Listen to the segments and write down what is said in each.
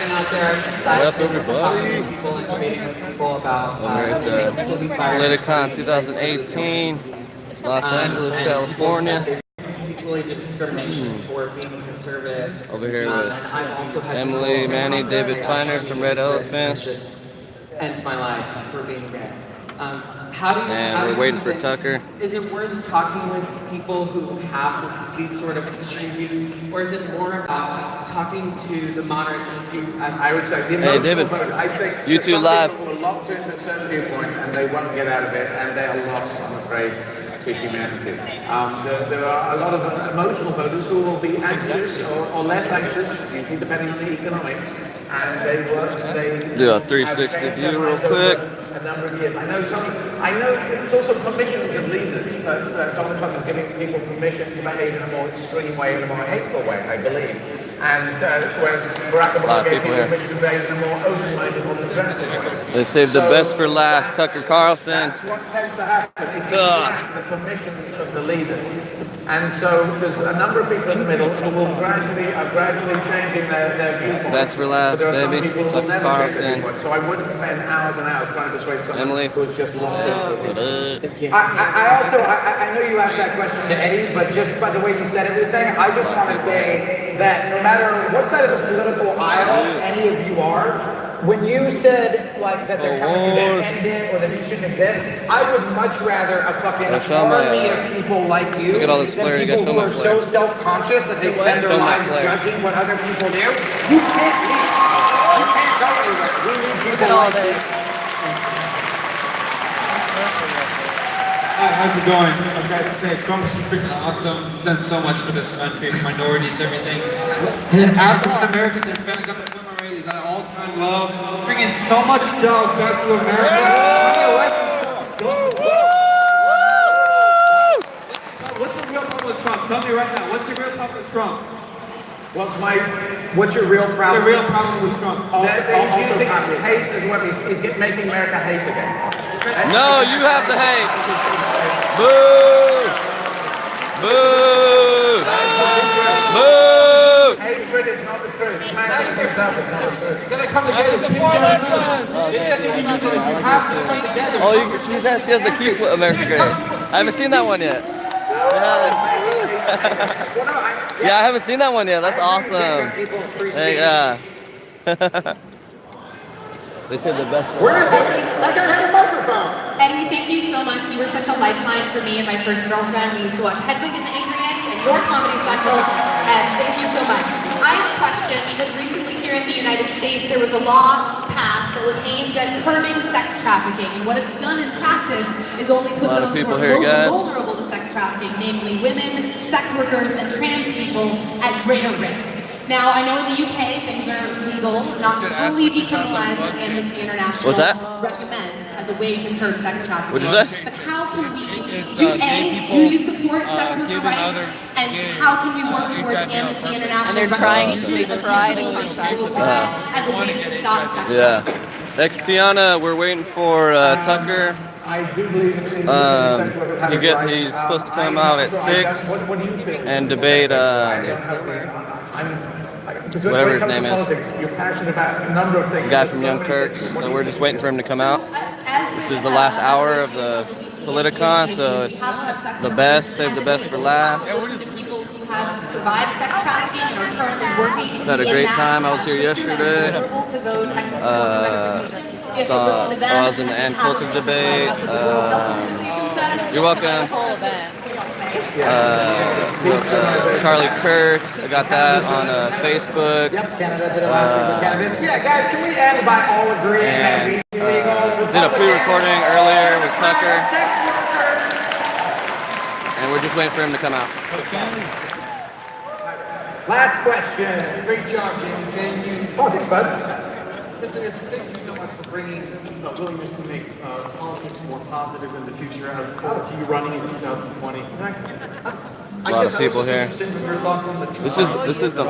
been out there. What up, everybody? People and debating with people about We're at the Politicon 2018, Los Angeles, California. Equally discrimination for being conservative. Over here with I've also had Emily, Manny, David Feiner from Red Elephants. End my life for being gay. How do you? And we're waiting for Tucker. Is it worth talking with people who have these sort of extreme views, or is it more about talking to the moderates as I would say the Hey, David, vote, I think YouTube some live. people will lock into a certain viewpoint and they won't get out of it, and they are lost, I'm afraid, to humanity. There are a lot of emotional voters who will be anxious or less anxious, depending on the economics, and they do a 360 view real quick. A number of years. I know it's also permissions of leaders, but Donald Trump is giving people permission to behave in a more extreme way, in a more hateful way, I believe. And whereas Barack Obama gave people permission to behave in a more open-minded, more progressive way. They saved the best for last, Tucker Carlson. That's what tends to happen if you grant the permissions of the leaders. And so there's a number of people in the middle who will gradually changing their viewpoint. Best for last, but there are baby. some people who will never change their Carlson. viewpoint. So I wouldn't spend hours and hours trying to persuade someone Emily. who's just lost into it. I know you asked that question to Eddie, but just by the way you said everything, I just want to say that no matter what side of the political aisle any of you are, when you said like that they're telling you to end it or that you shouldn't exist, I would much rather a fucking army of people like you look at all this flair. than You got people so who much are flair. so self-conscious that they spend their So much lives flair. judging what other people do. You can't leave. You can't go anywhere. We need people like this. Hi, how's it going? I've got to say, Trump's freaking awesome. He's done so much for this country, for minorities, everything. African American Hispanic unemployment rate is at an all-time low. He's bringing so much jobs back to America. What's the real problem with Trump? Tell me right now. What's the real problem with Trump? What's your real problem? The real problem with Trump. He's using hate as a weapon. He's making America hate again. No, you have the hate. Boo! Boo! Boo! Hatred is not the truth. Smashing things up is not the truth. You gotta come together. They said that you have to come together. Oh, she has the Keep America Great. I haven't seen that one yet. Yeah, I haven't seen that one yet. That's awesome. Hey, they said the best one. I gotta have a microphone. Eddie, thank you so much. You were such a lifeline for me and my first girlfriend. We used to watch Hedwig and the Angry Inch and your comedy specials, and thank you so much. I have a question because recently here in the United States there was a law passed that was aimed at curbing sex trafficking, and what it's done in practice is only put those who are most vulnerable to sex trafficking, namely women, sex workers, and trans people at greater risk. Now, I know in the UK things are legal, not fully decriminalized as Amnesty International recommends as a way to curb sex trafficking. What'd you say? But how can we, do you support sex worker rights? And how can we work towards Amnesty International? And they're trying to try to contract as a way to stop sex trafficking. Yeah. Next, Tiana, we're waiting for Tucker. I do believe He's supposed to come out at 6 and debate whatever his name is. You're passionate about a number of things. The guy from Young Turks. So we're just waiting for him to come out. This is the last hour of the Politicon, so it's the best. Save the best for last. Had a great time. I was here yesterday. I was in the Ann Coulter debate. You're welcome. Charlie Kirk. I got that on Facebook. Canada did a last week with cannabis. Yeah, guys, can we end by all agreeing that weed illegal? Did a pre-recording earlier with Tucker. And we're just waiting for him to come out. Last question. Great job, Jamie. Thank you. Oh, thanks, bud. Listen, thank you so much for bringing willingness to make politics more positive in the future. I look forward to you running in 2020. A lot of people here. Your thoughts on the This is the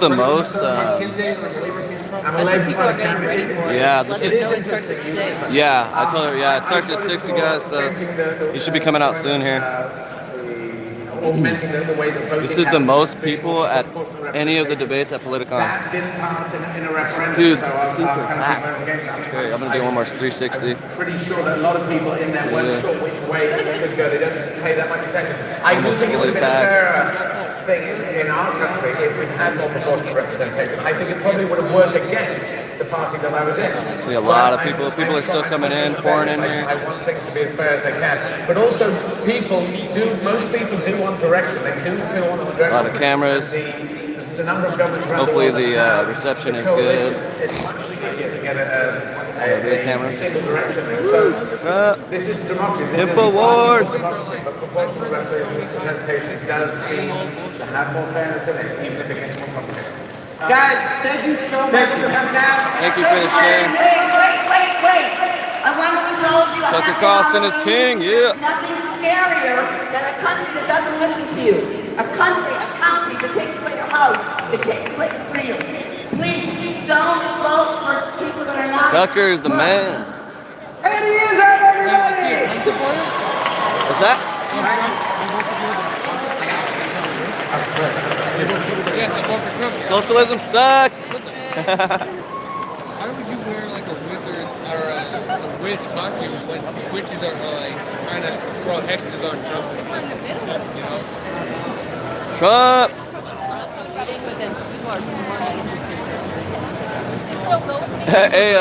most. I'm a Labour Party candidate. Yeah, this It starts at 6. Yeah, I told her. Yeah, it starts at 6, you guys. So you should be coming out soon here. augmenting the way that voting This is the happens. most people at any of the debates at Politicon. That didn't pass in a referendum, Dude, so the seats are kind packed. of against that. Okay, I'm gonna do one more 360. I'm pretty sure that a lot of people in there weren't sure which way it should go. They don't pay that much attention. I do think it would have been a fairer thing in our country if we had more proportional representation. I think it probably would have worked against the party that I was in. See a lot of people. People are still coming in, pouring in here. I want things to be as fair as they can. But also, most people do want direction. They do feel want the direction. A lot of cameras. The number of governments around Hopefully the world the that have reception is coalitions, good. it's much easier to get a single direction. And so this is democracy. This is InfoWars. democracy, but proportional representation does seem to have more fairness in it, even if it gets more complicated. Guys, thank you so much for coming out. Thank you for the share. Wait. I want to wish all of you a Tucker happy Carlson is Halloween. king, yeah. Nothing scarier than a country that doesn't listen to you. A country, a county that takes away your house, that takes away your freedom. Please don't vote for people that are not. Tucker is the man. And he is up, everybody! What's that? Yes, I vote for Trump. Socialism sucks. Why would you wear like a wizard or a witch costume when witches are like trying to throw hexes on Trump? You know? Trump. But then people are swarming Hey,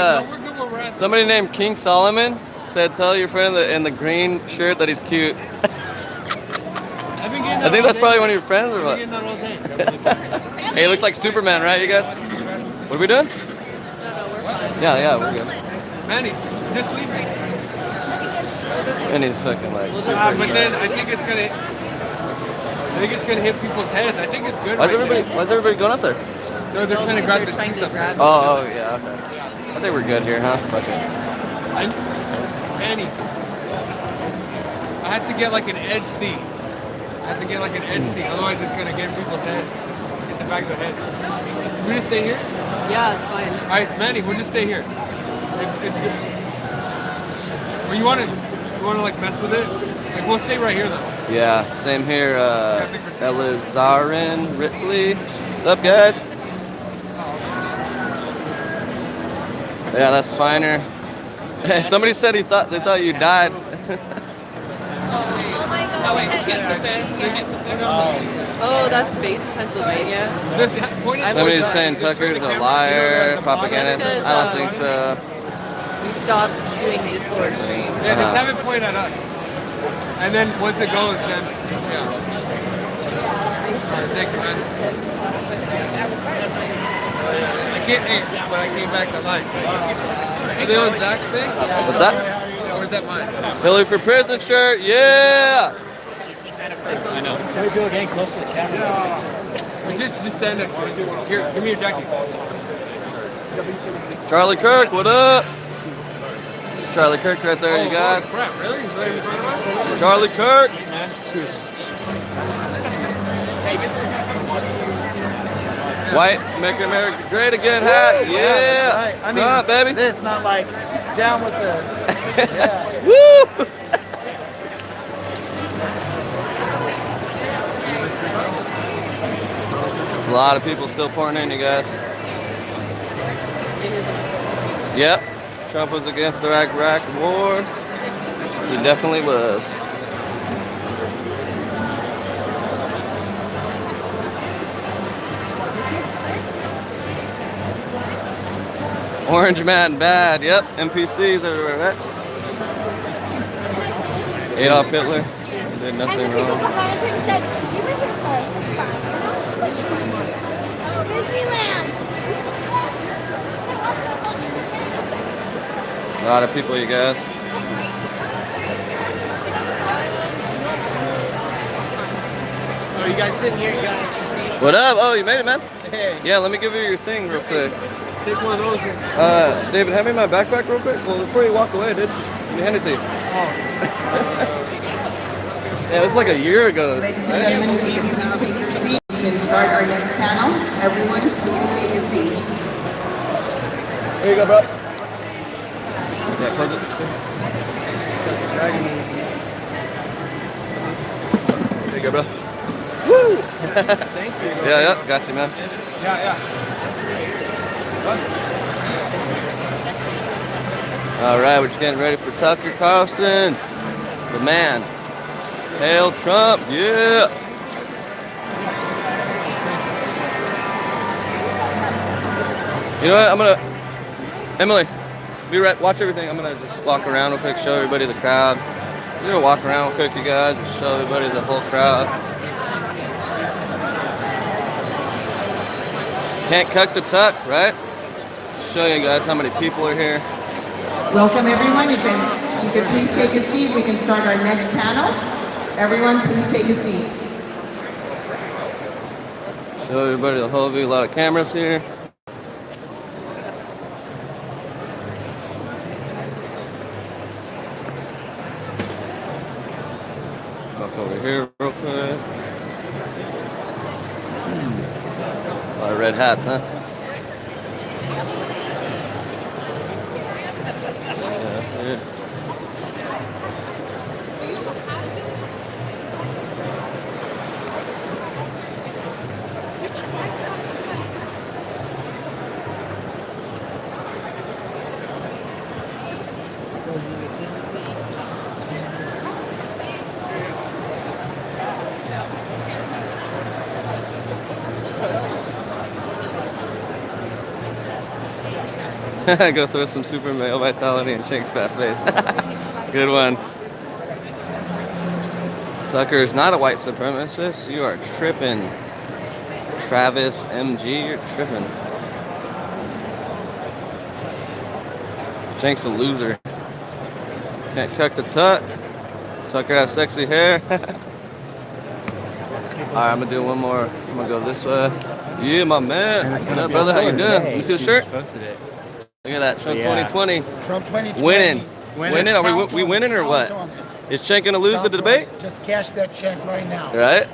somebody named King Solomon said, "Tell your friend that in the green shirt that he's cute." I think that's probably one of your friends or what? Hey, he looks like Superman, right, you guys? What are we doing? Yeah, we're good. Manny, just leave me. And he's fucking like. But then I think it's gonna hit people's heads. I think it's good. Why's everybody going up there? No, they're trying to grab the seats up. Oh, yeah. Okay. I think we're good here, huh? Fuck it. Manny, I had to get like an edge seat. Otherwise it's gonna get in people's heads. Get the back of their heads. Can we just stay here? Yeah, it's fine. Alright, Manny, we'll just stay here. It's good. Or you wanna like mess with it? Like we'll stay right here though. Yeah, same here. Elizarin Ripley. What's up, guys? Yeah, that's finer. Hey, somebody said they thought you died. Oh, that's based Pennsylvania. Somebody's saying Tucker's a liar, propagandist. I don't think so. We stopped doing Discord streams. Yeah, just have it point at us. And then once it goes, then yeah. Alright, thank you, man. I can't eat, but I came back to life. Are they on Zach's thing? What's that? Or is that mine? Hillary for prison shirt, yeah! Can we do it again close to the camera? Just stand next to it. Here, give me your jacket. Charlie Kirk, what up? This is Charlie Kirk right there, you guys. Crap, really? Is that in front of us? Charlie Kirk. White, make America great again hat, yeah! Right. I mean, Come on, baby. this, not like down with the. Yeah. Woo! A lot of people still pouring in, you guys. Yep, Trump was against the Iraq war. He definitely was. Orange man bad, yep, NPCs everywhere, right? Adolf Hitler did nothing wrong. A lot of people, you guys. Oh, you guys sitting here? You got an extra seat? What up? Oh, you made it, man? Hey. Yeah, let me give you your thing real quick. Take one of those. David, hand me my backpack real quick. Well, before you walk away, dude, let me hand it to you. Yeah, it was like a year ago. Ladies and gentlemen, if you can please take your seat, we can start our next panel. Everyone, please take a seat. Here you go, bro. Yeah, close it. There you go, bro. Thank you. Yeah, got you, man. Yeah. All right, we're just getting ready for Tucker Carlson, the man. Hail Trump, yeah. You know what? I'm gonna, Emily, be right. Watch everything. I'm gonna just walk around real quick, show everybody the crowd. Just gonna walk around real quick, you guys, and show everybody the whole crowd. Can't cut the tuck, right? Show you guys how many people are here. Welcome, everyone. You can please take a seat. We can start our next panel. Everyone, please take a seat. Show everybody the whole view. A lot of cameras here. Walk over here real quick. A lot of red hats, huh? Yeah, that's it. Go throw some super male vitality and Cenk's fat face. Good one. Tucker is not a white supremacist. You are tripping. Travis MG, you're tripping. Cenk's a loser. Can't cut the tuck. Tucker has sexy hair. Alright, I'm gonna do one more. I'm gonna go this way. Yeah, my man. What up, brother? How you doing? Let me see the shirt. Posted it. Look at that, Trump 2020. Trump 2020. Winning. Are we winning or what? Is Cenk gonna lose the debate? Just cash that check right now. Right?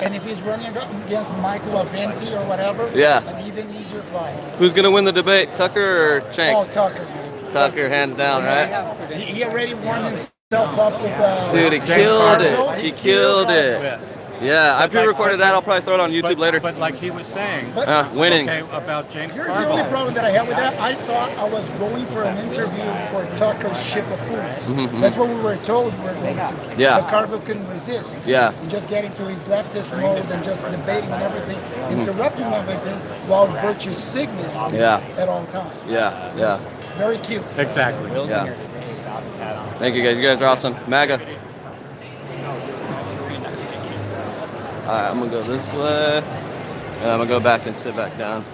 And if he's running against Michael Aventi or whatever, Yeah. an even easier fight. Who's gonna win the debate, Tucker or Cenk? Oh, Tucker, man. Tucker, hands down, right? He already warmed himself up with Dude, he killed it. He killed it. Yeah, I pre-recorded that. I'll probably throw it on YouTube later. But like he was saying, winning. okay, about James Here's the only problem that I have with that. I thought I was going for an interview for Tucker's Ship of Fools. That's what we were told we were going to. Yeah. But Carville couldn't resist. Yeah. And just getting to his leftist mode and just debating and everything, interrupting everything while virtue signaling at all times. Yeah. It's very cute. Exactly. Yeah. Thank you guys. You guys are awesome. MAGA. Alright, I'm gonna go this way. And I'm gonna go back and sit back down.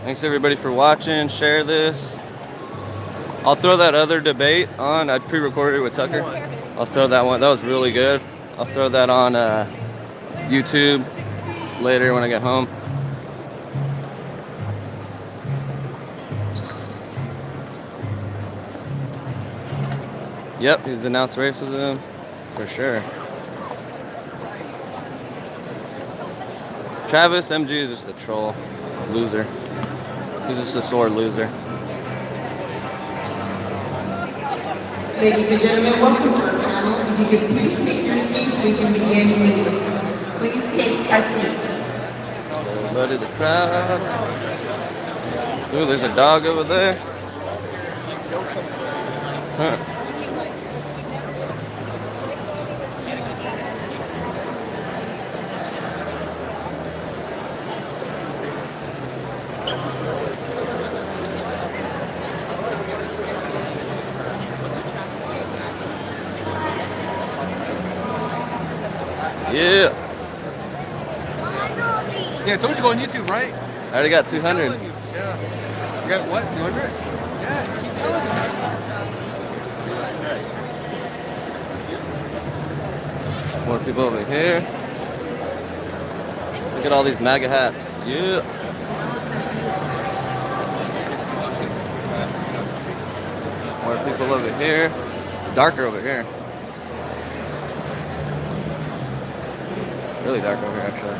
Thanks everybody for watching. Share this. I'll throw that other debate on. I pre-recorded it with Tucker. I'll throw that one. That was really good. I'll throw that on YouTube later when I get home. Yep, he's denounced racism. For sure. Travis MG is just a troll. Loser. He's just a sore loser. Ladies and gentlemen, welcome to our panel. If you could please take your seats, we can begin immediately. Please take a seat. Everybody, the crowd. Ooh, there's a dog over there. Huh. Yeah. Yeah, I told you to go on YouTube, right? I already got 200. Yeah. You got what? 200? Yeah. More people over here. Look at all these MAGA hats. Yeah. More people over here. Darker over here. Really dark over here, actually.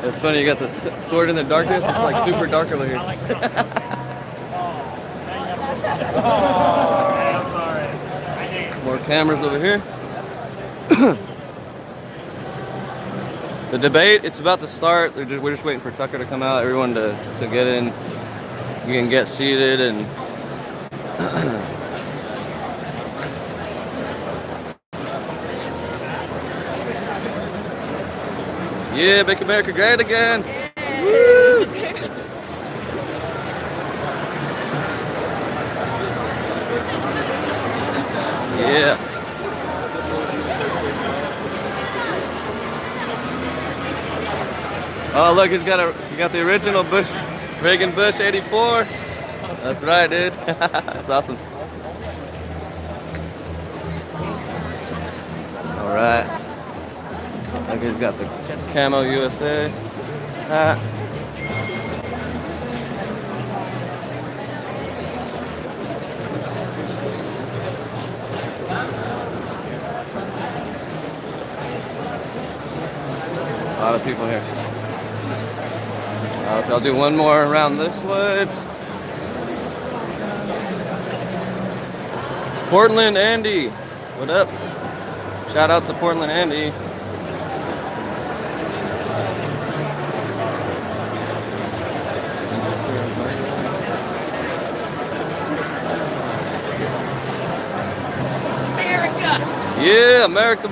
It's funny, you got the sword in the darkness. It's like super dark over here. More cameras over here. The debate, it's about to start. We're just waiting for Tucker to come out, everyone to get in. You can get seated and yeah, make America great again. Woo! Yeah. Oh look, you got the original Reagan Bush 84. That's right, dude. That's awesome. All right. Look, he's got the Camo USA hat. A lot of people here. I'll do one more around this way. Portland Andy, what up? Shout out to Portland Andy. America! Yeah, America.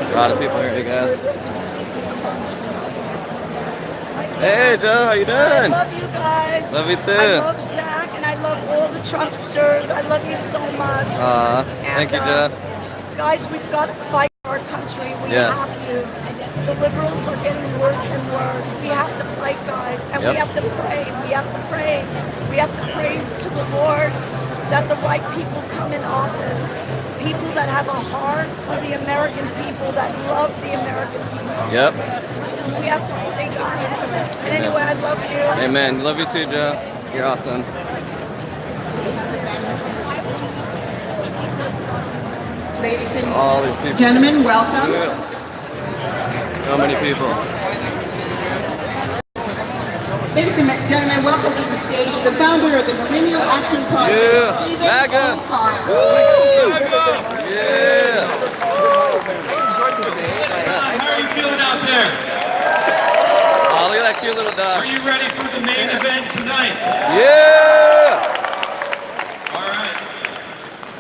A lot of people here, you guys. Hey, Joe, how you doing? I love you guys. Love you too. I love Zach, and I love all the Trumpsters. I love you so much. Thank you, Joe. Guys, we've got to fight our country. We have to. The liberals are getting worse and worse. We have to fight, guys, and we have to pray. We have to pray. We have to pray to the Lord that the right people come in office. People that have a heart for the American people, that love the American people. Yep. We have to pray, guys. And anyway, I love you. Amen. Love you too, Joe. You're awesome. Ladies and all these people. Gentlemen, welcome. So many people. Ladies and gentlemen, welcome to the stage, the founder of the Millennial Action Project, Stephen MAGA. Yeah. How are you feeling out there? Oh, look at that cute little dog. Are you ready for the main event tonight? Yeah. All right.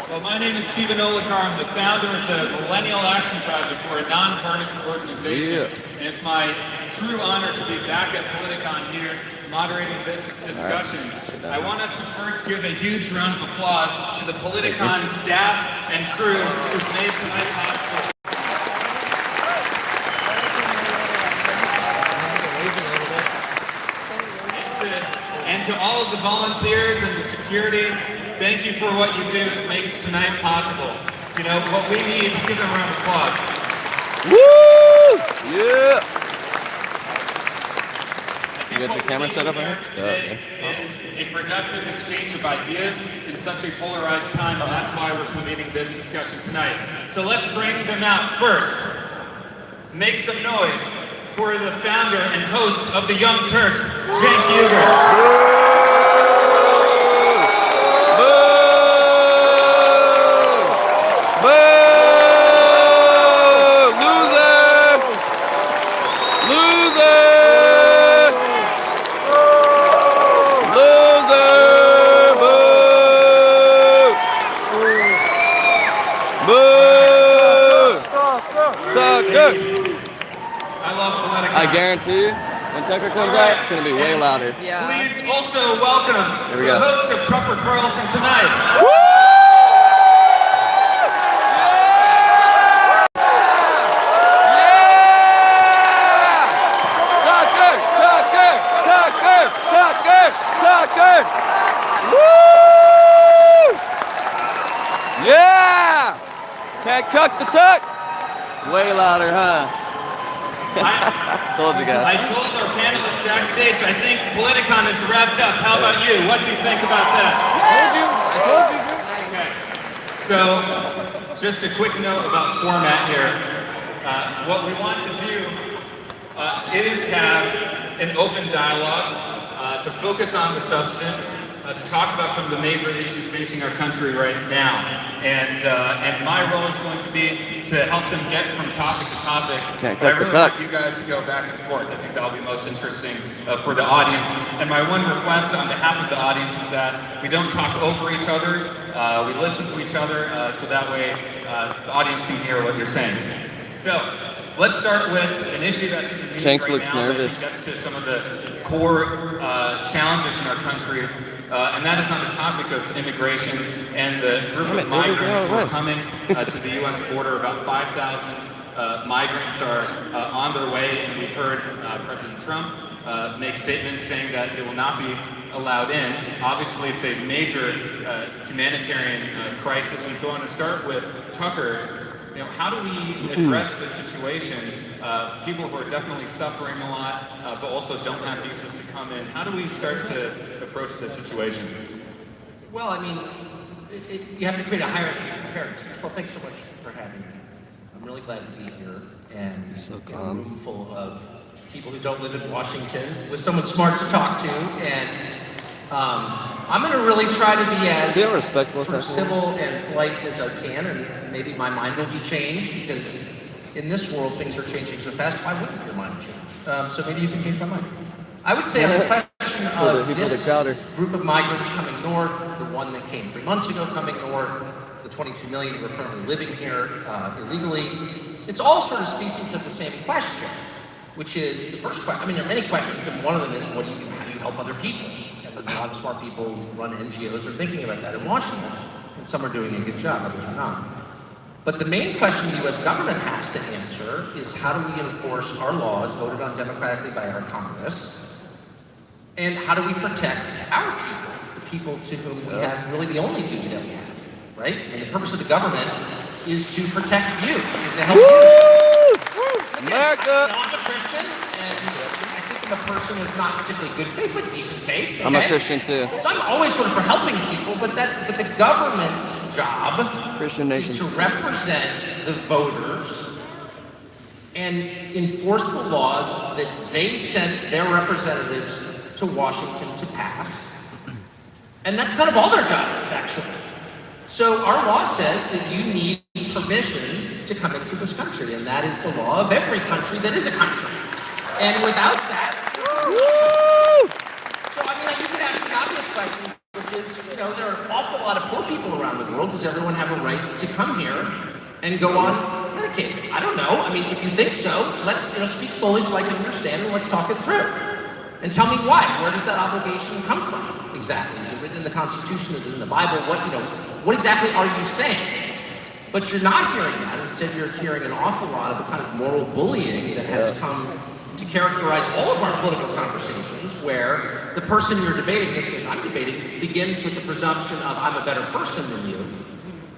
Well, my name is Stephen Uygur. I'm the founder of the Millennial Action Project. We're a nonpartisan organization. And it's my true honor to be back at Politicon here, moderating this discussion. I want us to first give a huge round of applause to the Politicon staff and crew who've made tonight possible. And to all of the volunteers and the security, thank you for what you do. It makes tonight possible. You know, what we need, give them a round of applause. Woo! Yeah! You got your camera set up right here? Is a productive exchange of ideas in such a polarized time, and that's why we're convening this discussion tonight. So let's bring them out first. Make some noise for the founder and host of the Young Turks, Cenk Uygur. I guarantee you, when Tucker comes out, it's going to be way louder. Yeah. Please also welcome Here we the go. host of Tucker Carlson tonight. Woo! Tucker! Woo! Yeah! Can't cuck the tuck. Way louder, huh? Told you guys. I told our panelists backstage, I think Politicon is wrapped up. How about you? What do you think about that? I told you. Okay. So, just a quick note about format here. What we want to do is have an open dialogue to focus on the substance, to talk about some of the major issues facing our country right now. And my role is going to be to help them get from topic to topic. Can't But I cut the really tuck. want you guys to go back and forth. I think that'll be most interesting for the audience. And my one request on behalf of the audience is that we don't talk over each other. We listen to each other so that way the audience can hear what you're saying. So let's start with an issue that's in the news Cenk right looks now nervous. that gets to some of the core challenges in our country. And that is on the topic of immigration and the group of migrants who are coming to the U.S. border. About 5,000 migrants are on their way, and we've heard President Trump make statements saying that they will not be allowed in. Obviously, it's a major humanitarian crisis, and so I want to start with Tucker. You know, how do we address this situation? People who are definitely suffering a lot, but also don't have visas to come in. How do we start to approach this situation? Well, I mean, you have to create a hierarchy of parents. First of all, thanks so much for having me. I'm really glad to be here and in a room full of people who don't live in Washington with someone smart to talk to. And I'm going to really try to be as sort of civil and polite as I can, and maybe my mind will be changed because in this world things are changing so fast. Why wouldn't your mind change? So maybe you can change my mind. I would say on the question of this group of migrants coming north, the one that came 3 months ago coming north, the 22 million who are currently living here illegally, it's all sort of species of the same question, which is the first question. I mean, there are many questions, and one of them is, what do you do? How do you help other people? And a lot of smart people who run NGOs are thinking about that in Washington, and some are doing a good job, others are not. But the main question the U.S. government has to answer is, how do we enforce our laws voted on democratically by our Congress? And how do we protect our people, the people to whom we have really the only duty that we have, right? And the purpose of the government is to protect you and to help you. America! I'm a Christian, and I think I'm a person of not particularly good faith, but decent faith. Okay? I'm a Christian too. So I'm always sort of for helping people, but the government's job is to represent the voters and enforce the laws that they sent their representatives to Washington to pass. And that's kind of all their job is, actually. So our law says that you need permission to come into this country, and that is the law of every country that is a country. And without that, so I mean, you could ask the obvious question, which is, you know, there are an awful lot of poor people around the world. Does everyone have a right to come here and go on Medicaid? I don't know. I mean, if you think so, let's speak slowly so I can understand, and let's talk it through. And tell me why. Where does that obligation come from exactly? Is it written in the Constitution? Is it in the Bible? What exactly are you saying? But you're not hearing that. Instead, you're hearing an awful lot of the kind of moral bullying that has come to characterize all of our political conversations, where the person you're debating, in this case I'm debating, begins with the presumption of, I'm a better person than you.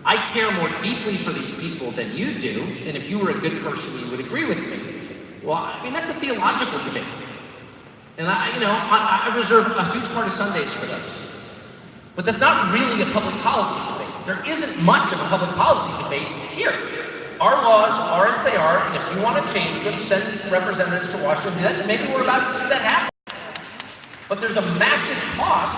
I care more deeply for these people than you do, and if you were a good person, you would agree with me. Well, I mean, that's a theological debate. And I reserve a huge part of Sundays for those. But that's not really a public policy debate. There isn't much of a public policy debate here. Our laws are as they are, and if you want to change them, send representatives to Washington, and maybe we're about to see that happen. But there's a massive cost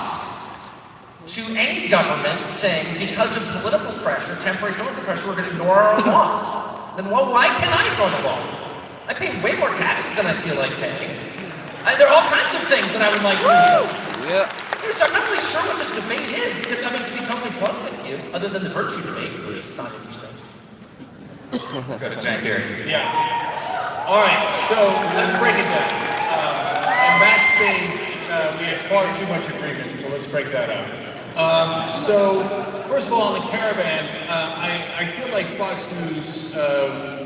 to any government saying, because of political pressure, temporary political pressure, we're going to ignore our own laws. Then, well, why can't I ignore the law? I pay way more taxes than I feel like paying. There are all kinds of things that I would like to do. Yeah. So I'm not really sure what the debate is, to be totally blunt with you, other than the virtue debate, which is not interesting. Let's go to Cenk here. Yeah. All right, so let's break it down. And backstage, we had far too much agreement, so let's break that up. So, first of all, on the caravan, I feel like Fox News,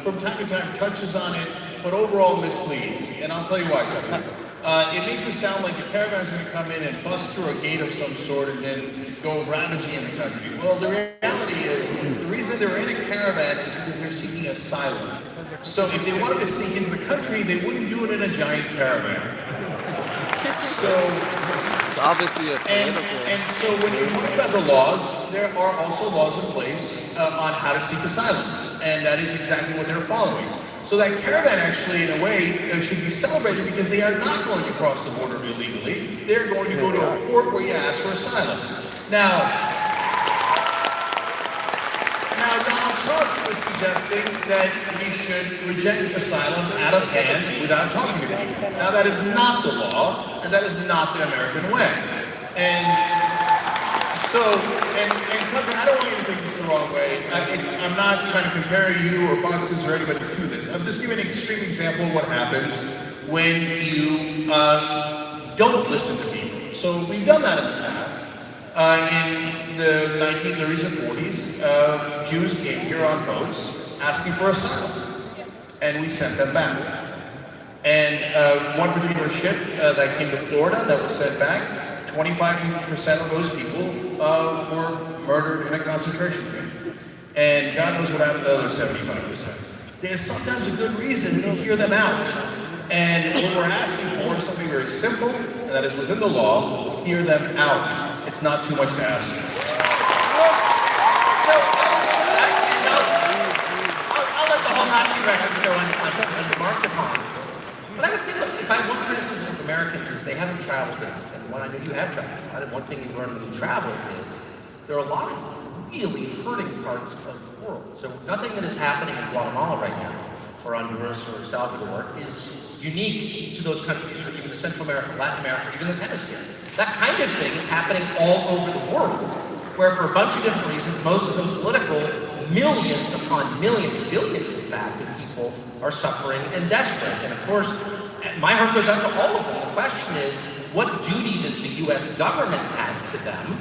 from time to time, touches on it, but overall misleads. And I'll tell you why, Tucker. It makes it sound like the caravan is going to come in and bust through a gate of some sort and then go ravaging in the country. Well, the reality is, the reason they're in a caravan is because they're seeking asylum. So if they wanted to sneak into the country, they wouldn't do it in a giant caravan. So, it's obviously a political. And so when you're talking about the laws, there are also laws in place on how to seek asylum. And that is exactly what they're following. So that caravan actually, in a way, should be celebrated because they are not going to cross the border illegally. They're going to go to a port where you ask for asylum. Now Donald Trump is suggesting that we should reject asylum out of hand without talking to people. Now that is not the law, and that is not the American way. And so, and Tucker, I don't want you to take this the wrong way. I'm not trying to compare you or Fox News or anybody to this. I'm just giving an extreme example of what happens when you don't listen to people. So we've done that in the past. In the 1930s and 40s, Jews came here on boats asking for asylum, and we sent them back. And one particular ship that came to Florida that was sent back, 25% of those people were murdered in a concentration camp. And God knows what happened to the other 75%. There's sometimes a good reason to hear them out. And what we're asking for is something very simple, and that is within the law, hear them out. It's not too much to ask for. I'll let the whole Nazi records go unremarked upon. But I would say, look, if I have one criticism of Americans is they haven't traveled enough. And when I know you have traveled, and one thing you learn when you travel is there are a lot of really hurting parts of the world. So nothing that is happening in Guatemala right now, or Honduras, or Salvador, is unique to those countries, or even to Central America, Latin America, even this hemisphere. That kind of thing is happening all over the world, where for a bunch of different reasons, most of them political, millions upon millions, billions in fact, of people are suffering and desperate. And of course, my heart goes out to all of them. The question is, what duty does the US government have to them?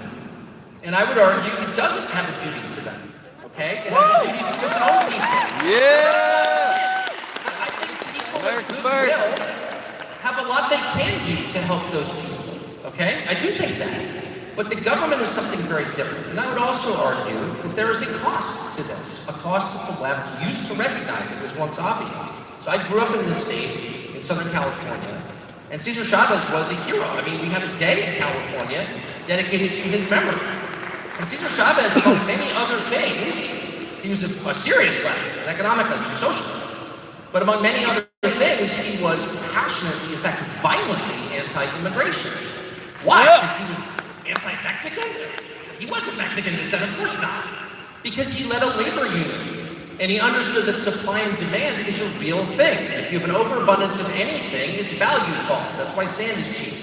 And I would argue it doesn't have a duty to them, okay? It has a duty to its own people. Yeah! I think people with goodwill have a lot they can do to help those people, okay? I do think that. But the government is something very different. And I would also argue that there is a cost to this, a cost that the left used to recognize. It was once obvious. So I grew up in this state, in Southern California, and Cesar Chavez was a hero. I mean, we had a day in California dedicated to his memory. And Cesar Chavez, among many other things, he was a serious leftist, an economic leftist, a socialist. But among many other things, he was passionately, in fact, violently anti-immigration. Why? Because he was anti-Mexican? He wasn't Mexican descent, of course not. Because he led a labor union. And he understood that supply and demand is a real thing. And if you have an overabundance of anything, its value falls. That's why sand is cheap.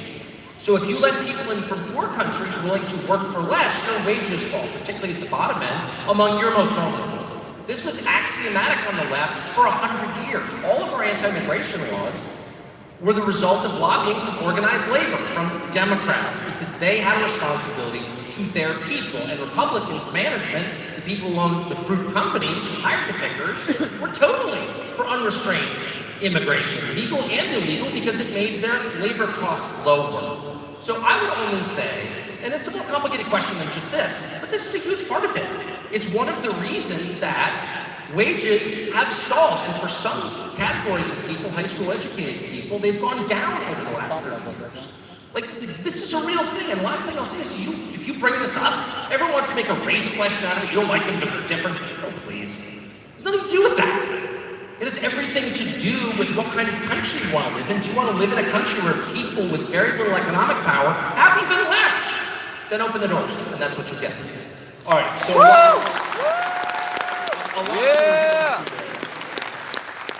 So if you let people in from poor countries willing to work for less, your wages fall, particularly at the bottom end, among your most vulnerable. This was axiomatic on the left for 100 years. All of our anti-immigration laws were the result of lobbying from organized labor, from Democrats, because they had a responsibility to their people. And Republicans, management, the people who owned the fruit companies who hired the pickers, were totally for unrestrained immigration, legal and illegal, because it made their labor costs lower. So I would only say, and it's a more complicated question than just this, but this is a huge part of it. It's one of the reasons that wages have stalled, and for some categories of people, high school educated people, they've gone down over the last 30 years. Like, this is a real thing, and the last thing I'll say is if you bring this up, everyone wants to make a race question out of it. You don't like them because they're different. Oh, please. There's nothing to do with that. It has everything to do with what kind of country you want to live in. Do you want to live in a country where people with very little economic power have even less? Then open the doors, and that's what you get. All right, so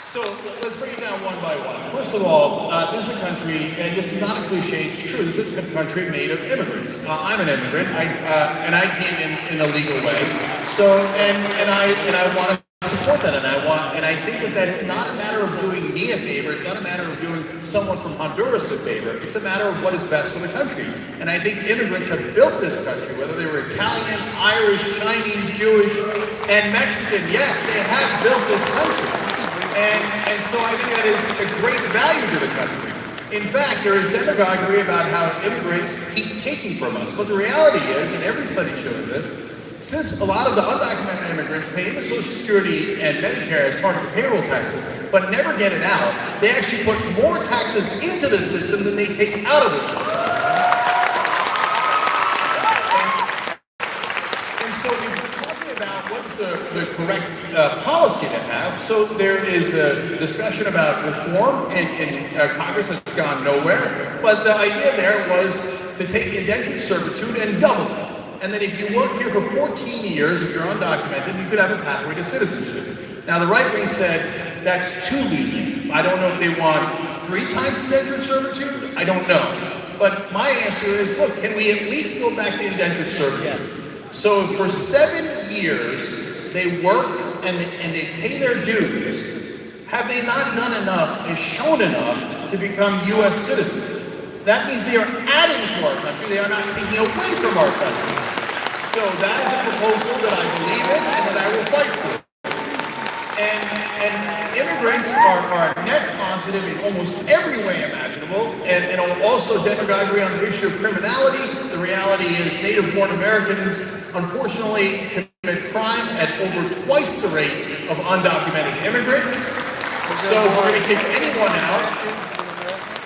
So let's break it down one by one. First of all, this is a country, and this is not a cliche, it's true, this is a country made of immigrants. I'm an immigrant, and I came in a legal way. So, and I want to support that, and I think that that's not a matter of doing me a favor, it's not a matter of doing someone from Honduras a favor, it's a matter of what is best for the country. And I think immigrants have built this country, whether they were Italian, Irish, Chinese, Jewish, and Mexican. Yes, they have built this country. And so I think that is a great value to the country. In fact, there is demagoguery about how immigrants keep taking from us. But the reality is, and every study showed this, since a lot of the undocumented immigrants pay into Social Security and Medicare as part of the payroll taxes, but never get it out, they actually put more taxes into the system than they take out of the system. And so if we're talking about what is the correct policy to have. So there is a discussion about reform in Congress that's gone nowhere. But the idea there was to take indentured servitude and double it. And then if you work here for 14 years, if you're undocumented, you could have a pathway to citizenship. Now the right wing said that's too lenient. I don't know if they want 3 times indentured servitude. I don't know. But my answer is, look, can we at least go back to indentured servitude? So for 7 years, they work and they pay their dues. Have they not done enough and shown enough to become U.S. citizens? That means they are adding to our country. They are not taking away from our country. So that is a proposal that I believe in and that I will fight for. And immigrants are net positive in almost every way imaginable, and also demography on the issue of criminality. The reality is native-born Americans, unfortunately, commit crime at over twice the rate of undocumented immigrants. So if we're going to kick anyone out,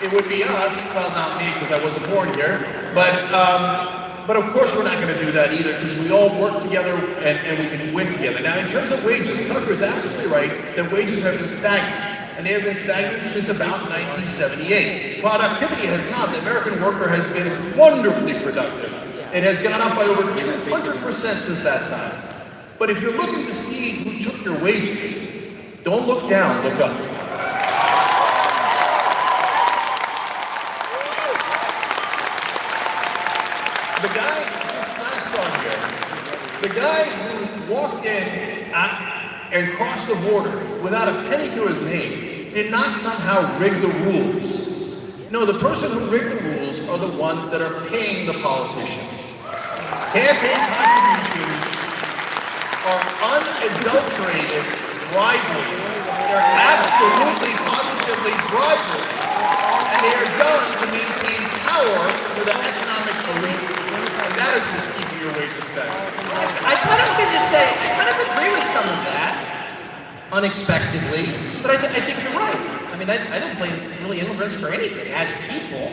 it would be us. Well, not me, because I wasn't born here, but of course we're not going to do that either, because we all work together and we can win together. Now, in terms of wages, Tucker is absolutely right that wages have been stagnant, and they have been stagnant since about 1978. Productivity has not. The American worker has been wonderfully productive. It has gone up by over 200% since that time. But if you're looking to see who took your wages, don't look down, look up. The guy, just last on here, the guy who walked in and crossed the border without a penny to his name did not somehow rig the rules. No, the person who rigged the rules are the ones that are paying the politicians. Campaign contributions are unadulterated bribery. They're absolutely, positively bribery. And they are done to maintain power for the economic elite. And that is what's keeping your wages stagnant. I kind of agree with some of that, unexpectedly, but I think you're right. I mean, I don't blame really immigrants for anything. As people,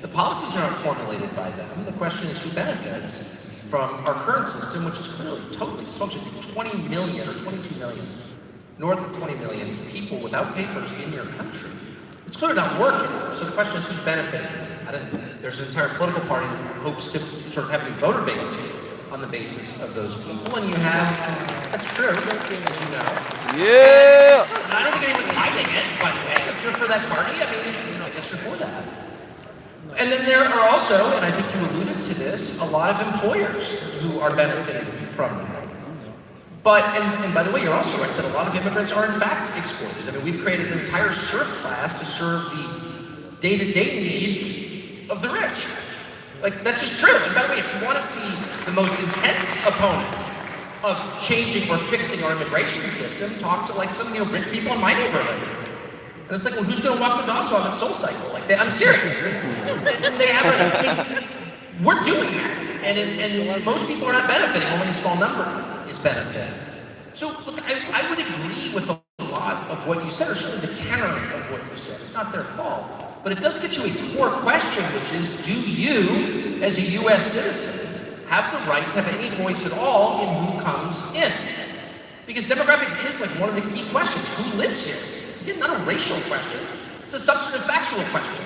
the policies are not formulated by them. The question is who benefits from our current system, which is clearly totally dysfunctional. 20 million or 22 million, north of 20 million people without papers in your country. It's clearly not working. So the question is who's benefiting. There's an entire political party that hopes to sort of have a voter base on the basis of those people, and you have, that's true, as you know. Yeah! And I don't think anyone's hiding it, by the way. If you're for that party, I mean, I guess you're for that. And then there are also, and I think you alluded to this, a lot of employers who are benefiting from that. But, and by the way, you're also right that a lot of immigrants are in fact exploited. I mean, we've created an entire serf class to serve the day-to-day needs of the rich. Like, that's just true. And by the way, if you want to see the most intense opponents of changing or fixing our immigration system, talk to like some rich people in my neighborhood. And it's like, well, who's going to walk the dogs off at SoulCycle? Like, I'm serious. And they have we're doing that. And most people are not benefiting. Only a small number is benefiting. So, look, I would agree with a lot of what you said, or certainly the tenor of what you said. It's not their fault. But it does get you a core question, which is, do you, as a U.S. citizen, have the right to have any voice at all in who comes in? Because demographics is like one of the key questions. Who lives here? Again, not a racial question. It's a substantive factual question.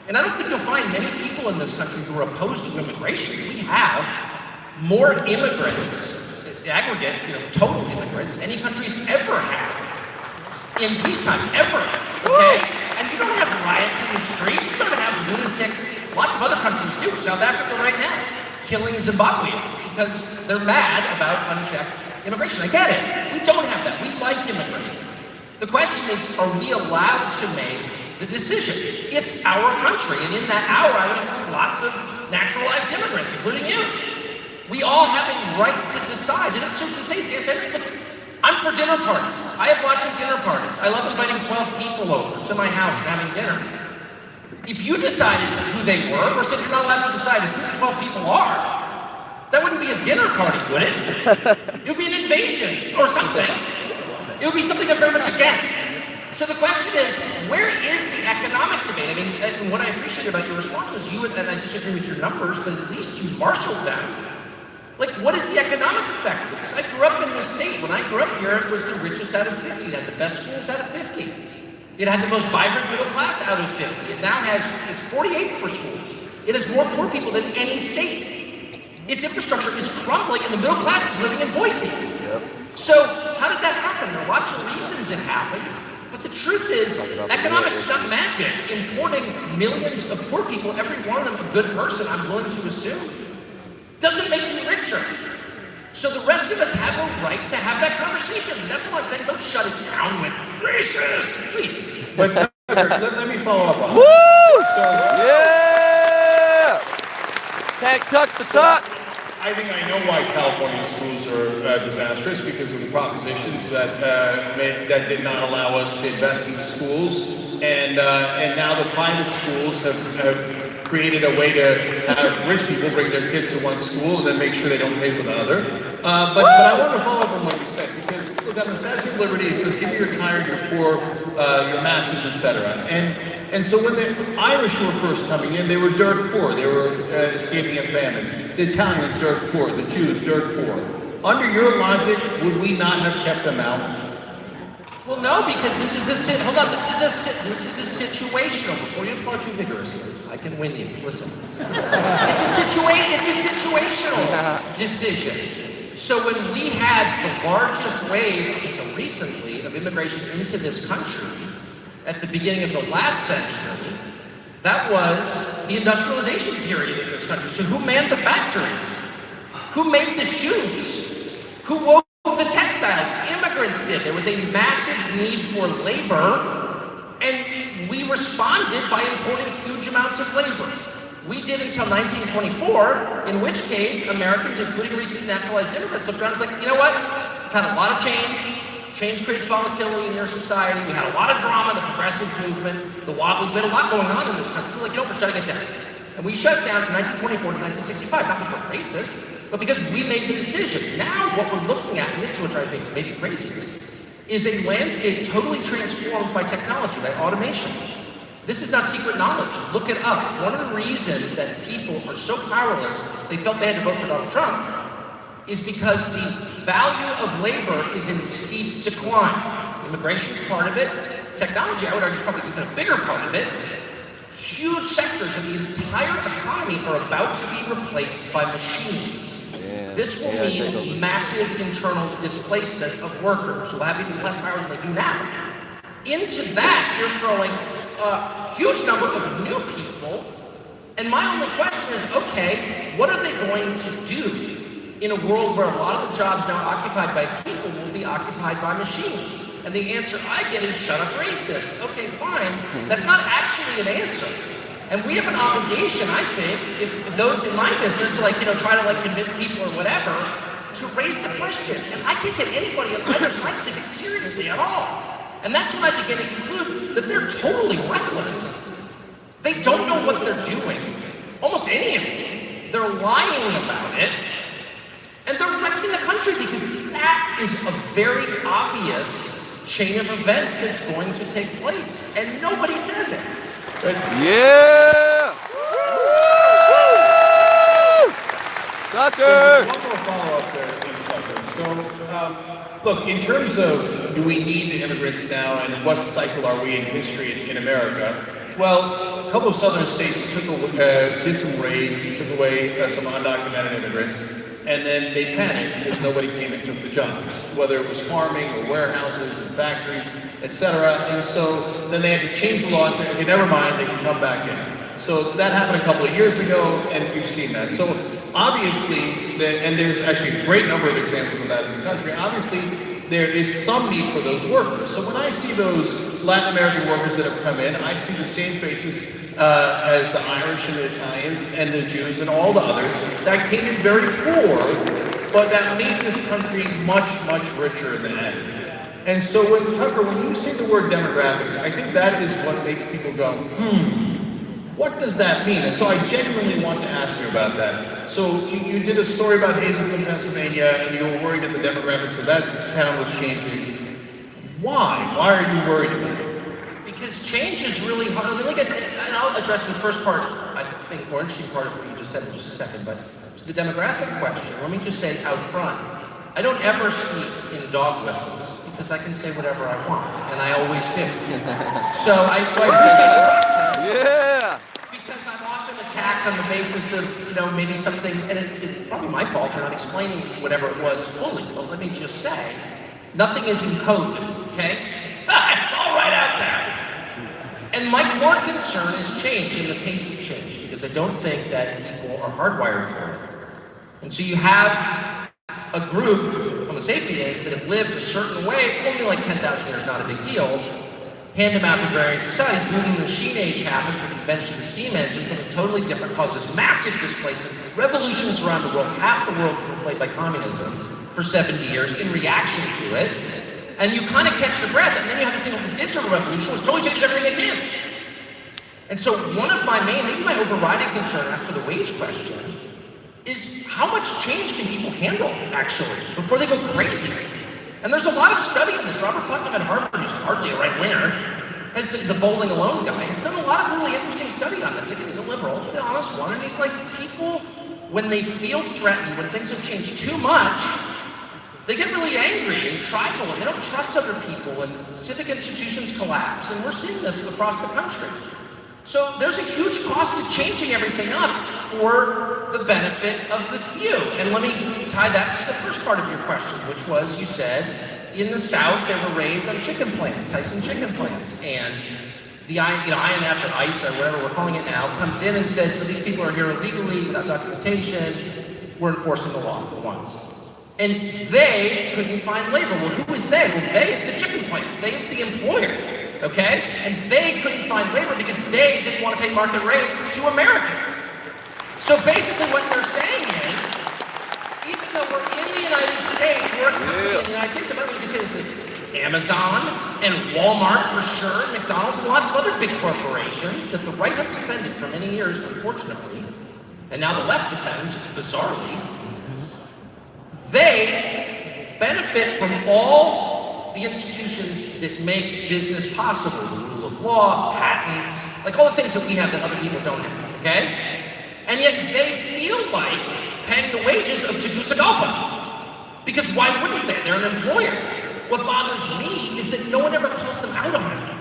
And I don't think you'll find many people in this country who are opposed to immigration. We have more immigrants, aggregate, total immigrants, any country's ever had in peacetime, ever, okay? And you don't have riots in the streets, you don't have lunatics. Lots of other countries do. South Africa right now, killing Zimbabweans because they're mad about unchecked immigration. I get it. We don't have that. We like immigrants. The question is, are we allowed to make the decision? It's our country, and in that hour, I would include lots of naturalized immigrants, including you. We all have a right to decide. And so to say, look, I'm for dinner parties. I have lots of dinner parties. I love inviting 12 people over to my house and having dinner. If you decided who they were, or said you're not allowed to decide who the 12 people are, that wouldn't be a dinner party, would it? It would be an invasion or something. It would be something I'm very much against. So the question is, where is the economic debate? I mean, and what I appreciate about your response was and I disagree with your numbers, but at least you marshaled them Like, what is the economic effect? Because I grew up in this state. When I grew up here, it was the richest out of 50. It had the best schools out of 50. It had the most vibrant middle class out of 50. It now has, it's 48th for schools. It has more poor people than any state. Its infrastructure is crumbling and the middle class is living in Boise. Yep. So how did that happen? There are lots of reasons it happened. But the truth is, economics is not magic. Importing millions of poor people, every one of them a good person, I'm willing to assume, doesn't make you richer. So the rest of us have a right to have that conversation. That's what I'm saying. Don't shut it down with racist, please. But let me follow up on Woo! that. Yeah! Can't tuck the sock. I think I know why California schools are disastrous, because of the propositions that that did not allow us to invest in the schools, and now the private schools have created a way to have rich people bring their kids to one school and then make sure they don't pay for the other. But I want to follow up on what you said, because look, on the Statue of Liberty, it says, give me your tired, your poor, your masses, etc. And so when the Irish were first coming in, they were dirt poor. They were escaping a famine. The Italians, dirt poor. The Jews, dirt poor. Under your logic, would we not have kept them out? Well, no, because this is a hold on. This is a situational. Before you apply too vigorously, I can win you. Listen, it's a situational decision. So when we had the largest wave until recently of immigration into this country at the beginning of the last century, that was the industrialization period in this country. So who manned the factories? Who made the shoes? Who wove the textiles? Immigrants did. There was a massive need for labor, and we responded by importing huge amounts of labor. We did until 1924, in which case Americans, including recent naturalized immigrants, looked around and was like, you know what? We've had a lot of change. Change creates volatility in your society. We had a lot of drama, the progressive movement, the Wobblies. We had a lot going on in this country. We're like, you know, we're shutting it down. And we shut it down from 1924 to 1965, not because we're racist, but because we made the decision. Now what we're looking at, and this is what drives me maybe craziest, is a landscape totally transformed by technology, by automation. This is not secret knowledge. Look it up. One of the reasons that people are so powerless, they felt they had to vote for Donald Trump, is because the value of labor is in steep decline. Immigration's part of it. Technology, I would argue, is probably even a bigger part of it. Huge sectors of the entire economy are about to be replaced by machines. Yeah. This will mean massive internal displacement of workers who have even less power than they do now. Into that, you're throwing a huge number of new people, and my only question is, okay, what are they going to do in a world where a lot of the jobs now occupied by people will be occupied by machines? And the answer I get is, shut up racist. Okay, fine. That's not actually an answer. And we have an obligation, I think, if those in my business to try to convince people or whatever, to raise the question. And I can't get anybody on either side to take it seriously at all. And that's when I begin to conclude that they're totally reckless. They don't know what they're doing. Almost any of them. They're lying about it. And they're wrecking the country because that is a very obvious chain of events that's going to take place. And nobody says it. Yeah! Sucker! So one more follow-up there, please, Tucker. So, look, in terms of do we need the immigrants now and what cycle are we in history in America? Well, a couple of southern states did some raids, took away some undocumented immigrants, and then they panicked because nobody came and took the jobs, whether it was farming or warehouses and factories, etc. And so then they had to change the law and say, okay, never mind, they can come back in. So that happened a couple of years ago, and we've seen that. So obviously, and there's actually a great number of examples of that in the country, obviously there is some need for those workers. So when I see those Latin American workers that have come in, I see the same faces as the Irish and the Italians and the Jews and all the others that came in very poor, but that made this country much, much richer in the end. And so Tucker, when you say the word demographics, I think that is what makes people go, what does that mean? And so I genuinely want to ask you about that. So you did a story about Hazleton, Pennsylvania, and you were worried that the demographics of that town was changing. Why? Why are you worried about it? Because change is really hard. And I'll address the first part, I think, more interesting part of what you just said in just a second, but to the demographic question, let me just say out front, I don't ever speak in dog whistles because I can say whatever I want, and I always do. So I appreciate the question. Yeah. Because I'm often attacked on the basis of, maybe something, and it's probably my fault for not explaining whatever it was fully, but let me just say, nothing is in code, okay? It's all right out there. And my core concern is change and the pace of change, because I don't think that people are hardwired for it. And so you have a group, Homo sapiens, that have lived a certain way, only like 10,000 years, not a big deal, hand-to-mouth agrarian society. Boom, the machine age happens with the invention of the steam engine, something totally different, causes massive displacement, revolutions around the world. Half the world is enslaved by communism for 70 years in reaction to it. And you kind of catch your breath, and then you have this thing called the digital revolution, which totally changes everything again. And so one of my maybe my overriding concern after the wage question is how much change can people handle, actually, before they go crazy? And there's a lot of study on this. Robert Putnam at Harvard, who's hardly a right-winger, the bowling alone guy, has done a lot of really interesting study on this. Again, he's a liberal, an honest one, and he's like, people, when they feel threatened, when things have changed too much, they get really angry and tribal, and they don't trust other people, and civic institutions collapse, and we're seeing this across the country. So there's a huge cost to changing everything up for the benefit of the few. And let me tie that to the first part of your question, which was, you said, in the South there were raids on chicken plants, Tyson chicken plants, and the INS or ICE or whatever we're calling it now comes in and says that these people are here illegally without documentation, we're enforcing the law for once. And they couldn't find labor. Well, who is they? Well, they is the chicken plants. They is the employer, okay? And they couldn't find labor because they didn't want to pay market rates to Americans. So basically what they're saying is, even though we're in the United States, we're a company in the United States, I'm not going to say this, Amazon and Walmart for sure, McDonald's and lots of other big corporations that the right has defended for many years, unfortunately, and now the left defends, bizarrely. They benefit from all the institutions that make business possible. The rule of law, patents, like all the things that we have that other people don't have, okay? And yet they feel like paying the wages of Tegucigalpa. Because why wouldn't they? They're an employer. What bothers me is that no one ever calls them out on it.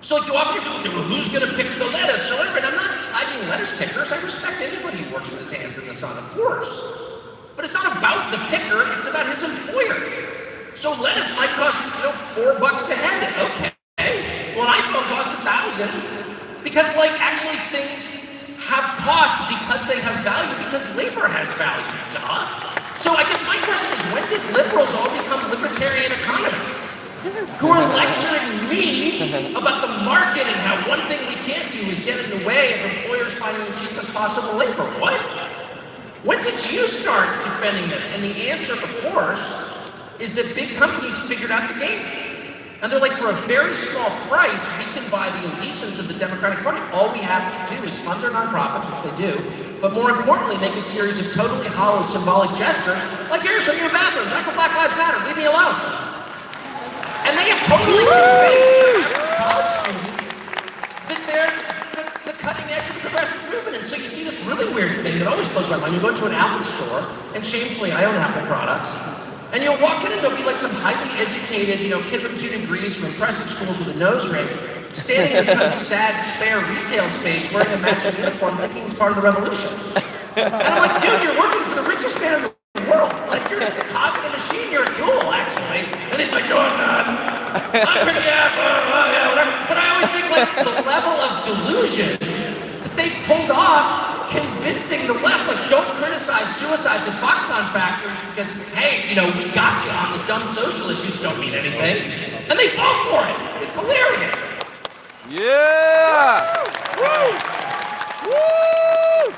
So like you often hear people say, well, who's gonna pick the lettuce or whatever? And I'm not slagging lettuce pickers. I respect anybody who works with his hands in the sun, of course. But it's not about the picker, it's about his employer. So lettuce might cost, $4 a head. Okay. Well, an iPhone costs $1,000 because actually things have cost because they have value, because labor has value, duh. So I guess my question is, when did liberals all become libertarian economists who are lecturing me about the market and how one thing we can't do is get in the way of employers finding the cheapest possible labor? What? When did you start defending this? And the answer, of course, is that big companies figured out the game. And they're like, for a very small price, we can buy the allegiance of the Democratic Party. All we have to do is fund their nonprofits, which they do, but more importantly, make a series of totally hollow symbolic gestures, like, here, show me your bathrooms, I'm for Black Lives Matter, leave me alone. And they have totally convinced college students that they're the cutting edge of the progressive movement. And so you see this really weird thing that always blows my mind. You go to an Apple store, and shamefully, I own Apple products, and you'll walk in and there'll be like some highly educated, kid with 2 degrees from impressive schools with a nose ring, standing in this kind of sad, spare retail space wearing a matching uniform thinking he's part of the revolution. And I'm like, dude, you're working for the richest man in the world. Like, you're just a cog in a machine, you're a tool, actually. And he's like, no, I'm not. I'm pretty yeah, whatever. But I always think, the level of delusion that they've pulled off convincing the left, don't criticize suicides and Foxconn factories because, hey, we got you on the dumb social issues don't mean anything. And they fall for it. It's hilarious. Yeah! Woo! Woo!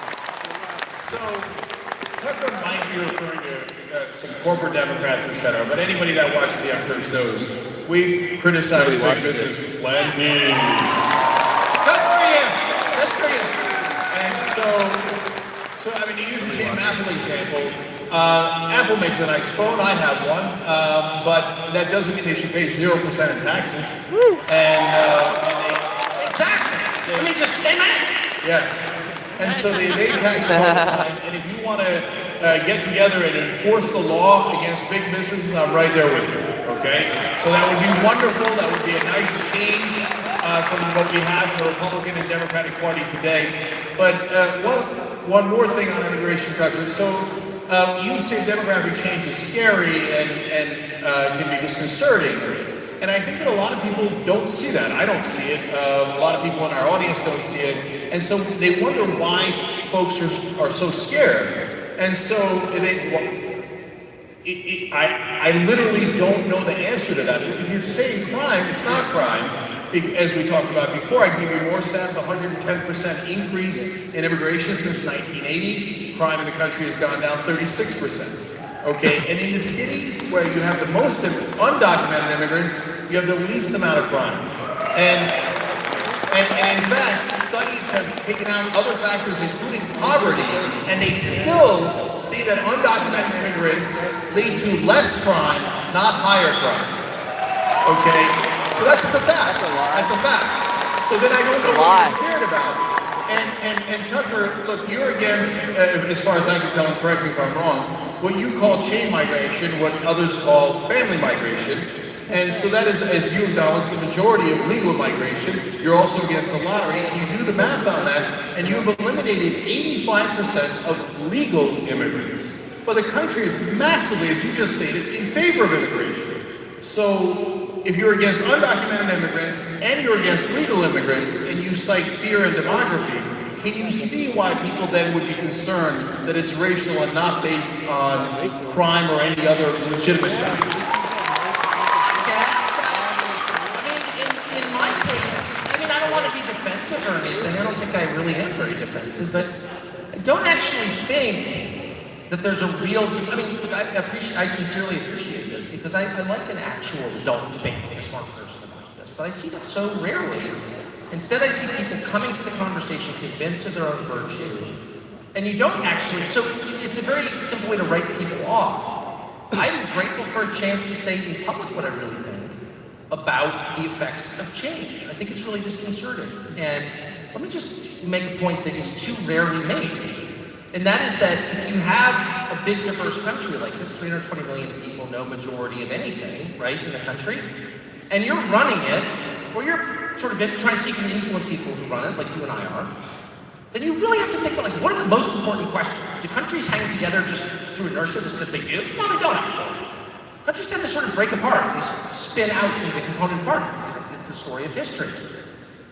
So, Tucker might be referring to some corporate Democrats, etc., but anybody that watches the Emperor's knows, we criticize big business plenty. Good for you. Good for you. And so I mean, to use the same Apple example, Apple makes a nice phone, I have one, but that doesn't mean they should pay 0% in taxes. Exactly. I mean, just amen. Yes. And so they tax us all the time. And if you want to get together and enforce the law against big businesses, I'm right there with you, okay? So that would be wonderful. That would be a nice change from what we have in the Republican and Democratic Party today. But one more thing on immigration, Tucker. So you say demographic change is scary and can be disconcerting. And I think that a lot of people don't see that. I don't see it. A lot of people in our audience don't see it. And so they wonder why folks are so scared. And so I literally don't know the answer to that. If you're saying crime, it's not crime. As we talked about before, I give you more stats, 110% increase in immigration since 1980. Crime in the country has gone down 36%. Okay, and in the cities where you have the most undocumented immigrants, you have the least amount of crime. And in fact, studies have taken out other factors, including poverty, and they still see that undocumented immigrants lead to less crime, not higher crime. Okay, so that's just a fact. That's a fact. So then I don't know what you're scared about. And Tucker, look, you're against, as far as I can tell, and correct me if I'm wrong, what you call chain migration, what others call family migration. And so that is, as you acknowledge, the majority of legal migration. You're also against the lottery, and you do the math on that, and you've eliminated 85% of legal immigrants. But the country is massively, as you just stated, in favor of immigration. So if you're against undocumented immigrants and you're against legal immigrants, and you cite fear and demography, can you see why people then would be concerned that it's racial and not based on crime or any other legitimate factor? I mean, in my case, I mean, I don't want to be defensive or anything. I don't think I really am very defensive, but I don't actually think that there's a real, I mean, I sincerely appreciate this because I like an actual adult debate with a smart person about this, but I see that so rarely. Instead, I see people coming to the conversation convinced of their own virtue, and you don't actually, so it's a very simple way to write people off. I'm grateful for a chance to say in public what I really think about the effects of change. I think it's really disconcerting. And let me just make a point that is too rarely made. And that is that if you have a big diverse country like this, 320 million people, no majority of anything, right, in the country, and you're running it, or you're sort of trying to seek and influence people who run it, like you and I are, then you really have to think about, like, what are the most important questions? Do countries hang together just through inertia, just because they do? No, they don't, actually. Countries tend to sort of break apart. They spin out into component parts. It's the story of history.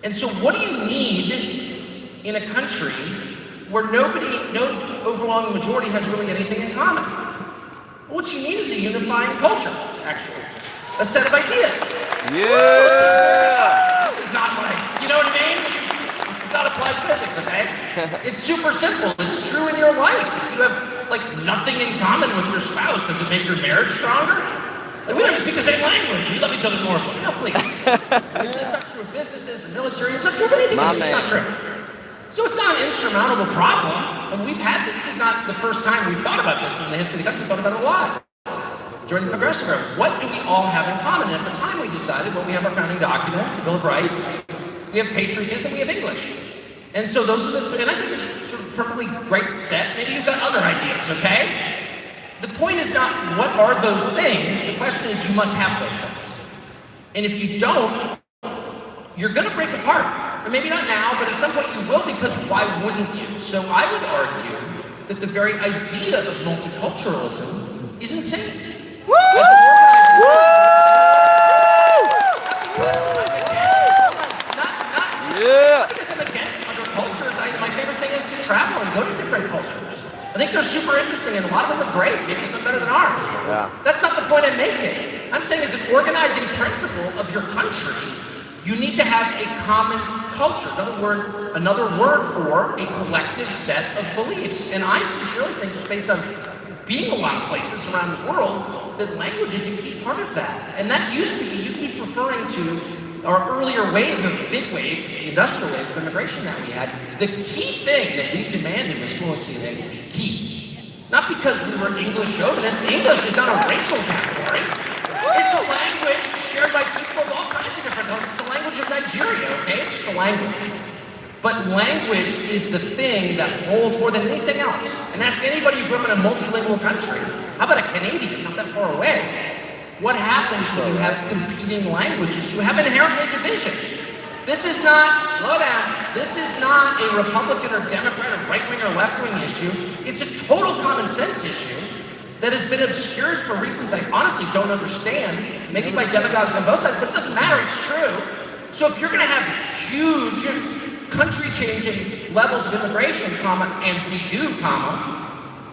And so what do you need in a country where no overwhelming majority has really anything in common? What you need is a unifying culture, actually. A set of ideas. Yeah! This is not like, you know what I mean? This is not applied physics, okay? It's super simple. It's true in your life. If you have, like, nothing in common with your spouse, does it make your marriage stronger? Like, we don't even speak the same language. We love each other more. No, please. It's not true of businesses or military. It's not true of anything. It's not true. So it's not an insurmountable problem. And we've had this is not the first time we've thought about this in the history of the country. We've thought about it a lot. During the Progressive Era, what do we all have in common? And at the time we decided, well, we have our founding documents, the Bill of Rights, we have patriotism, we have English. And so those are and I think it's sort of perfectly great set. Maybe you've got other ideas, okay? The point is not what are those things, the question is you must have those things. And if you don't, you're gonna break apart. Or maybe not now, but at some point you will, because why wouldn't you? So I would argue that the very idea of multiculturalism is insane. Woo! Not because I'm against other cultures. My favorite thing is to travel and go to different cultures. I think they're super interesting and a lot of them are great, maybe some better than ours. Yeah. That's not the point I'm making. I'm saying as an organizing principle of your country, you need to have a common culture. Another word for a collective set of beliefs. And I sincerely think, just based on being a lot of places around the world, that language is a key part of that. And that used to be, you keep referring to our earlier wave of big wave, industrial wave of immigration that we had. The key thing that we demanded was fluency in English. Key. Not because we were English chauvinists. English is not a racial category. It's a language shared by people of all kinds of different countries. It's the language of Nigeria, okay? It's just a language. But language is the thing that holds more than anything else. And ask anybody who grew up in a multilingual country, how about a Canadian, not that far away? What happens when you have competing languages? You have inherently division. This is not, slow down, this is not a Republican or Democrat or right-wing or left-wing issue. It's a total common sense issue that has been obscured for reasons I honestly don't understand, maybe by demagogues on both sides, but it doesn't matter, it's true. So if you're gonna have huge country-changing levels of immigration, comma, and we do, comma,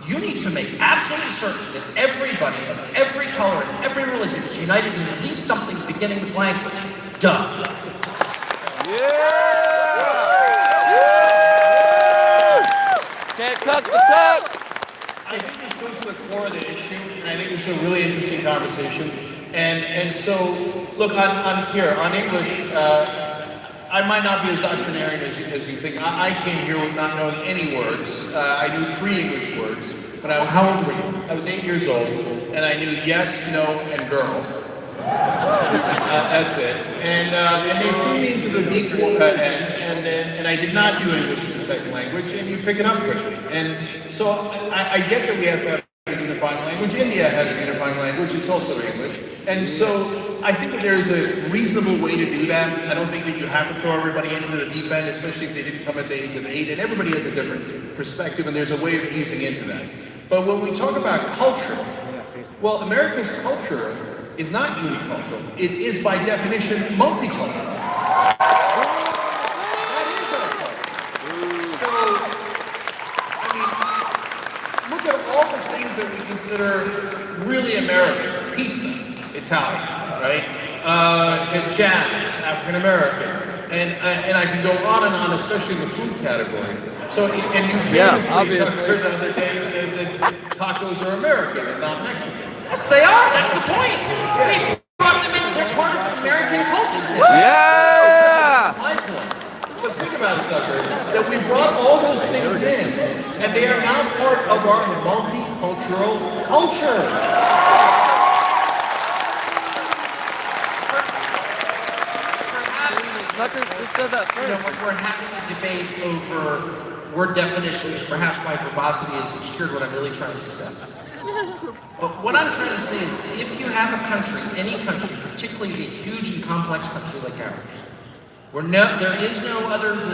you need to make absolutely certain that everybody of every color and every religion is united in at least something beginning with language. Duh. Can't cut the tuck. I think this goes to the core of the issue, and I think this is a really interesting conversation. And so, look, on English, I might not be as doctrinarian as you think. I came here with not knowing any words. I knew 3 English words. When I was, how old were you? I was 8 years old, and I knew yes, no, and girl. That's it. And they threw me into the deep end, and I did not do English as a second language, and you pick it up quickly. And so I get that we have to have a unifying language. India has a unifying language. It's also English. And so I think that there's a reasonable way to do that. I don't think that you have to throw everybody into the deep end, especially if they didn't come at the age of 8. And everybody has a different perspective, and there's a way of easing into that. But when we talk about culture, well, America's culture is not unicultural. It is, by definition, multicultural. That is our culture. So, I mean, look at all the things that we consider really American. Pizza, Italian, right? And jazz, African American. And I can go on, especially in the food category. So, and you famously, Tucker, the other day said that tacos are American and not Mexican. Yes, they are. That's the point. They brought them in. They're part of American culture. Yeah! My point. But think about it, Tucker, that we brought all those things in, and they are now part of our multicultural culture. You know, we're having a debate over word definitions, perhaps my verbosity has obscured what I'm really trying to say. But what I'm trying to say is, if you have a country, any country, particularly a huge and complex country like ours, where there's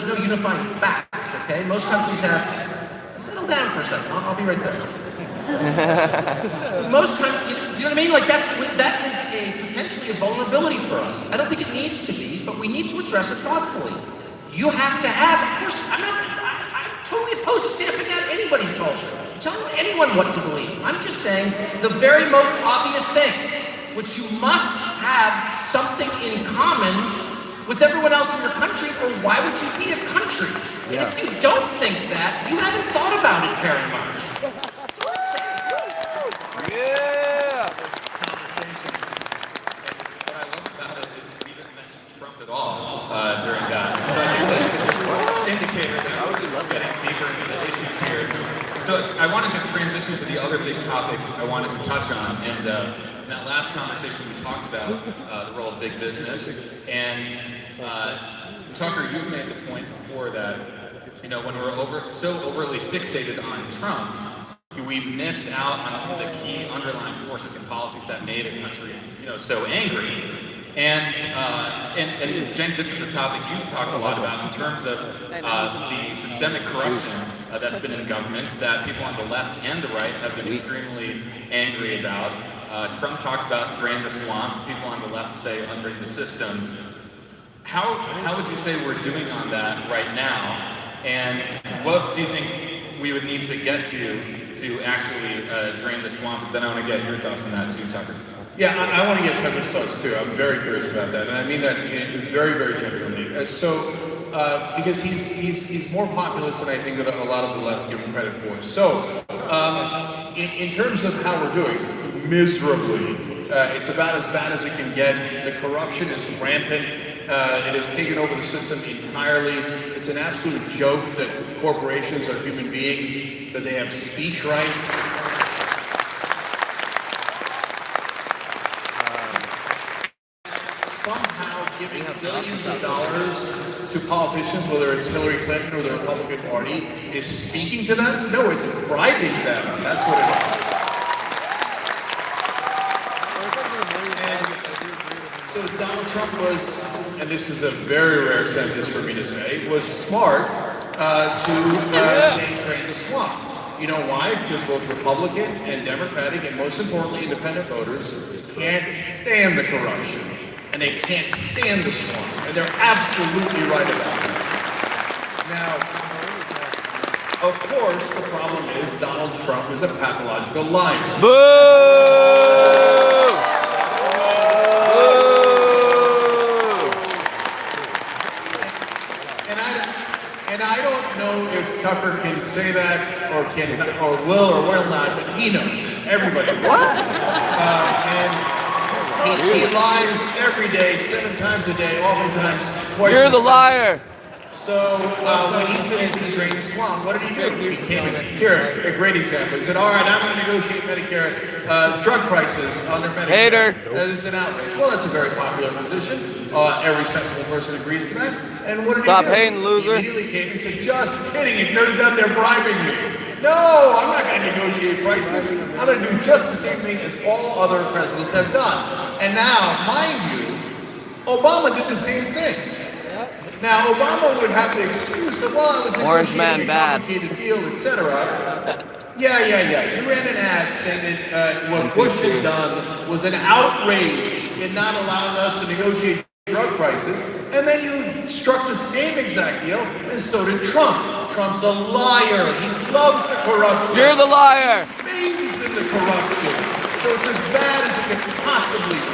no unifying fact, okay? Most countries have, settle down for a second, I'll be right there. Most countries, you know what I mean? Like that is a potentially a vulnerability for us. I don't think it needs to be, but we need to address it thoughtfully. You have to have, of course, I'm totally opposed to stamping out anybody's culture, telling anyone what to believe. I'm just saying the very most obvious thing, which you must have something in common with everyone else in your country, or why would you be a country? Yeah. And if you don't think that, you haven't thought about it very much. Yeah! What I love about it is we didn't mention Trump at all during that. So I think that's an indicator that I would love getting deeper into the issues here. So I want to just transition to the other big topic I wanted to touch on. And in that last conversation we talked about the role of big business. And Tucker, you've made the point before that, you know, when we're so overly fixated on Trump, we miss out on some of the key underlying forces and policies that made a country, you know, so angry. And Cenk, this is a topic you've talked a lot about in terms of the systemic corruption that's been in government that people on the left and the right have been extremely angry about. Trump talked about drain the swamp. People on the left say unring the system. How would you say we're doing on that right now? And what do you think we would need to get to actually drain the swamp? Then I want to get your thoughts on that too, Tucker. Yeah, I want to get Tucker's thoughts too. I'm very curious about that, and I mean that very, very genuinely. Because he's more populist than I think that a lot of the left give him credit for. So, in terms of how we're doing, miserably. It's about as bad as it can get. The corruption is rampant. It has taken over the system entirely. It's an absolute joke that corporations are human beings, that they have speech rights. Somehow, given giving billions of dollars to politicians, whether it's Hillary Clinton or the Republican Party, is speaking to them? No, it's bribing them. That's what it is. And so Donald Trump was, and this is a very rare sentence for me to say, was smart to say drain the swamp. You know why? Because both Republican and Democratic, and most importantly, independent voters can't stand the corruption. And they can't stand the swamp. And they're absolutely right about that. Now, of course, the problem is Donald Trump is a pathological liar. Boo! And I don't know if Tucker can say that or can or will not, but he knows it. Everybody knows it. And he lies every day, 7 times a day, oftentimes twice. You're the liar. So when he said he's going to drain the swamp, what did he do? He came in. Here, a great example. He said, all right, I'm going to negotiate Medicare drug prices under Medicare. Hater. That is an outrage. Well, that's a very popular position. Every sensible person agrees to that. And what did Stop he do? hating, loser. He immediately came and said, just kidding. It turns out they're bribing me. No, I'm not going to negotiate prices. I'm going to do just the same thing as all other presidents have done. And now, mind you, Obama did the same thing. Now, Obama would have the excuse of, well, I was negotiating a complicated deal, etc. Yeah. You ran an ad saying that what Bush had done was an outrage in not allowing us to negotiate drug prices, and then you struck the same exact deal, and so did Trump. Trump's a liar. He loves the corruption. You're the liar. Bathes in the corruption. So it's as bad as it could possibly be.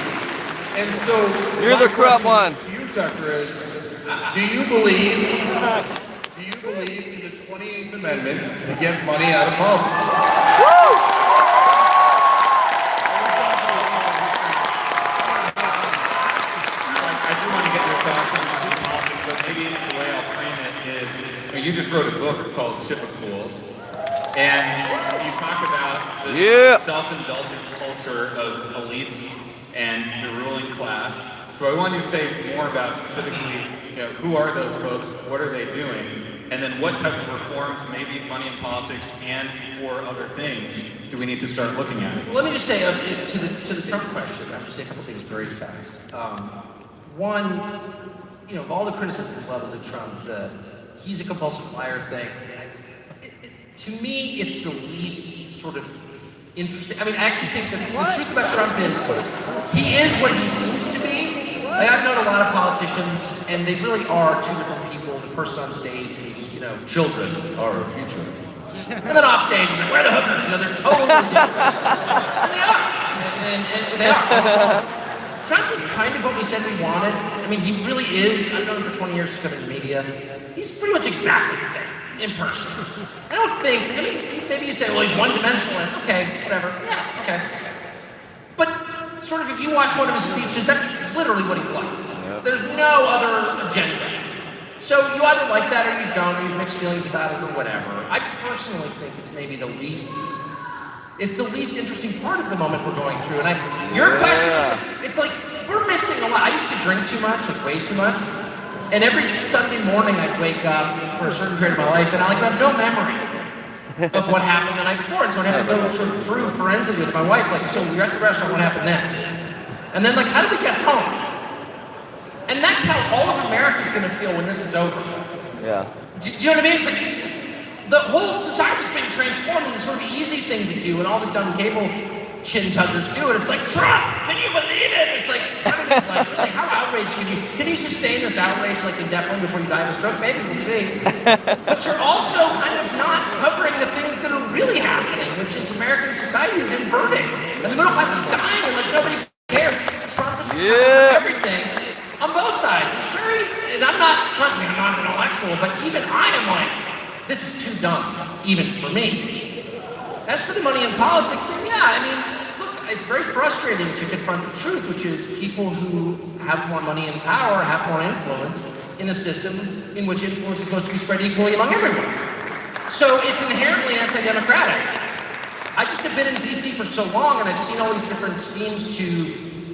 And so you're the corrupt one. To you, Tucker, is do you believe in the 28th Amendment to get money out of politics? I do want to get your thoughts on politics, but maybe the way I'll frame it is, you just wrote a book called Ship of Fools, and you talk about this self-indulgent culture of elites and the ruling class. So I want you to say more about specifically, who are those folks, what are they doing, and then what types of reforms, maybe money in politics and or other things, do we need to start looking at? Well, let me just say, to the Trump question, I have to say a couple things very fast. One, of all the criticisms leveled at Trump, he's a compulsive liar thing, to me, it's the least sort of interesting. I mean, I actually think that the truth about Trump is, he is what he seems to be. Like, I've known a lot of politicians, and they really are two different people. The person on stage who's, children are our future. And then off stage, he's like, where are the hookers? They're totally different. And they are. And they are. Trump is kind of what we said we wanted. I mean, he really is. I've known him for 20 years, he's come into media. He's pretty much exactly the same in person. I don't think, maybe you say, well, he's one-dimensional. Okay, whatever. Yeah, okay. But sort of if you watch one of his speeches, that's literally what he's like. Yep. There's no other agenda. So you either like that or you don't, or you have mixed feelings about it or whatever. I personally think it's maybe the least interesting part of the moment we're going through. And your question is, it's like, we're missing a lot. I used to drink too much, like way too much. And every Sunday morning I'd wake up for a certain period of my life and I have no memory of what happened the night before. And so I'd have to go sort of prove forensically with my wife, like, so we were at the restaurant, what happened then? And then, like, how did we get home? And that's how all of America's gonna feel when this is over. Yeah. Do you know what I mean? It's like, the whole society's being transformed into sort of an easy thing to do, and all the dumb cable chin tuggers do it. It's like, Trump, can you believe it? It's like, how outraged can you sustain this outrage like indefinitely before you die of a stroke? Maybe, we'll see. But you're also kind of not covering the things that are really happening, which is American society is inverting. And the middle class is dying, and like nobody cares. Trump is everything on both sides. It's very, and I'm not, trust me, I'm not an intellectual, but even I am like, this is too dumb, even for me. As for the money in politics thing, look, it's very frustrating to confront the truth, which is people who have more money and power have more influence in a system in which influence is supposed to be spread equally among everyone. So it's inherently anti-democratic. I just have been in DC for so long, and I've seen all these different schemes to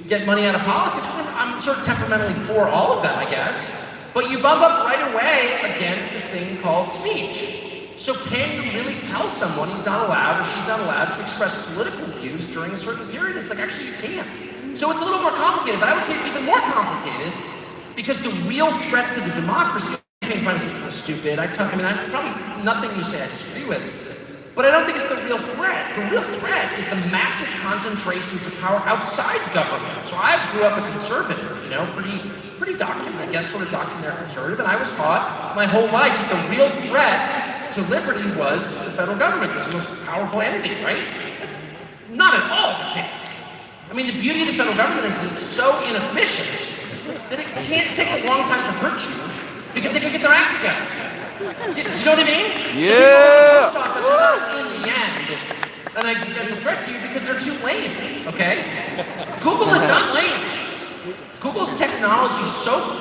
get money out of politics. I'm sort of temperamentally for all of them, I guess. But you bump up right away against this thing called speech. So can you really tell someone he's not allowed or she's not allowed to express political views during a certain period? It's like, actually, you can't. So it's a little more complicated, but I would say it's even more complicated because the real threat to the democracy, I mean, stupid. I mean, probably nothing you say I disagree with, but I don't think it's the real threat. The real threat is the massive concentrations of power outside government. So I grew up a conservative, you know, pretty doctrine, I guess, sort of doctrinaire conservative, and I was taught my whole life that the real threat to liberty was the federal government. It was the most powerful entity, right? That's not at all the case. I mean, the beauty of the federal government is it's so inefficient that it takes a long time to hurt you because they can get their act together. Do you know what I mean? Yeah! The post office are not, in the end, an existential threat to you because they're too lame, okay? Google is not lame. Google's technology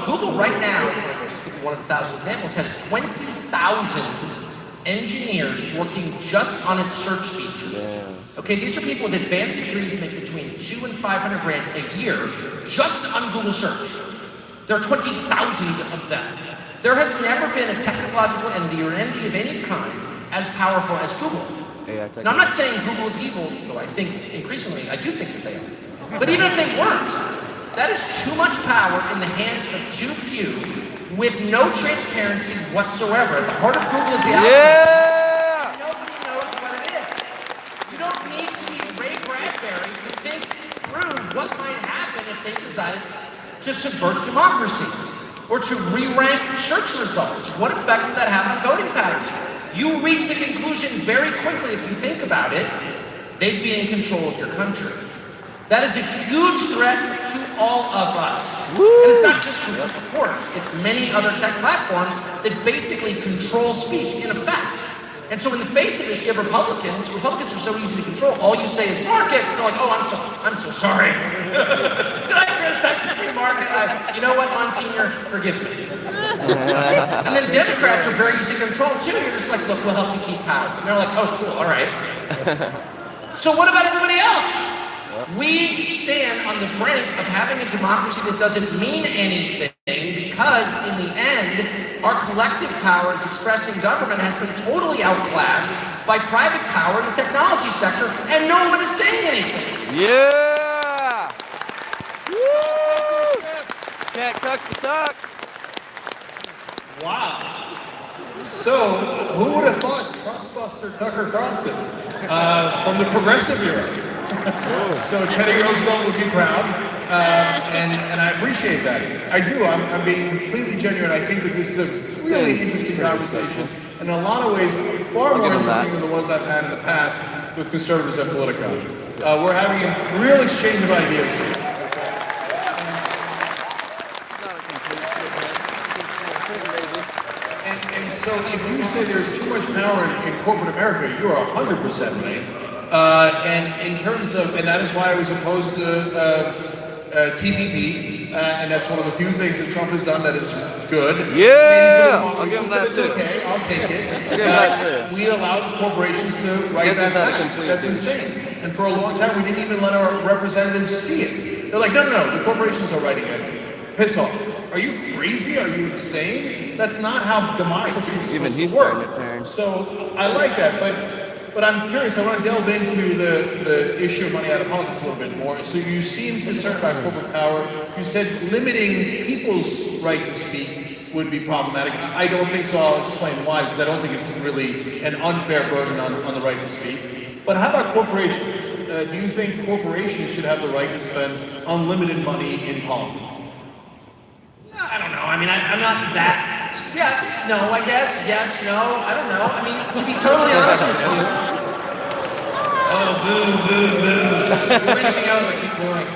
Google right now, for just one of the 1,000 examples, has 20,000 engineers working just on its search feature. Yeah. Okay, these are people with advanced degrees make between $200,000 and $500,000 a year just on Google search. There are 20,000 of them. There has never been a technological entity or an entity of any kind as powerful as Google. Now, I'm not saying Google is evil, though I think increasingly, I do think that they are. But even if they weren't, that is too much power in the hands of too few with no transparency whatsoever. At the heart of Google is the algorithm. Yeah! Nobody knows what it is. You don't need to be Ray Bradbury to think through what might happen if they decided to subvert democracy or to re-rank search results. What effect would that have on voting patterns? You reach the conclusion very quickly if you think about it, they'd be in control of your country. That is a huge threat to all of us. Woo! And it's not just Google, of course. It's many other tech platforms that basically control speech in effect. And so in the face of this, you have Republicans. Republicans are so easy to control. All you say is markets. And they're like, oh, I'm so sorry. Did I criticize the free market? You know what, Monsignor? Forgive me. And then Democrats are very easy to control too. You're just like, look, we'll help you keep power. And they're like, oh, cool, all right. So what about everybody else? We stand on the brink of having a democracy that doesn't mean anything because, in the end, our collective power as expressed in government has been totally outclassed by private power in the technology sector, and no one is saying anything. Yeah! Woo! Can't cut the talk. Wow. So, who would have thought Trustbuster Tucker Carlson from the progressive era? So Teddy Roosevelt would be proud, and I appreciate that. I do. I'm being completely genuine. I think that this is a really interesting conversation, and in a lot of ways, far more interesting than the ones I've had in the past with conservatives at Politicon. We're having a real exchange of ideas here. And so if you say there's too much power in corporate America, you are 100% right. And in terms of, and that is why I was opposed to TPP, and that's one of the few things that Trump has done that is good. Yeah, I'll give him that too. Okay, I'll take it. I'll give him that too. We allowed corporations to write that back. That's insane. And for a long time, we didn't even let our representatives see it. They're like, no, the corporations are writing it. Piss off. Are you crazy? Are you insane? That's not how democracy is supposed to work. So I like that, but I'm curious. I want to delve into the issue of money out of politics a little bit more. So you seem concerned about corporate power. You said limiting people's right to speak would be problematic. I don't think so. I'll explain why, because I don't think it's really an unfair burden on the right to speak. But how about corporations? Do you think corporations should have the right to spend unlimited money in politics? I don't know. I mean, I'm not that. Yeah, no, I guess. Yes, no, I don't know. I mean, to be totally honest with you. Oh, boo, boo, boo. You're winning me over. Keep going.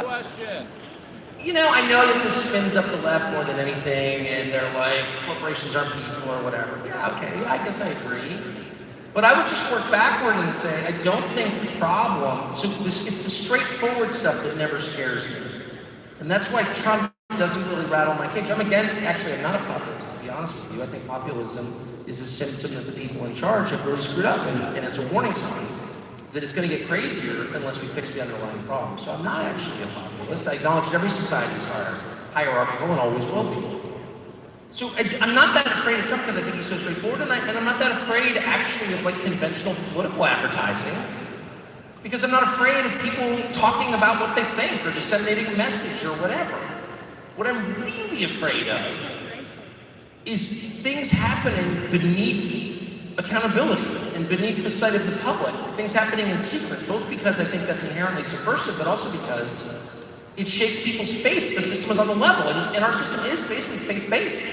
Question. You know, I know that this spins up the left more than anything, and they're like, corporations aren't people or whatever. Yeah, okay, yeah, I guess I agree. But I would just work backward and say, I don't think the problem, so it's the straightforward stuff that never scares me. And that's why Trump doesn't really rattle my cage. I'm not a populist, to be honest with you. I think populism is a symptom that the people in charge have really screwed up, and it's a warning sign. that it's going to get crazier unless we fix the underlying problem. So I'm not actually a populist. I acknowledge that every society is hierarchical and always will be. So I'm not that afraid of Trump because I think he's so straightforward, and I'm not that afraid actually of like conventional political advertising, because I'm not afraid of people talking about what they think or disseminating a message or whatever. What I'm really afraid of is things happening beneath accountability and beneath the sight of the public, things happening in secret, both because I think that's inherently subversive, but also because it shakes people's faith the system is on the level, and our system is basically faith-based.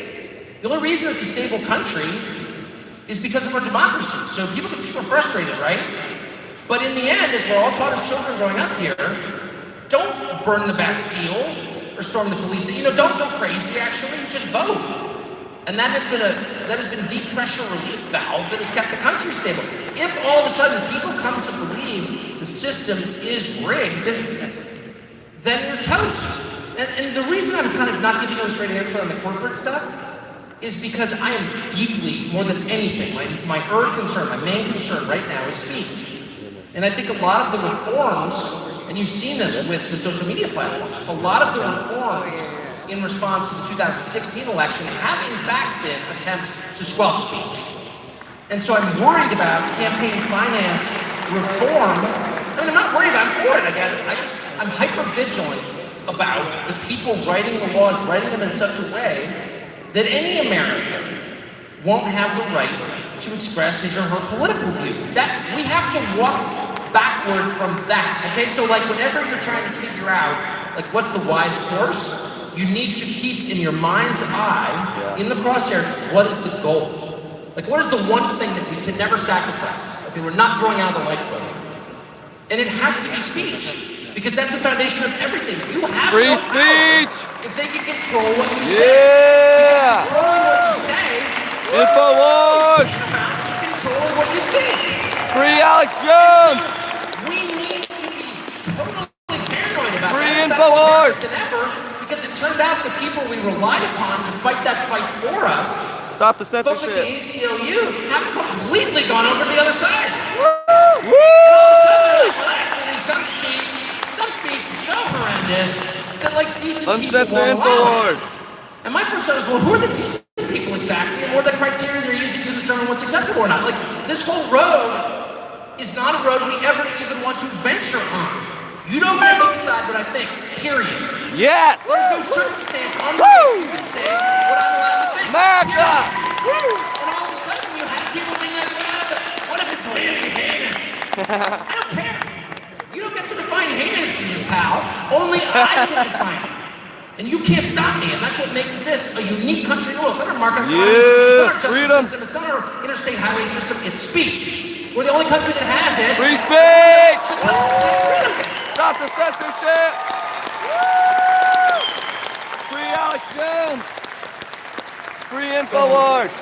The only reason it's a stable country is because of our democracy. So people get super frustrated, right? But in the end, as we're all taught as children growing up here, don't burn the Bastille or storm the police. Don't go crazy, actually, just vote. And that has been the pressure relief valve that has kept the country stable. If all of a sudden people come to believe the system is rigged, then you're toast. And the reason I'm kind of not giving you a straight answer on the corporate stuff is because I am deeply, more than anything, my main concern right now is speech. And I think a lot of the reforms, and you've seen this with the social media platforms, a lot of the reforms in response to the 2016 election have in fact been attempts to squelch speech. And so I'm worried about campaign finance reform. I'm not worried, I'm for it, I guess. I'm hyper-vigilant about the people writing the laws, writing them in such a way that any American won't have the right to express his or her political views. That we have to walk backward from that, okay? So like whenever you're trying to figure out like what's the wise course, you need to keep in your mind's eye, in the crosshairs, what is the goal? Like what is the one thing that we can never sacrifice? Okay, we're not throwing out of the lifeboat. And it has to be speech, because that's the foundation of everything. You have free no speech power if they can control what you say. Because controlling what you say, InfoWars, to controlling what you think. Free Alex Jones. We need to be totally paranoid about Free that. InfoWars. Than ever, because it turned out the people we relied upon to fight that fight for us, stop the folks censorship. like the ACLU, have completely gone over to the other side. Woo! And all of a sudden, actually, some speech is so horrendous that like decent people won't allow it. And my first thought was, well, who are the decent people exactly, and what are the criteria they're using to determine what's acceptable or not? Like, this whole road is not a road we ever even want to venture on. You don't get to decide what I think, period. Yes! There's no circumstance under which you can say what I'm allowed to think. America! And all of a sudden you have people being like, what if it's really heinous? I don't care. You don't get to define heinous, pal. Only I can define it. And you can't stop me, and that's what makes this a unique country in the world. It's not our market economy, it's not our justice system, it's not our interstate highway system, it's speech. We're the only country that has it. Free speech! Stop the censorship! Free Alex Jones! Free InfoWars!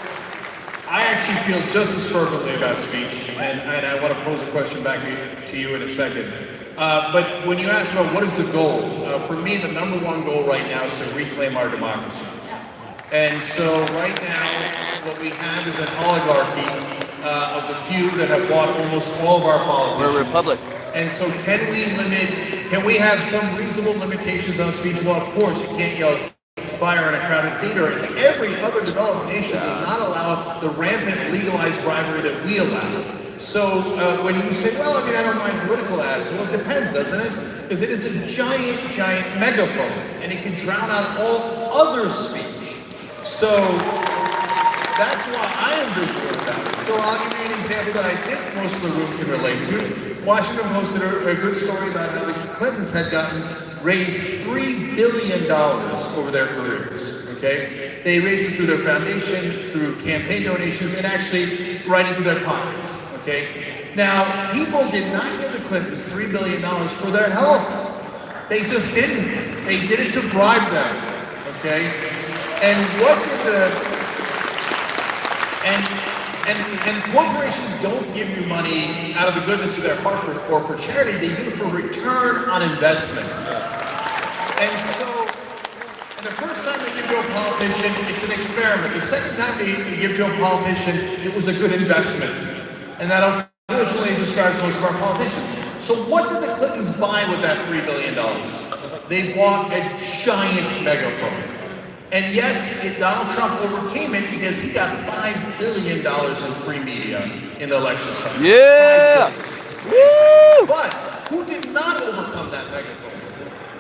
I actually feel just as fervently about speech, and I want to pose a question back to you in a second. But when you ask about what is the goal, for me the number one goal right now is to reclaim our democracy. And so right now what we have is an oligarchy of the few that have bought almost all of our politicians. We're a republic. And so can we have some reasonable limitations on speech? Well, of course, you can't yell fire in a crowded theater, and every other developed nation does not allow the rampant legalized bribery that we allow. So when you say, well, I don't mind political ads, well, it depends, doesn't it? Because it is a giant megaphone, and it can drown out all other speech. So that's why I am vigilant about it. So I'll give you an example that I think most of the room can relate to. Washington posted a good story about how the Clintons had raised $3 billion over their careers, okay? They raised it through their foundation, through campaign donations, and actually right into their pockets, okay? Now, people did not give the Clintons $3 billion for their health. They just didn't. They did it to bribe them, okay? And what did and corporations don't give you money out of the goodness of their heart or for charity, they do it for return on investment. And so, the first time they give to a politician, it's an experiment. The second time they give to a politician, it was a good investment. And that unfortunately describes most of our politicians. So what did the Clintons buy with that $3 billion? They bought a giant megaphone. And yes, Donald Trump overcame it because he got $5 billion in free media in the election cycle. Yeah! Woo! But who did not overcome that megaphone?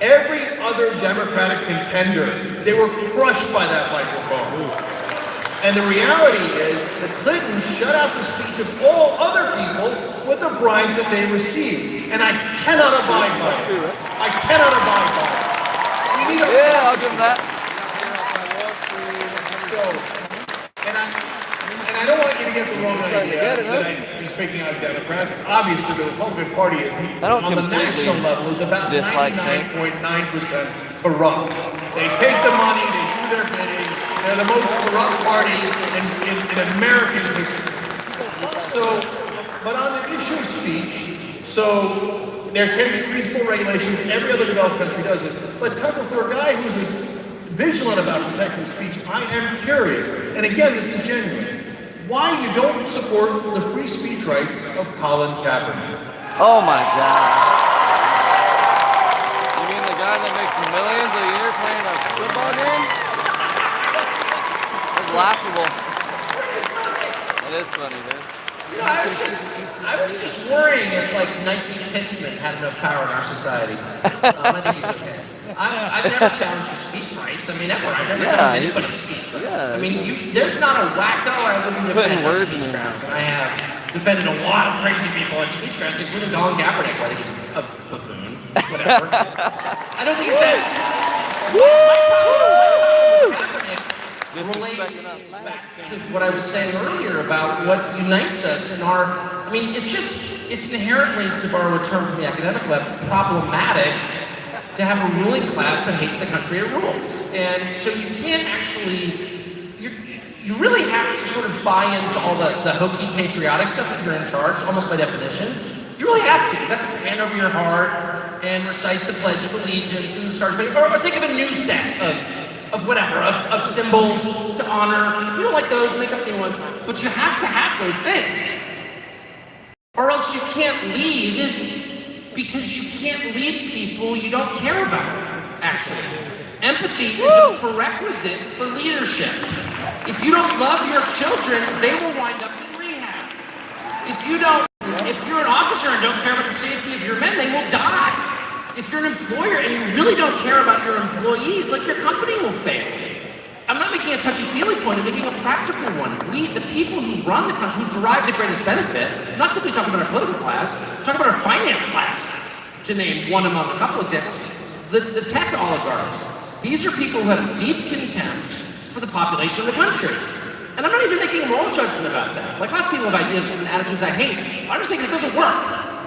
Every other Democratic contender, they were crushed by that microphone. And the reality is, the Clintons shut out the speech of all other people with the bribes that they received. And I cannot abide by it. I cannot abide by it. We need a I'll give them that. So, and I don't want you to get the wrong idea that I'm just picking on Democrats. Obviously, the Republican Party is on the national level is about 99.9% corrupt. They take the money, they do their bidding. They're the most corrupt party in American history. So, but on the issue of speech, so there can be reasonable regulations. Every other developed country does it. But Tucker, for a guy who's as vigilant about protecting speech, I am curious. And again, this is genuine. Why you don't support the free speech rights of Colin Kaepernick? Oh my God. You mean the guy that makes millions a year playing a football game? It's laughable. It is funny, man. You know, I was just worrying if like Nike pitchman had enough power in our society. I think he's okay. I've never challenged your speech rights. I mean, ever. I've never challenged anybody's speech rights. I mean, there's not a wacko I wouldn't defend on speech grounds. And I have defended a lot of crazy people on speech grounds, including Colin Kaepernick, who I think is a buffoon. Whatever. I don't think it's that. Relates back to what I was saying earlier about what unites us in our, I mean, it's inherently, to borrow a term from the academic left, problematic to have a ruling class that hates the country it rules. And so you can't actually, you really have to sort of buy into all the hokey patriotic stuff if you're in charge, almost by definition. You really have to. You have to put your hand over your heart and recite the Pledge of Allegiance and the Stars of Or think of a new set of whatever, of symbols to honor. If you don't like those, make up new ones. But you have to have those things. Or else you can't lead, because you can't lead people you don't care about, actually. Empathy is a prerequisite for leadership. If you don't love your children, they will wind up in rehab. If you're an officer and don't care about the safety of your men, they will die. If you're an employer and you really don't care about your employees, like your company will fail. I'm not making a touchy-feely point, I'm making a practical one. We, the people who run the country, who derive the greatest benefit, I'm not simply talking about our political class, I'm talking about our finance class, to name one among a couple examples. The tech oligarchs. These are people who have deep contempt for the population of the country. And I'm not even making a moral judgment about that. Like lots of people have ideas and attitudes I hate. I'm just saying it doesn't work.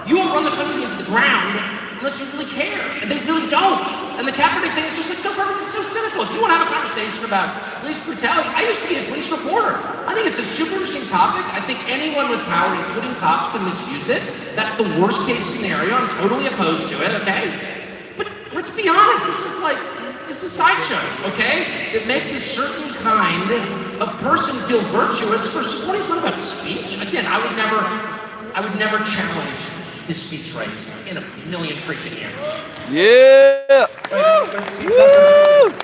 You won't run the country into the ground unless you really care, and they really don't. And the Kaepernick thing is just like so perfect, it's so cynical. If you want to have a conversation about police brutality, I used to be a police reporter. I think it's a super interesting topic. I think anyone with power, including cops, can misuse it. That's the worst case scenario. I'm totally opposed to it, okay? But let's be honest, it's a sideshow, okay? It makes a certain kind of person feel virtuous for supporting something about speech. Again, I would never challenge his speech rights in a million freaking years. Yeah! But see, Tucker,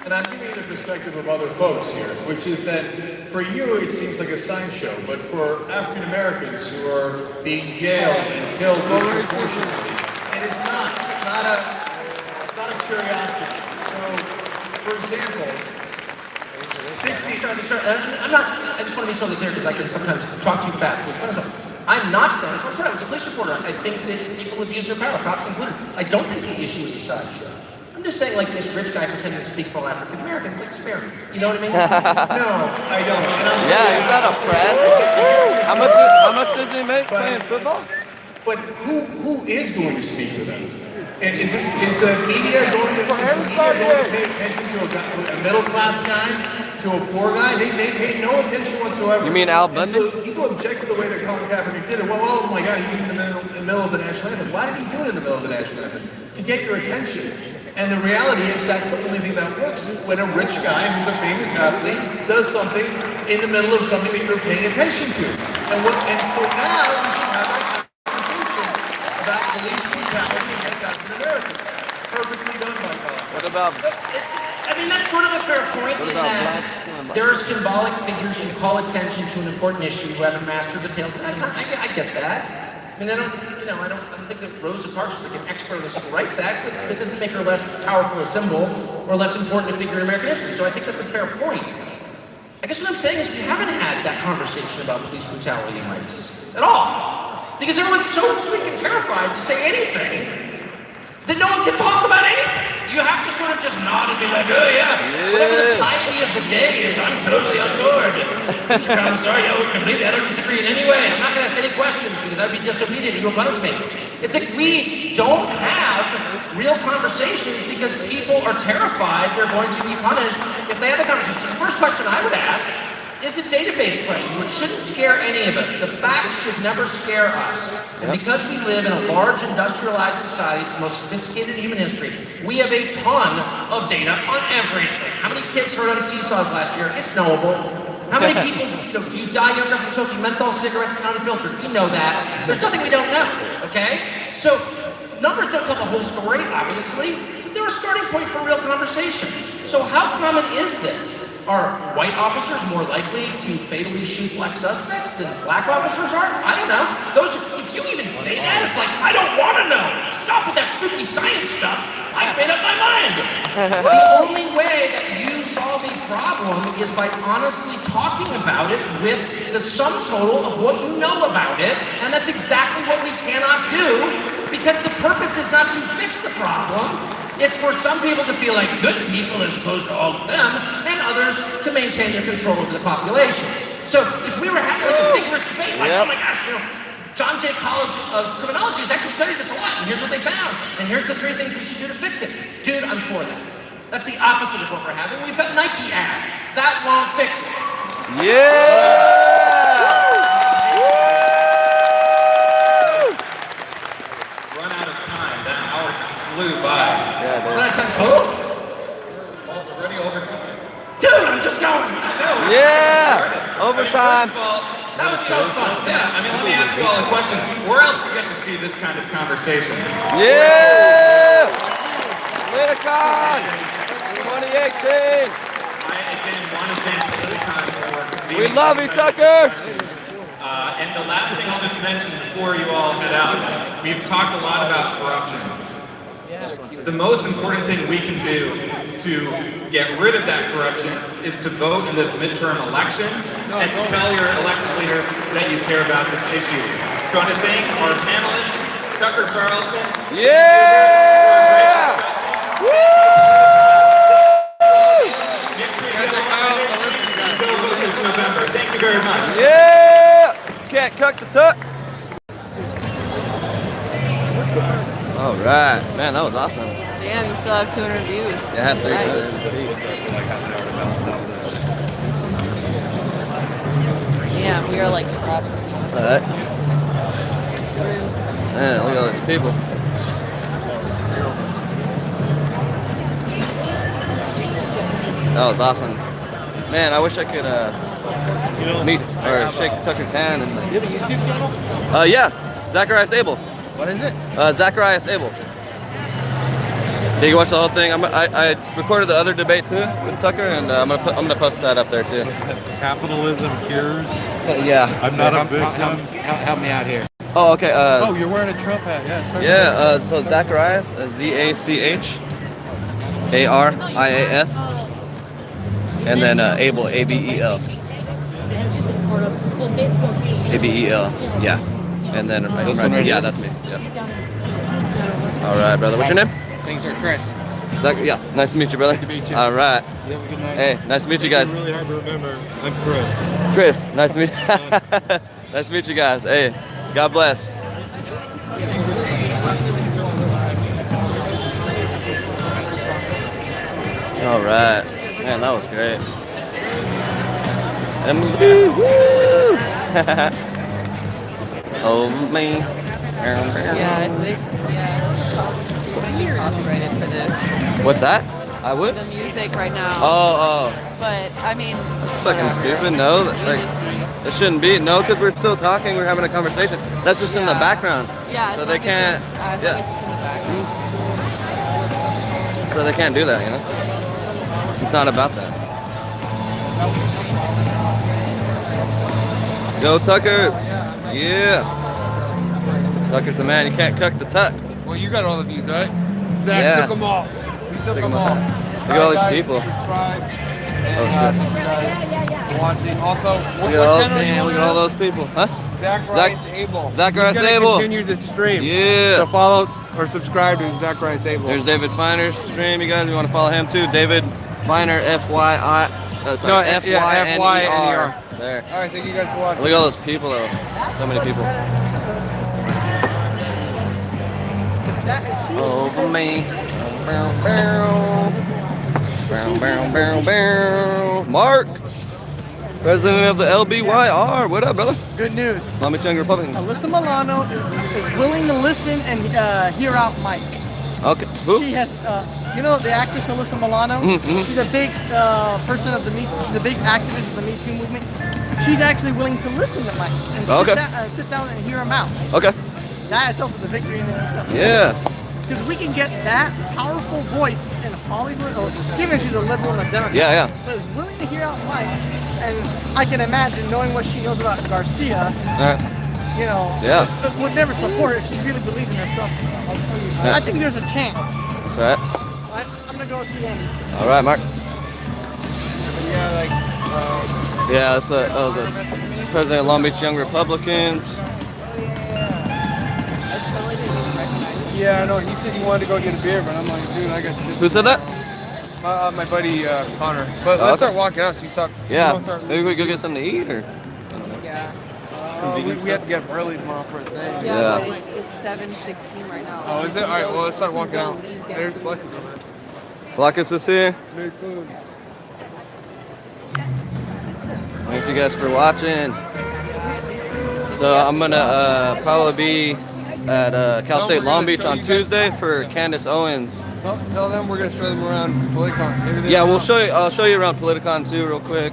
and I'm giving you the perspective of other folks here, which is that for you it seems like a sideshow, but for African Americans who are being jailed and killed disproportionately, it is not. It's not a curiosity. So, for example, 60. I just want to be totally clear because I can sometimes talk too fast. I'm not saying, as I said, I was a police reporter. I think that people abuse their power, cops included. I don't think the issue is a sideshow. I'm just saying, like, this rich guy pretending to speak for all African Americans, like, spare me. You know what I mean? No, I don't. Yeah, he's not oppressed. How much does he make playing football? But who is going to speak for them? And is the media going to pay attention to a middle class guy? To a poor guy, they pay no attention whatsoever. You mean Al Bundy? So people object to the way that Colin Kaepernick did it. Well, oh my God, he did it in the middle of the national anthem. Why did he do it in the middle of the national anthem? To get your attention. And the reality is that's the only thing that works when a rich guy who's a famous athlete does something in the middle of something that you're paying attention to. And so now we should have that conversation about police brutality against African Americans. Perfectly done by Carlson. What about? I mean, that's sort of a fair point in that there are symbolic figures who call attention to an important issue who haven't mastered the tales. I get that. I mean, I don't think that Rosa Parks was like an expert on the Civil Rights Act. That doesn't make her less powerful a symbol or less important a figure in American history. So I think that's a fair point. I guess what I'm saying is we haven't had that conversation about police brutality and race at all. Because everyone's so freaking terrified to say anything that no one can talk about anything. You have to sort of just nod and be like, oh yeah, whatever the piety of the day is, I'm totally on board. I'm sorry, completely, I don't disagree in any way. I'm not gonna ask any questions because I'd be disobedient and you will punish me. It's like we don't have real conversations because people are terrified they're going to be punished if they have a conversation. So the first question I would ask is a database question, which shouldn't scare any of us. The facts should never scare us. And because we live in a large industrialized society, it's the most sophisticated in human history, we have a ton of data on everything. How many kids heard on seesaws last year? It's knowable. How many people, do you die younger from smoking menthol cigarettes than unfiltered? We know that. There's nothing we don't know, okay? So, numbers don't tell the whole story, obviously, but they're a starting point for real conversation. So how common is this? Are white officers more likely to fatally shoot black suspects than black officers are? I don't know. If you even say that, it's like, I don't want to know. Stop with that spooky science stuff. I've made up my mind. The only way that you solve a problem is by honestly talking about it with the sum total of what you know about it, and that's exactly what we cannot do, because the purpose is not to fix the problem. It's for some people to feel like good people as opposed to all of them, and others to maintain their control over the population. So if we were having like a vigorous debate, like, oh my gosh, John Jay College of Criminology has actually studied this a lot, and here's what they found, and here's the 3 things we should do to fix it. Dude, I'm for that. That's the opposite of what we're having. We've got Nike ads. That won't fix it. Yeah! Run out of time. That hour just flew by. Run out of time total? Already overtime. Dude, I'm just going. Yeah! Overtime. That was so fun. Yeah, I mean, let me ask you all a question. Where else do you get to see this kind of conversation? Yeah! Politicon 2018. I again want to thank Politicon for convening. We love you, Tucker. And the last thing I'll just mention before you all head out, we've talked a lot about corruption. The most important thing we can do to get rid of that corruption is to vote in this midterm election and to tell your elected leaders that you care about this issue. So I want to thank our panelists, Tucker Carlson. Yeah! Woo! Make sure you go vote this November. Thank you very much. Yeah! Can't cuck the tuck. All right, man, that was awesome. Damn, you still have 200 views. Yeah, I had 300 views. Yeah, we are like scraps. All right. Man, look at all these people. That was awesome. Man, I wish I could meet or shake Tucker's hand. And, Do you have a YouTube channel? yeah, Zacharias Abel. What is it? Zacharias Abel. Did you watch the whole thing? I recorded the other debate too with Tucker, and I'm gonna post that up there too. Capitalism cures. Yeah. I'm not a victim. Help me out here. Oh, okay. Oh, you're wearing a Trump hat. Yeah. Yeah. So Zacharias, Zacharias, and then Abel, Abel. Abel. Yeah. And then yeah, that's me. Yeah. All right, brother. What's your name? Thanks, sir. Chris. Yeah, nice to meet you, brother. Good to meet you. All right. You have a good night. Hey, nice to meet you guys. It's really hard to remember. I'm Chris. Chris, nice to meet you. Nice to meet you guys. Hey, God bless. All right. Man, that was great. Oh, man. Yeah, I think, yeah. Copyrighted for this. What's that? I would. the music right now. Oh. But I mean, It's fucking stupid. No, like it shouldn't be. No, because we're still talking. We're having a conversation. That's just in the background. yeah. So as they long as can't. it's- as long Yeah. as it's in the back. So they can't do that. You know. It's not about that. Go Tucker. Yeah. Tucker's the man. You can't cuck the tuck. Well, you got all the views, right? Zach Yeah. took them all. He took them all. Look at all these people. Subscribe. Oh shit. For watching. Also, what Look at all, channel are you damn, on look at all now? those people. Huh? Zach Rice Abel. Zach Rice He's gonna Abel. continue the stream. Yeah. So follow or subscribe to Zach Rice Abel. There's David Finer's stream. You guys, you want to follow him too? David Finer, F-Y-I. No, sorry, F-Y-N-E-R. There. All right, thank you guys for watching. Look at all those people though. So many people. Over me. Mark, president of the LBYR. What up, brother? Good news. Long Beach Young Republicans. Alyssa Milano is willing to listen and hear out Mike. Okay. Who? She has, you know, the actress Alyssa Milano. Mhm. She's a big person of the she's a big activist of the Me Too movement. She's actually willing to listen to Mike and Okay. sit down and hear him out. Okay. That itself is a victory in itself. Yeah. Because we can get that powerful voice in Hollywood, or even if she's a liberal and a Democrat. Yeah. But is willing to hear out Mike, and I can imagine knowing what she knows about Garcia. All right. You know, Yeah. would never support her if she really believes in herself. Yeah. I think there's a chance. That's all right. I'm gonna go with the end. All right, Mark. Yeah, like. Yeah, that's the president of Long Beach Young Republicans. Yeah, I know. He said he wanted to go get a beer, but I'm like, dude, I got this. Who said that? My buddy Connor. But Oh, let's okay. start walking out. So you suck. Yeah. Maybe we go get something to eat or. We have to get up early tomorrow for a thing. Yeah, but it's 7:16 right now. Oh, is it? All right. Well, let's start walking out. There's Flex. Flaccus is here. Very cool. Thanks you guys for watching. So I'm gonna probably be at Cal State Long Beach on Tuesday for Candace Owens. Tell them we're gonna show them around Politicon. Maybe they Yeah, don't we'll know. show you. I'll show you around Politicon too, real quick.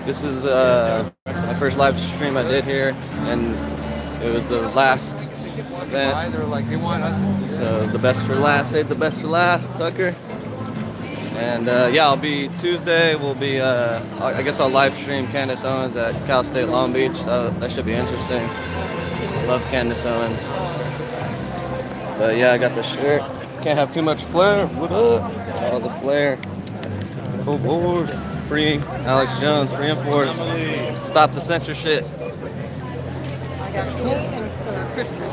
This is my first live stream I did here, and it was the last event. They're like, they want us. So the best for last. Save the best for last, Tucker. And yeah, I'll be Tuesday. We'll be. I guess I'll live stream Candace Owens at Cal State Long Beach. That should be interesting. Love Candace Owens. But yeah, I got the shirt. Can't have too much flair. What up? All the flair. Full wars. Free Alex Jones. Free enforce. Stop the censorship. I got Kate and Christmas.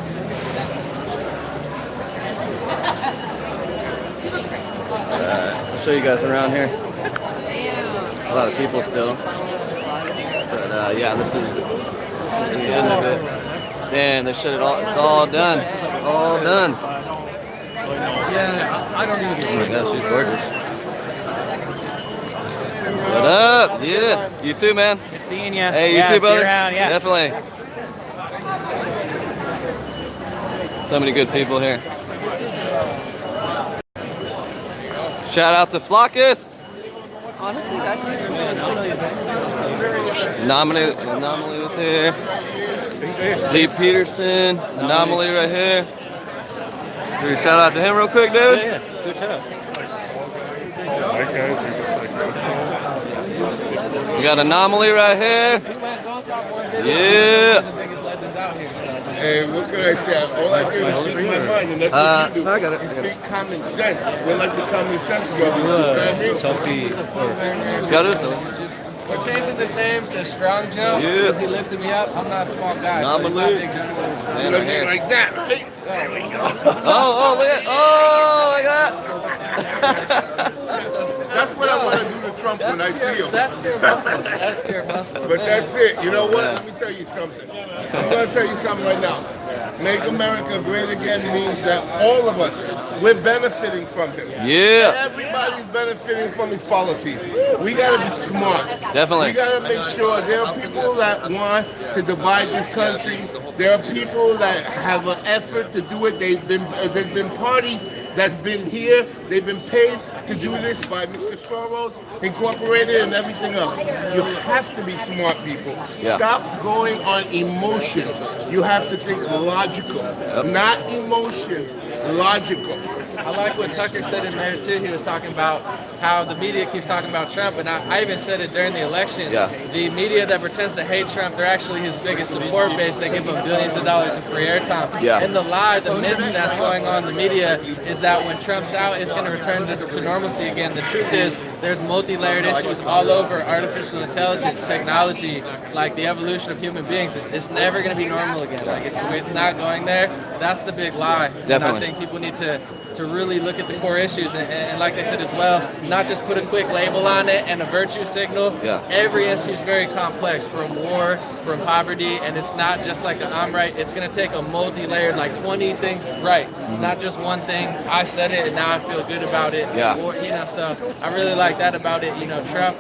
Show you guys around here. A lot of people still. But yeah, this is the end of it. Man, they shut it all. It's all done. All done. Yeah, I don't need Oh my God, she's gorgeous. What up? Yeah, you too, man. Good seeing you. Hey, you Yeah, too, see brother. around, yeah. Definitely. So many good people here. Shout out to Flaccus. Honestly, that's Anomaly was here. Lee Peterson. Anomaly right here. Can we shout out to him real quick, David? Yeah, good shout out. We got Anomaly right here. Yeah. Hey, what can I say? All I do is speak my mind, and that's what you do. I got it. You speak common sense. We're like the common sense brothers. Got it? We're changing this name to Strong Joe Yeah. because he lifted me up. I'm not a small guy. So he's not big Joe. Man, right here. Like that, right? There we go. Oh, look at, look at that. That's what I want to do to Trump when I see him. That's pure muscle. That's pure muscle. But that's it. You know what? Let me tell you something. I'm going to tell you something right now. Make America great again means that all of us, we're benefiting from him. Yeah. Everybody's benefiting from his policies. We got to be smart. Definitely. We got to make sure there are people that want to divide this country. There are people that have an effort to do it. There's been parties that's been here. They've been paid to do this by Mr. Soros Incorporated and everything else. You have to be smart people. Yeah. Stop going on emotions. You have to think logical, not emotions, logical. I like what Tucker said in there too. He was talking about how the media keeps talking about Trump, and I even said it during the election. Yeah. The media that pretends to hate Trump, they're actually his biggest support base. They give him billions of dollars in free airtime. Yeah. And the lie, the myth that's going on in the media is that when Trump's out, it's going to return to normalcy again. The truth is, there's multi-layered issues all over artificial intelligence, technology, like the evolution of human beings. It's never going to be normal again. Like it's not going there. That's the big lie. Definitely. And I think people need to really look at the core issues and like they said as well, not just put a quick label on it and a virtue signal. Yeah. Every issue is very complex, from war, from poverty, and it's not just like I'm right. It's going to take a multi-layered, like 20 things right, not just one thing. I said it and now I feel good about it. Yeah. Or, so I really like that about it. Trump,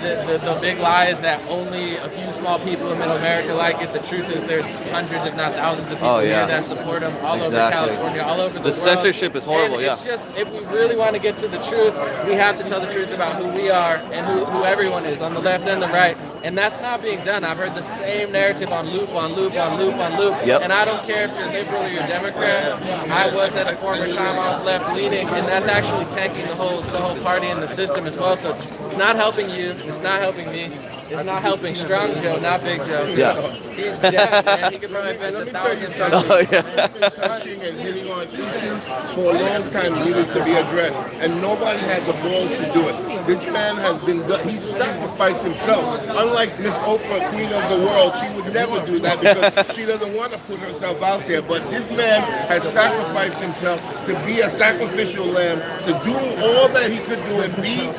the big lie is that only a few small people in middle America like it. The truth is there's hundreds, if not thousands of people here that support him all over California, all over the world. Censorship is horrible, and it's just, if we really want to get to the truth, we have to tell the truth about who we are and who everyone is, on the left and the right. And that's not being done. I've heard the same narrative on loop, on loop, on loop, on loop. Yep. And I don't care if you're liberal or you're Democrat. I was at a former time I was left leaning, and that's actually tanking the whole party and the system as well. So it's not helping you. It's not helping me. It's not helping Strong Joe, not Big Joe. Yeah. He's Jack, man. He could probably bench 1,000 Oh, yeah. Touching and hitting on issues for a long time needed to be addressed, and nobody had the balls to do it. This man has been, he's sacrificed himself. Unlike Miss Oprah, Queen of the World, she would never do that because she doesn't want to put herself out there. But this man has sacrificed himself to be a sacrificial lamb, to do all that he could do and be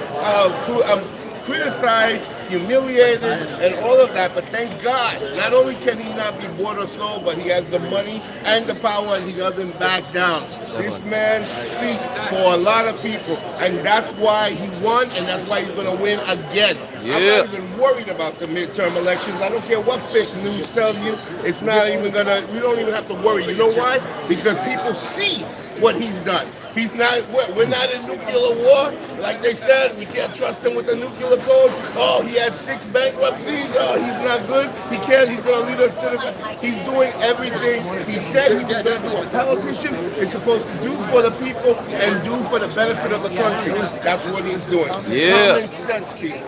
criticized, humiliated, and all of that. But thank God, not only can he not be bought or sold, but he has the money and the power, and he doesn't back down. This man speaks for a lot of people, and that's why he won, and that's why he's going to win again. Yeah. I'm not even worried about the midterm elections. I don't care what fake news tells you. It's not even going to, we don't even have to worry. You know why? Because people see what he's done. He's not, we're not in nuclear war. Like they said, we can't trust him with the nuclear code. Oh, he had 6 bankruptcies. Oh, he's not good. He can't, he's going to lead us to the, he's doing everything he said he was going to do. A politician is supposed to do for the people and do for the benefit of the country. That's what he's doing. Yeah. Common sense, people.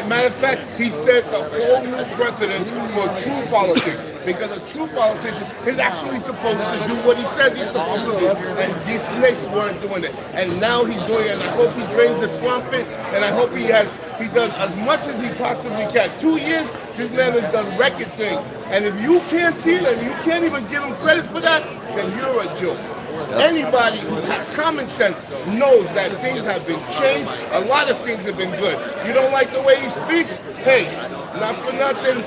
Matter of fact, he set a whole new precedent for true politics. Because a true politician is actually supposed to do what he says he's supposed to do. And these snakes weren't doing it. And now he's doing it. And I hope he drains the swamp pit. And I hope he does as much as he possibly can. 2 years, this man has done record things. And if you can't see it and you can't even give him credit for that, then you're a joke. Anybody who has common sense knows that things have been changed. A lot of things have been good. You don't like the way he speaks? Hey, not for nothing.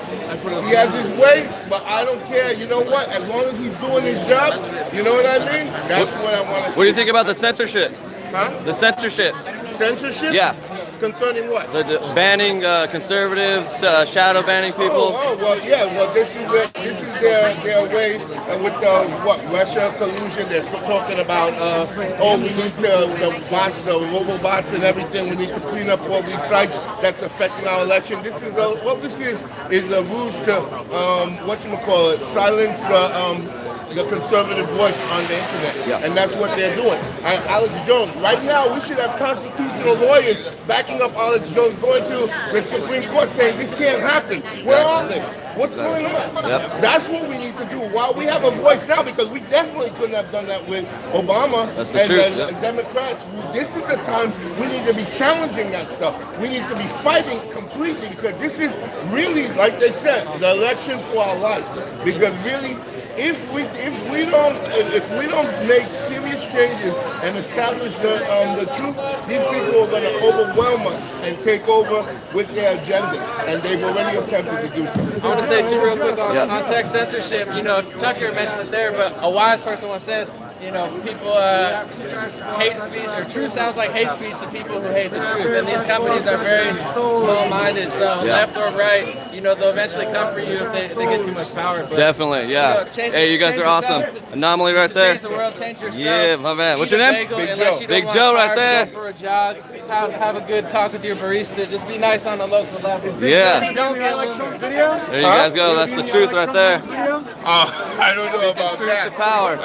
He has his way, but I don't care. You know what? As long as he's doing his job, you know what I mean? That's what I want to see. What do you think about the censorship? Huh? The censorship. Censorship? Yeah. Concerning what? The banning conservatives, shadow banning people. Well, yeah. Well, this is their way with the Russia collusion. They're still talking about we need the bots, the robobots, and everything. We need to clean up all these sites that's affecting our election. This is a ruse to silence the conservative voice on the internet, and that's what they're doing. And Alex Jones, right now, we should have constitutional lawyers backing up Alex Jones, going to the Supreme Court saying this can't happen. Where are they? What's going on? Yep. That's what we need to do. While we have a voice now, because we definitely couldn't have done that with Obama and the Democrats. This is the time we need to be challenging that stuff. We need to be fighting completely, because this is really, like they said, the election for our lives. Because really, if we don't make serious changes and establish the truth, these people are going to overwhelm us and take over with their agendas, and they've already attempted to do so. I want to say too real quick on tech censorship. Tucker mentioned it there, but a wise person once said, people hate speech, or truth sounds like hate speech to people who hate the truth. And these companies are very small-minded, so left or right, you know, they'll eventually come for you if they get too much power. But, Definitely, yeah. Hey, you guys are awesome. Anomaly right there. Change the world, change yourself. Yeah, my man. What's your name? Big Joe right there. Go for a jog. Have a good talk with your barista. Just be nice on the local level. Yeah. Don't get like video. There you guys go. That's the truth right there. I don't know about Truth to power.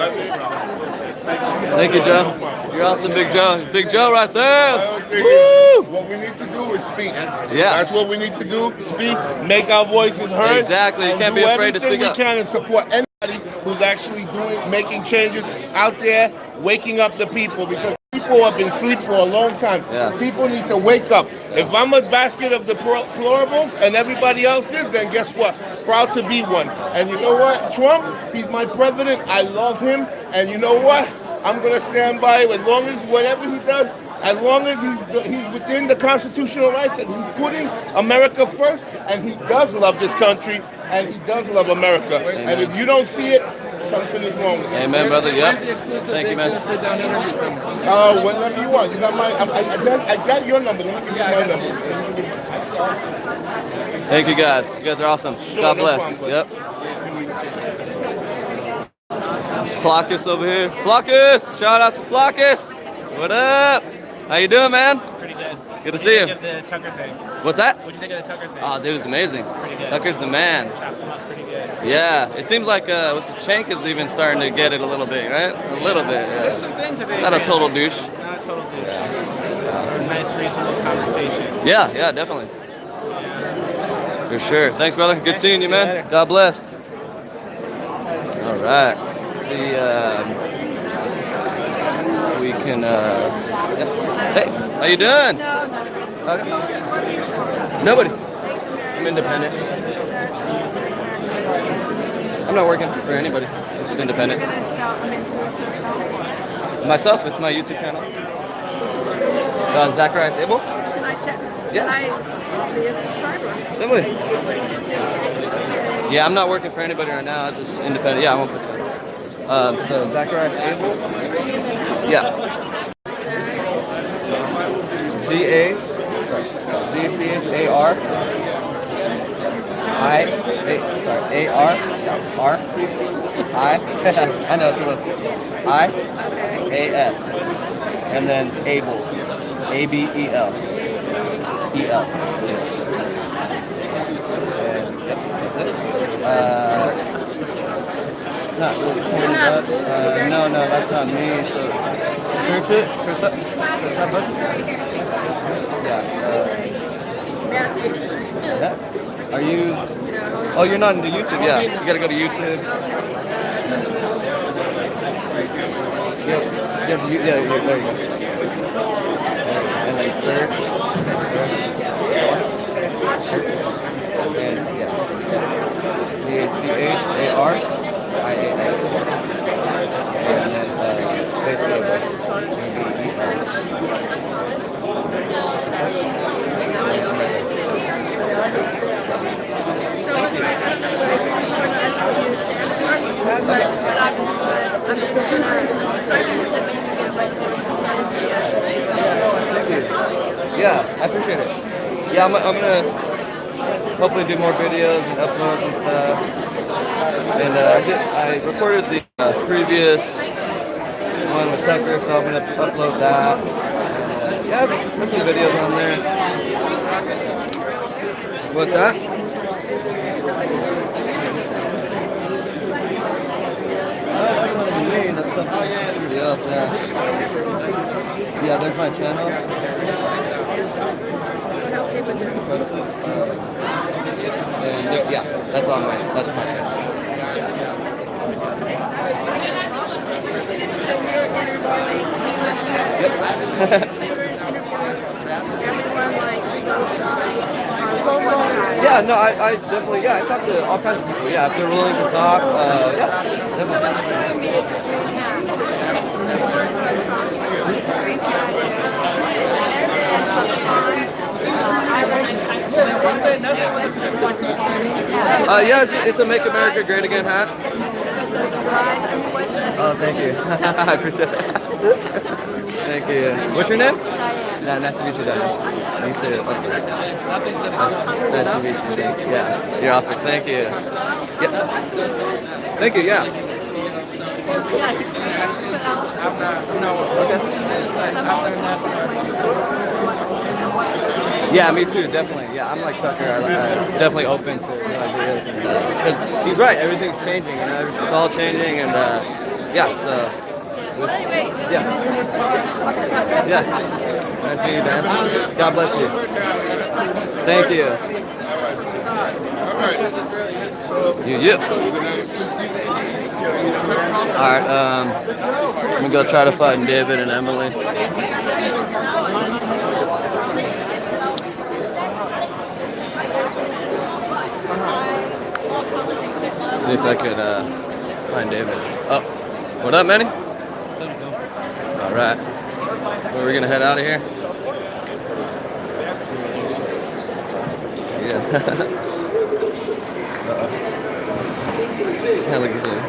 Thank you, Joe. You're awesome, Big Joe. Big Joe right there. Woo! What we need to do is speak. Yeah. That's what we need to do. Speak, make our voices heard. Exactly. You can't be afraid to speak up. We can and support anybody who's actually making changes out there, waking up the people, because people have been asleep for a long time. Yeah. People need to wake up. If I'm a basket of deplorables and everybody else is, then guess what? Proud to be one. And you know what? Trump, he's my president. I love him. And you know what? I'm going to stand by him as long as whatever he does, as long as he's within the constitutional rights and he's putting America first, and he does love this country, and he does love America. Amen. And if you don't see it, something is wrong with it. Amen, brother. Yep. Thank you, man. Whenever you want. You got I got your number. Let me give you my number. Thank you, guys. You guys are awesome. God no bless. problem, Yep. Flockus over here. Flockus! Shout out to Flockus! What up? How you doing, man? Pretty good. Good to see you. What do you think of the Tucker thing? What's that? What'd you think of the Tucker thing? Oh, dude, it's amazing. Pretty good. Tucker's the man. Chops him up pretty good. Yeah, it seems like Cenk is even starting to get it a little bit, right? A little bit. Yeah. There's some things that they Not a total douche. Not a total douche. Or nice, reasonable conversation. Yeah, definitely. For sure. Thanks, brother. Good seeing you, man. God bless. All right. See, we can. Yeah. Hey, how you doing? Okay. Nobody. I'm independent. I'm not working for anybody. I'm just independent. Myself, it's my YouTube channel. Zacharias Abel? Yeah. Definitely. Yeah, I'm not working for anybody right now. I'm just independent. Yeah, I won't put that. So Zacharias Abel. Yeah. ZCHAR. I know it's a little. IAS. And then Abel. ABEL. EL. And yep, that's it. Not really cleaned up. No, that's not me. So search it. Press that button. Yeah. That? Are you? Oh, you're not into YouTube. Yeah, you gotta go to YouTube. Yeah, there you go. And then search. And yeah. ZCHAR. And then space Yeah, I appreciate it. Yeah, I'm gonna hopefully do more videos and uploads and stuff. And I recorded the previous one with Tucker, so I'm gonna upload that. And, yeah, put some videos on there. What's that? That's not me. That's somebody else. Yeah, there's my channel. And yeah, that's my channel. Yep. Yeah, no, I definitely, I talk to all kinds of people. Yeah, if they're willing to talk, yeah, yeah, it's a Make America Great Again hat. Oh, thank you. I appreciate it. Thank you. What's your name? Yeah, nice to meet you, Dad. Me too. Okay. Nice to meet you. Yeah, you're awesome. Thank you. Yeah. Thank you. Yeah. Yeah, me too. Definitely. Yeah, I'm like Tucker. Definitely open to new ideas. Because he's right. Everything's changing. You know, it's all changing, and yeah. So. Yeah. Yeah. Nice to meet you, man. God bless you. Thank you. You. Alright, I'm gonna go try to find David and Emily. See if I could find David. Oh, what up, Manny? Alright. Where are we gonna head out of here? Yeah. Uh-oh. Yeah, look at him.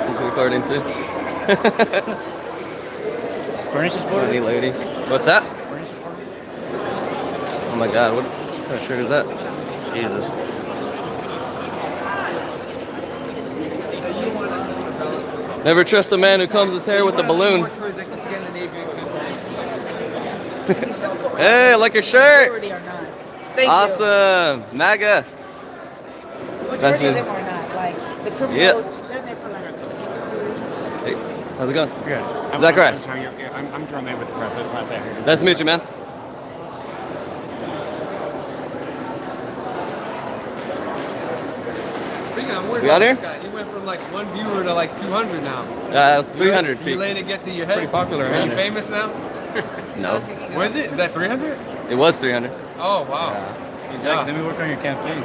He's recording too. Furniture support? Funny lady. What's that? Oh my god, what kind of shirt is that? Jesus. Never trust a man who combs his hair with a balloon. Hey, I like your shirt. Awesome. MAGA. Majority of them are not. Like, the criminals, Yep. they're there for like... Hey, how's it going? Good. Zacharias. I'm Jermaine with the press. I just want to say hi. Nice to meet you, man. We out here? He went from like 1 viewer to like 200 now. Yeah, it was 300 You people. letting it get to your head? Pretty popular, Are ain't you it? famous now? No. What is it? Is that 300? It was 300. Oh, wow. He's like, let me work on your campaign.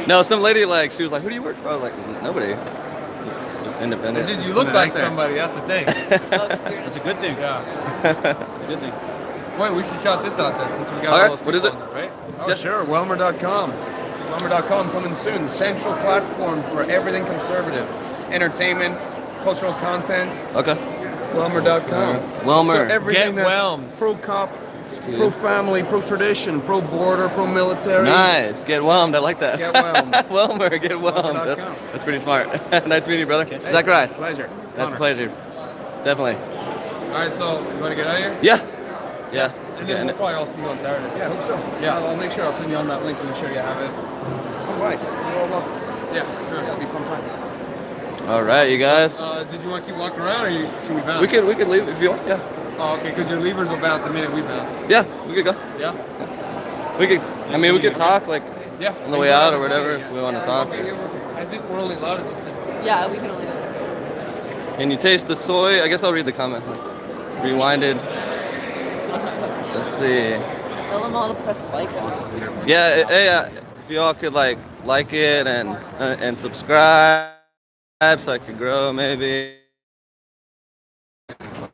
No, some lady like she was like, "Who do you work for?" I was like, "Nobody. It's just independent." It's just you look like somebody. That's the thing. It's a good thing. Yeah. It's a good thing. Wait, we should shout this out then since we got All all right, those what is people it? on there, right? Oh, sure. Welmer.com. Welmer.com coming soon. Central platform for everything conservative. Entertainment, cultural content. Okay. Welmer.com. Welmer. So everything Get that's whelmed. pro-cop, pro-family, pro-tradition, pro-border, pro-military. Nice. Get whelmed. I like that. Get whelmed. Welmer. Get whelmed. That's pretty smart. Nice meeting you, brother. Hey, Zacharias. pleasure. That's a Honor. pleasure. Definitely. All right, so you want to get out of here? Yeah. Yeah. And then we'll probably all see you on Saturday. Yeah, I hope so. Yeah. I'll make sure I'll send you on that link and make sure you have it. All right. Yeah, sure. It'll be a fun time. All right, you guys. Did you want to keep walking around, or should we bounce? We could leave if you want. Yeah. Oh, okay, because your levers will bounce the minute we bounce. Yeah, we could go. Yeah? We could. I mean, we could talk like Yeah. on the way out or whatever if we want to talk. I think we're only allowed to listen. Yeah, we can only do this. Can you taste the soy? I guess I'll read the comment. Rewinded. Let's see. Tell them all to press like us. Yeah, hey, if y'all could like it and subscribe so I could grow maybe.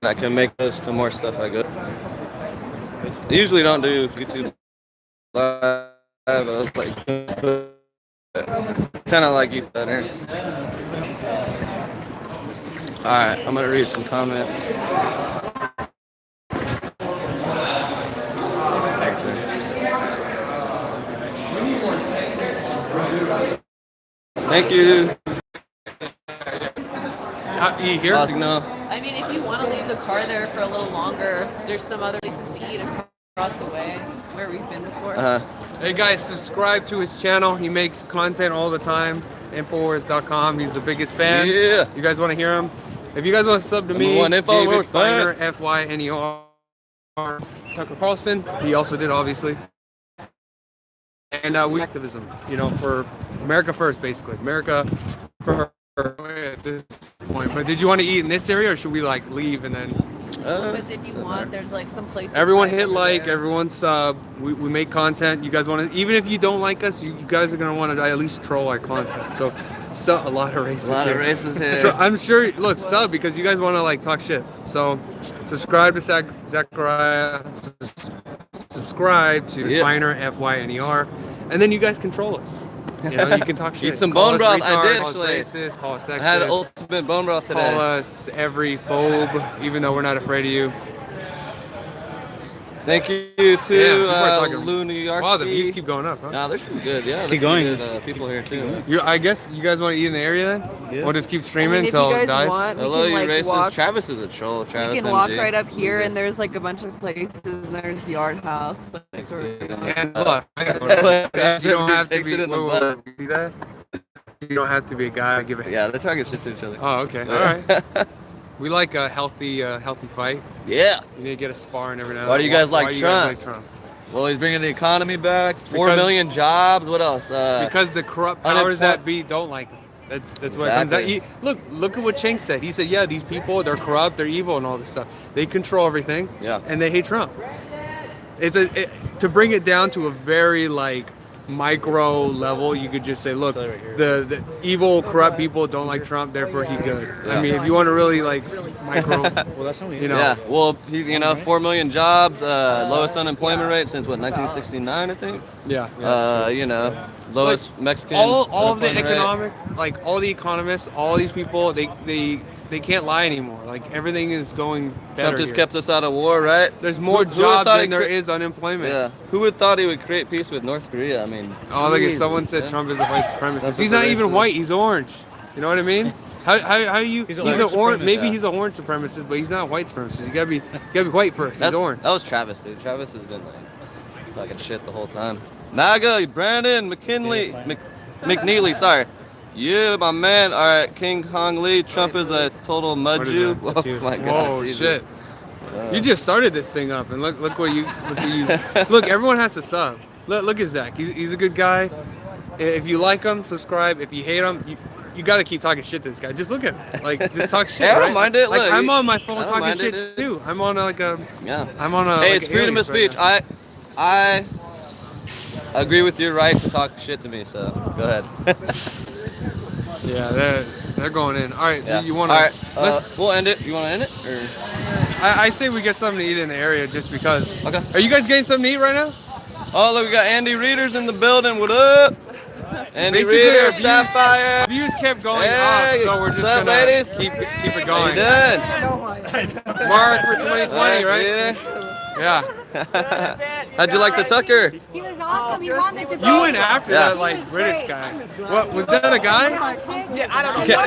I can make those to more stuff I go. I usually don't do YouTube live. I was like, kind of like you better. All right, I'm gonna read some comments. Thank you. Eat here? No. I mean, if you want to leave the car there for a little longer, there's some other places to eat across the way where we've been before. Hey guys, subscribe to his channel. He makes content all the time. Infowars.com. He's the biggest fan. Yeah. You guys want to hear him? If you guys want to sub to me, One Infowars David fan. Feiner, F-Y-N-E-R. Tucker Carlson. He also did, obviously. And we activism, you know, for America first, basically. America first at this point. But did you want to eat in this area, or should we like leave and then? Because if you want, there's like some places. Everyone right hit over like, there. everyone sub. We make content. You guys want to, even if you don't like us, you guys are gonna want to at least troll our content. So a lot of races. A lot of here. races here. So I'm sure. Look, sub because you guys want to like talk shit. So subscribe to Zachariah. Subscribe to Feiner, F-Y-N-E-R, and then you guys control us. You know, you can talk shit. Eat some Call bone us broth. retard, I did call us actually. racist, call us sexist. I had ultimate bone broth today. Call us every phobe, even though we're not afraid of you. Thank you Yeah, to people are talking. Lou New York. Wow, the views keep going up, huh? Nah, there's some good. Yeah, Keep there's going. some good people here too. I guess you guys want to eat in the area then? Yeah. We'll just keep I streaming mean, if until you it guys dies. want, we Hello, can, you like, racist. walk- Travis is a troll. Travis We can walk MG. right up here, and there's like a bunch of places. And there's the art house. Like, where we're going. And look, you don't have to be. See that? You don't have to be a guy. Give it. Yeah, they're talking shit to each other. Oh, okay. All right. We like a healthy fight. Yeah. You need to get a sparring every now and then. Why do you guys Why like do you Trump? guys like Trump? Well, he's bringing the economy back. 4 million jobs. What else? Because the corrupt powers that be don't like him. That's what it comes out. Look at what Cenk said. He said, yeah, these people, they're corrupt, they're evil, and all this stuff. They control everything. Yeah. And they hate Trump. To bring it down to a very micro level, you could just say, look, the evil, corrupt people don't like Trump, therefore he good. Yeah. I mean, if you want to really micro, Well, that's only Yeah. Well, 4 million jobs, lowest unemployment rate since 1969, I think. Yeah. Lowest Mexican. All of the unemployment rate. all the economists, all these people, they can't lie anymore. Everything is going better. Trump just here. kept us out of war, right? There's more Who would jobs thought than he there is unemployment. Yeah. Who would thought he would create peace with North Korea? I mean. Oh, like if Jesus, someone said yeah. Trump is a white supremacist. That's He's what not they even said. white. He's orange. You know what I mean? How you? He's He's, a an orange orange. supremacist, Maybe yeah. he's an orange supremacist, but he's not a white supremacist. You gotta be white first. He's orange. That was Travis, dude. Travis has been talking shit the whole time. Naga, Brandon, McKinley, McNeely, sorry. Yeah, my man. All right, King Hong Lee. Trump is a total mud Jew. Oh my God. Whoa, Jesus. shit. You just started this thing up, and look what you look. Everyone has to sub. Look at Zach. He's a good guy. If you like him, subscribe. If you hate him, you got to keep talking shit to this guy. Just look at him. Just talk shit. Hey, I don't right? mind it. Look, I'm on my phone I don't talking mind shit it, too. I'm on Yeah. I'm on a. Hey, it's freedom of speech. Right I agree with your right to talk shit to me. So go ahead. Yeah, they're going in. All right, Yeah. you want to? All right, we'll end it. You want to end it? Or? I say we get something to eat in the area just because. Okay. Are you guys getting something to eat right now? Oh, look, we got Andy Readers in the building. What up? Andy Basically, Reader, our views- Sapphire. Views kept going Hey, up, so we're just what's up, gonna ladies? keep it How going. you doing? Mark for 2020, right? Yeah. How'd you like the Tucker? He was awesome. He wanted to You went after Yeah. that British guy. What was that? A guy? Yeah, I don't know.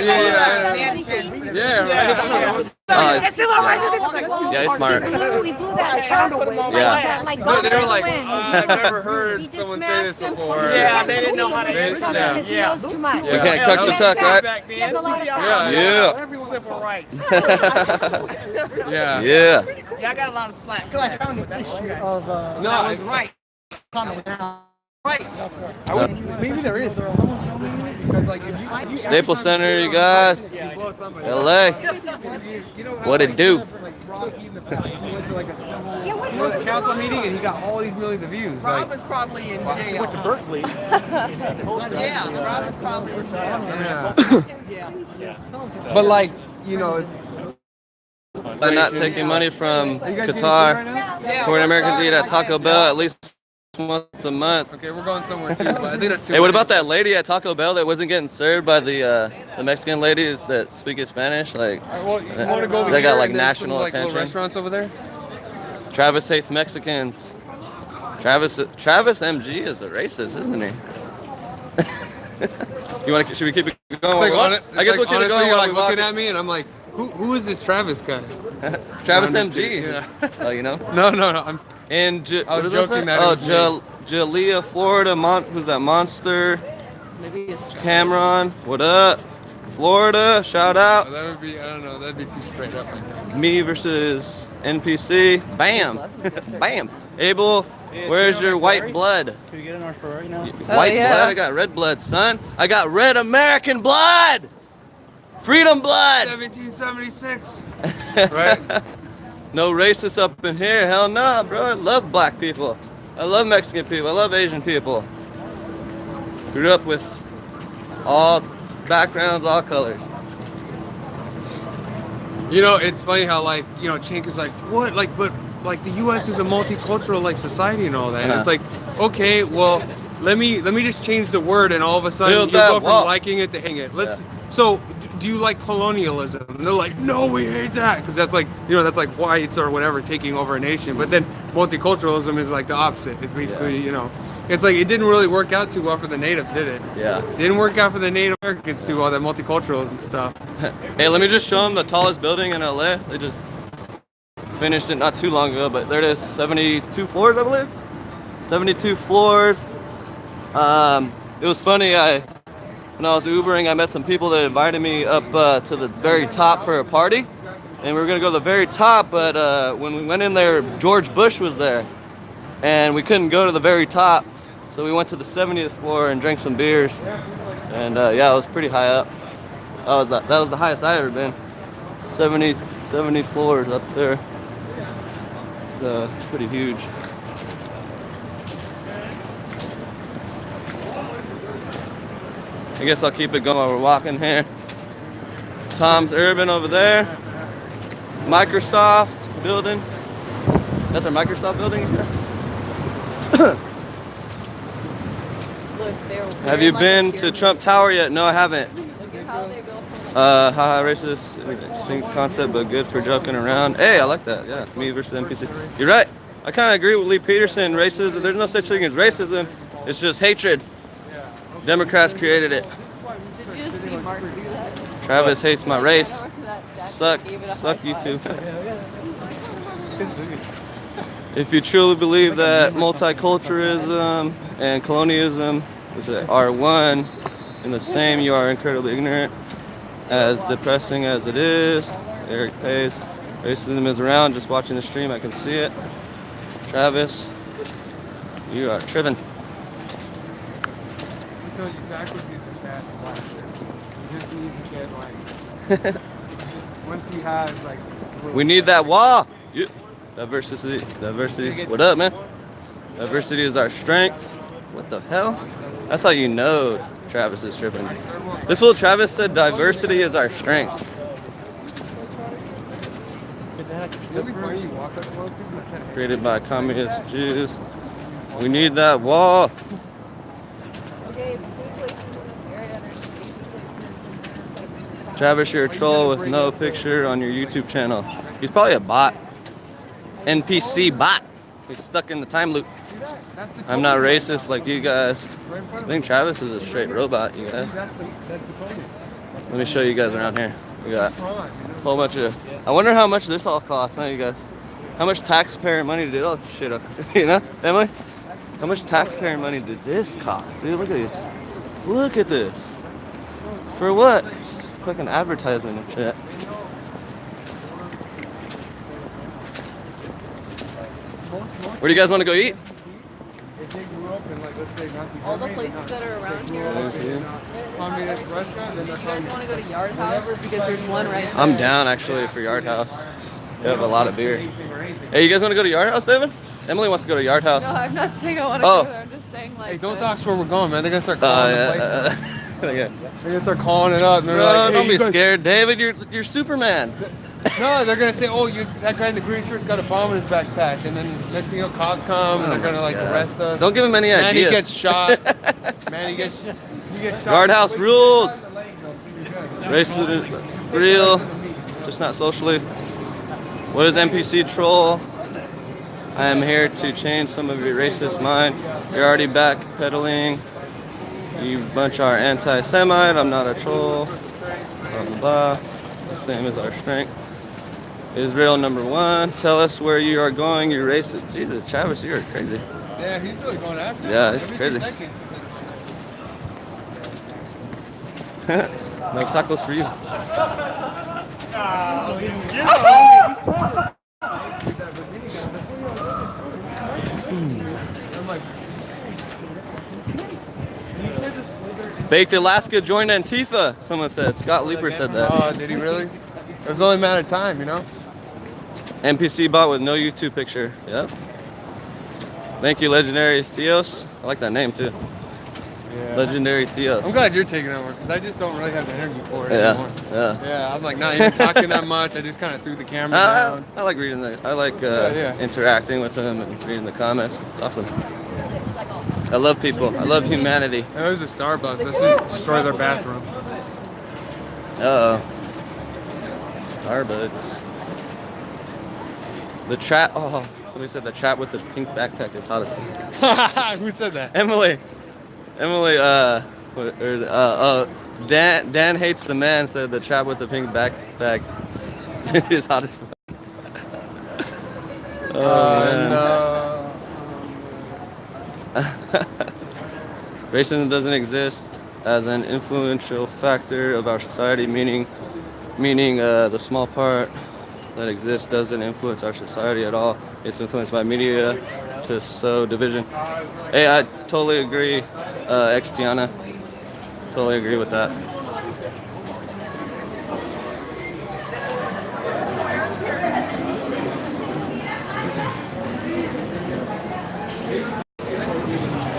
Yeah. Yeah, he's smart. We blew that turtle away. Yeah. No, they were like, I've never heard someone say this before. Yeah, they didn't know how to answer because he knows too much. We can't cuck the tuck, right? He has a lot of Yeah. Civil rights. Yeah. Yeah. Yeah, I got a lot of slack. No, I was right. Right. Maybe there is. Staples Center, you guys. LA. What it do? He was a council meeting and he got all these millions of views. Rob was probably in jail. He went to Berkeley. Yeah, Rob was probably in jail. Yeah. But it's. By not taking money from Qatar, foreign Americans eat at Taco Bell at least once a month. Okay, we're going somewhere too, but I think that's too Hey, what many. about that lady at Taco Bell that wasn't getting served by the Mexican ladies that speak Spanish? Like, Well, you want to go over they here got like and there's national some, little attention. restaurants over there? Travis hates Mexicans. Travis MG is a racist, isn't he? Should we keep it going? I guess we'll keep it going. You're while like we looking walk. at me and I'm like, who is this Travis guy? Travis No, I'm just MG. kidding, yeah. Oh, you know? No. I'm. And I was what is joking that? that it was me. Jalea, Florida. Who's that? Monster. Maybe it's Cameron. What up? Florida. Shout out. That would be. I don't know. That'd be too straight up. Me versus NPC. Bam. Bam. Abel, where's your white blood? Can we get an R4 right now? White blood? I got red blood, son. I got red American blood. Freedom blood. 1776. Right? No racists up in here. Hell nah, bro. I love black people. I love Mexican people. I love Asian people. Grew up with all backgrounds, all colors. It's funny how Cenk is like, what? But the U.S. is a multicultural society and all that. And it's like, okay, well, let me just change the word, and all of a sudden Build you'll that go from wall. liking it to hating it. Yeah. So do you like colonialism? And they're like, no, we hate that, because that's like, that's like whites or whatever taking over a nation. But then multiculturalism is like the opposite. It's basically, it's like it didn't really work out too well for the natives, did it? Yeah. It didn't work out for the Native Americans too well, that multiculturalism stuff. Hey, let me just show them the tallest building in LA. They just finished it not too long ago, but there it is, 72 floors, I believe. 72 floors. It was funny, when I was Ubering, I met some people that invited me up to the very top for a party. And we were gonna go to the very top, but when we went in there, George Bush was there. And we couldn't go to the very top. So we went to the 70th floor and drank some beers. And yeah, it was pretty high up. That was the highest I ever been. 70 floors up there. So it's pretty huge. I guess I'll keep it going while we're walking here. Tom's Urban over there. Microsoft building. That's our Microsoft building, I guess? Have you been to Trump Tower yet? No, I haven't. Haha, racist, extinct concept, but good for joking around. Hey, I like that. Yeah, me versus NPC. You're right. I kind of agree with Lee Peterson. Racism, there's no such thing as racism. It's just hatred. Democrats created it. Did you just see Mark do that? Travis hates my race. Suck you too. If you truly believe that multiculturalism and colonialism are one and the same, you are incredibly ignorant. As depressing as it is, Eric Pays, racism is around. Just watching the stream, I can see it. Travis, you are tripping. Once he has like. We need that wall. Yeah. Diversity. What up, man? Diversity is our strength. What the hell? That's how you know Travis is tripping. This little Travis said diversity is our strength. Created by communist Jews. We need that wall. Travis, you're a troll with no picture on your YouTube channel. He's probably a bot. NPC bot. He's stuck in the time loop. I'm not racist like you guys. I think Travis is a straight robot, you guys. Let me show you guys around here. We got a whole bunch of... I wonder how much this all costs, huh, you guys? How much taxpayer money did... Oh, shit. You know, Emily? How much taxpayer money did this cost? Dude, look at this. Look at this. For what? Just fucking advertising and shit. Where do you guys want to go eat? All the places that are around here. Thank you. Communist restaurant. Do you guys want to go to Yard House? Because there's one right there. I'm down actually for Yard House. We have a lot of beer. Hey, you guys want to go to Yard House, David? Emily wants to go to Yard House. No, I'm not saying I want to go there. I'm just saying like. Hey, don't dox where we're going, man. They're gonna start calling the place. Okay. They're gonna start calling it up. And they're Bro, like, hey, don't be guys- scared, David. You're Superman. No, they're gonna say, oh, that guy in the green shirt's got a bomb in his backpack, and then next thing you know, cops come, and they're gonna like arrest us. Don't give him any Manny ideas. gets shot. Manny gets shot. Yard House rules. Racism is real, just not socially. What is NPC troll? I am here to change some of your racist mind. You're already backpedaling. You bunch are anti-Semite. I'm not a troll. Blah blah blah. The same as our strength. Israel #1. Tell us where you are going. You racist. Jesus, Travis, you're crazy. Yeah, he's really going after it. Yeah, it's Every crazy. 2 seconds. No tacos for you. Baked Alaska joined Antifa. Someone said. Scott Leeper said that. Oh, did he really? It was only a matter of time, you know? NPC bot with no YouTube picture. Yep. Thank you, Legendary Theos. I like that name too. Yeah. Legendary Theos. I'm glad you're taking over because I just don't really have the energy for it Yeah, anymore. yeah. Yeah, I'm like not even talking that much. I just kind of threw the camera down. I like reading I like Yeah. interacting with them and reading the comments. Awesome. I love people. I love humanity. There's a Starbucks. Let's just destroy their bathroom. Uh-oh. Starbucks. The chat. Oh, somebody said the chat with the pink backpack is hot as fuck. Who said that? Emily. Dan hates the man said the chap with the pink backpack is hot as fuck. Racism doesn't exist as an influential factor of our society, meaning the small part that exists doesn't influence our society at all. It's influenced by media to sow division. Hey, I totally agree, Tiana. Totally agree with that.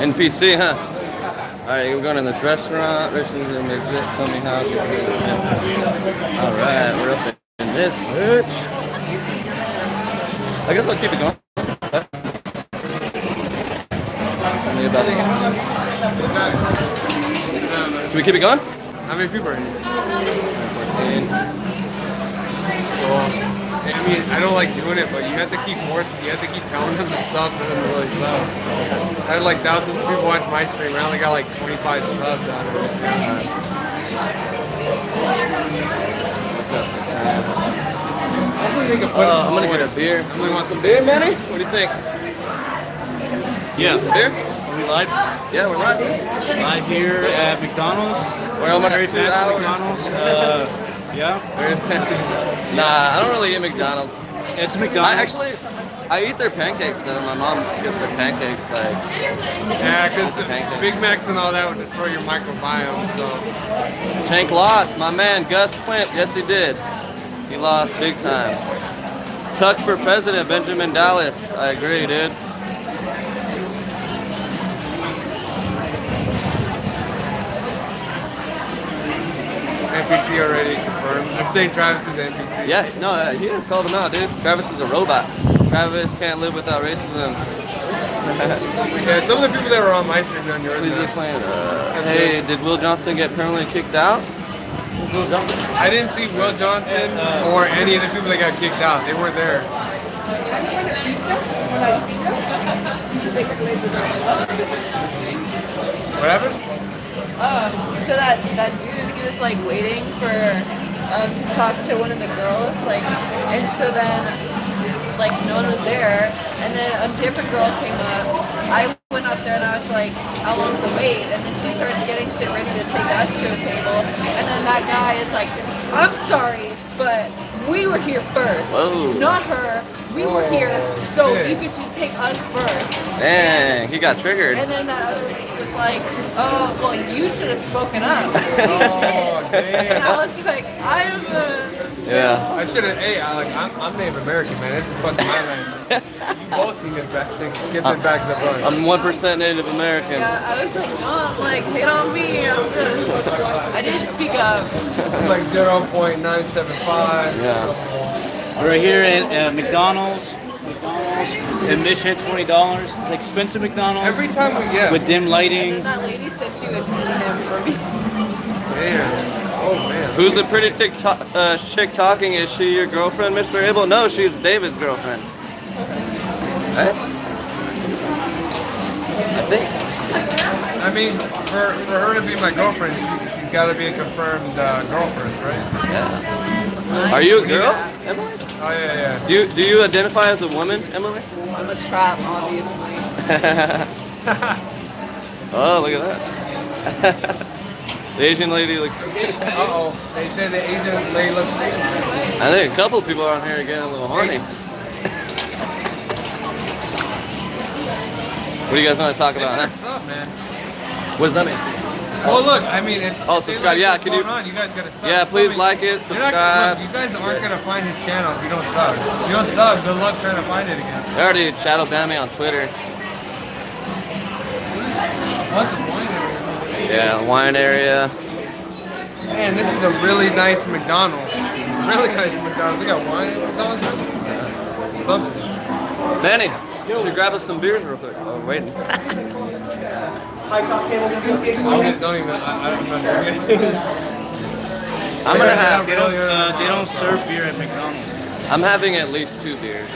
NPC, huh? Alright, we're going to this restaurant. Racism exists. Tell me how. Alright, we're up in this bitch. I guess I'll keep it going. Can we keep it going? How many people are here? I mean, I don't like doing it, but you have to keep telling them to sub for them to really sub. I had like thousands of people watch my stream. I only got like 25 subs out of it. I'm gonna get a beer. Emily wants some beer, Manny? What do you think? Yeah. Some beer? Are we live? Yeah, we're live. Live here at McDonald's. We're almost very at 2 fancy hours. McDonald's. Yeah. Very fancy. Nah, I don't really eat McDonald's. It's McDonald's. I eat their pancakes though. My mom gets their pancakes like. Yeah, because the Big Macs and all that would destroy your microbiome. So. Cenk lost. My man Gus Klimp. Yes, he did. He lost big time. Tuck for president. Benjamin Dallas. I agree, dude. NPC already confirmed. They're saying Travis is NPC. Yeah, no, he just called him out, dude. Travis is a robot. Travis can't live without racism. Yeah, some of the people that were on my stream on yours. Please explain. Hey, did Will Johnson get permanently kicked out? I didn't see Will Johnson or any of the people that got kicked out. They weren't there. What happened? So that dude, he was like waiting for to talk to one of the girls, like, and so then like no one was there, and then a different girl came up. I went up there and I was like, how long's the wait? And then she starts getting shit ready to take us to a table, and then that guy is like, I'm sorry, but we were here first, not her. We were here, so you should take us first. Dang, he got triggered. And then that other lady was like, oh, well, you should have spoken up. And I was like, I'm Yeah. I should have. Hey, I'm Native American, man. This is fucking my land. You both need to get them back to the bus. I'm 1% Native American. Yeah, I was like, don't like hit on me. I didn't speak up. I'm like 0.975. Yeah. We're here at McDonald's. Admission $20. It's expensive McDonald's. Every time we get with dim lighting. And then that lady said she would meet him for me. Damn. Oh man. Who's the pretty chick talking? Is she your girlfriend, Mr. Abel? No, she's David's girlfriend. Right? I think. I mean, for her to be my girlfriend, she's got to be a confirmed girlfriend, right? Yeah. Are you a girl, Emily? Oh yeah. Do you identify as a woman, Emily? I'm a trap, obviously. Oh, look at that. The Asian lady looks. Uh-oh. They said the Asian lady looks naked. I think a couple of people around here are getting a little horny. What do you guys want to talk about, huh? What's up, man? What does that mean? Oh, look, I mean, subscribe. Yeah, can you? You guys gotta sub. Yeah, please like it, subscribe. You guys aren't gonna find his channel if you don't sub. If you don't sub, good luck trying to find it again. They already shadow banned me on Twitter. Yeah, wine area. Man, this is a really nice McDonald's. Really nice McDonald's. They got wine at McDonald's. Something. Manny, Should grab us some beers real quick. Oh, I'm waiting. Don't even. I'm not doing it. I'm gonna have. They don't serve beer at McDonald's. I'm having at least 2 beers.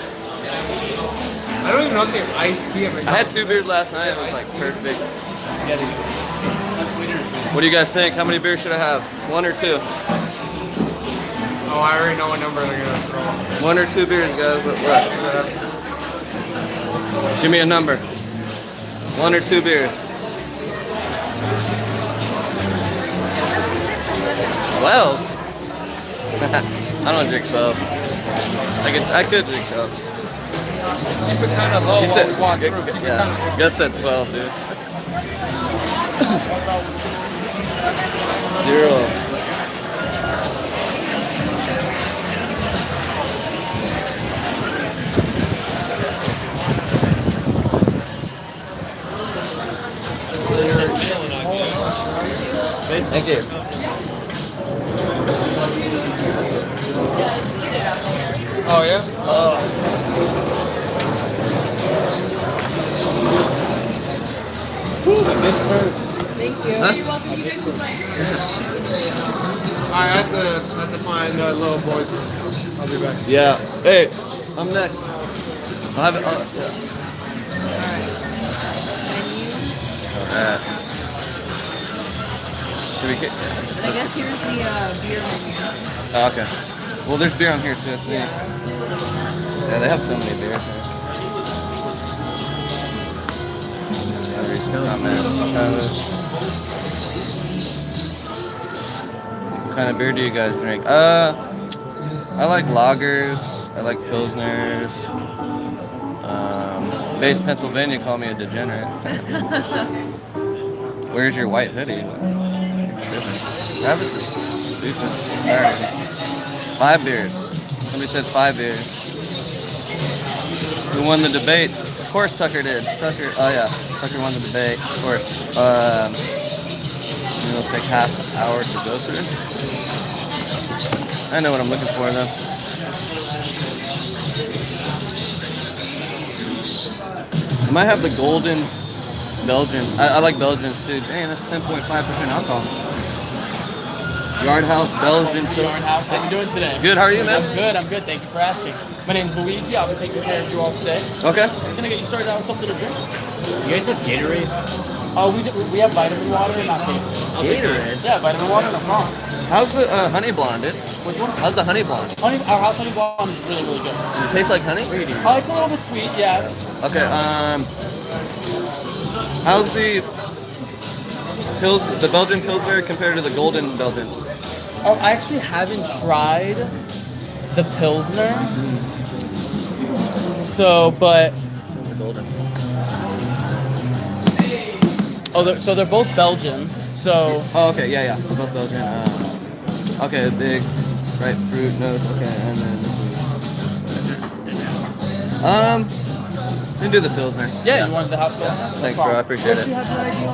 I don't even know if they have iced tea at I McDonald's. had 2 beers last night. It was like perfect. What do you guys think? How many beers should I have? 1 or 2? Oh, I already know what number they're gonna throw. 1 or 2 beers, guys. What? Give me a number. 1 or 2 beers. 12? I don't drink 12. I could drink 12. Keep it kind of low You while said, we walk through. yeah, Gus said 12, dude. 0. Thank you. Oh yeah? Thank you. Huh? You're welcome. You guys can I have to find little boys. I'll be back. Yeah. Hey, I'm next. I'll have it. Yeah. Should we get? I guess here's the beer menu. Oh, okay. Well, there's beer on here too. Yeah, they have so many beers. What kind of beer do you guys drink? I like lagers. I like pilsners. Base Pennsylvania call me a degenerate. Where's your white hoodie? Travis is stupid. Alright. 5 beers. Somebody said 5 beers. Who won the debate? Of course Tucker did. Tucker, oh yeah. Tucker won the debate, of course. It'll take half an hour to go through. I know what I'm looking for though. I might have the golden Belgian. I like Belgians too. Dang, that's 10.5% alcohol. Yard House, Belgian. Yard House, how you doing today? Good, how are you, man? I'm good, thank you for asking. My name's Luigi, I'll be taking care of you all today. Okay. Can I get you started out with something to drink? You guys have Gatorade? We have vitamin water and not Gatorade. Gatorade? Yeah, vitamin water, no problem. How's the honey blonde, dude? Which one? How's the honey blonde? Our house honey blonde is really, really good. Does it taste like honey? It's a little bit sweet, yeah. Okay, how's the Belgian Pilsner compared to the golden Belgian? Oh, I actually haven't tried the Pilsner. So, but... Golden. So they're both Belgian, so... Oh, okay, yeah, they're both Belgian. Okay, big, right fruit note, okay, and then you do the Pilsner. Yeah, you wanted the house Pilsner? Thanks, bro, I appreciate it.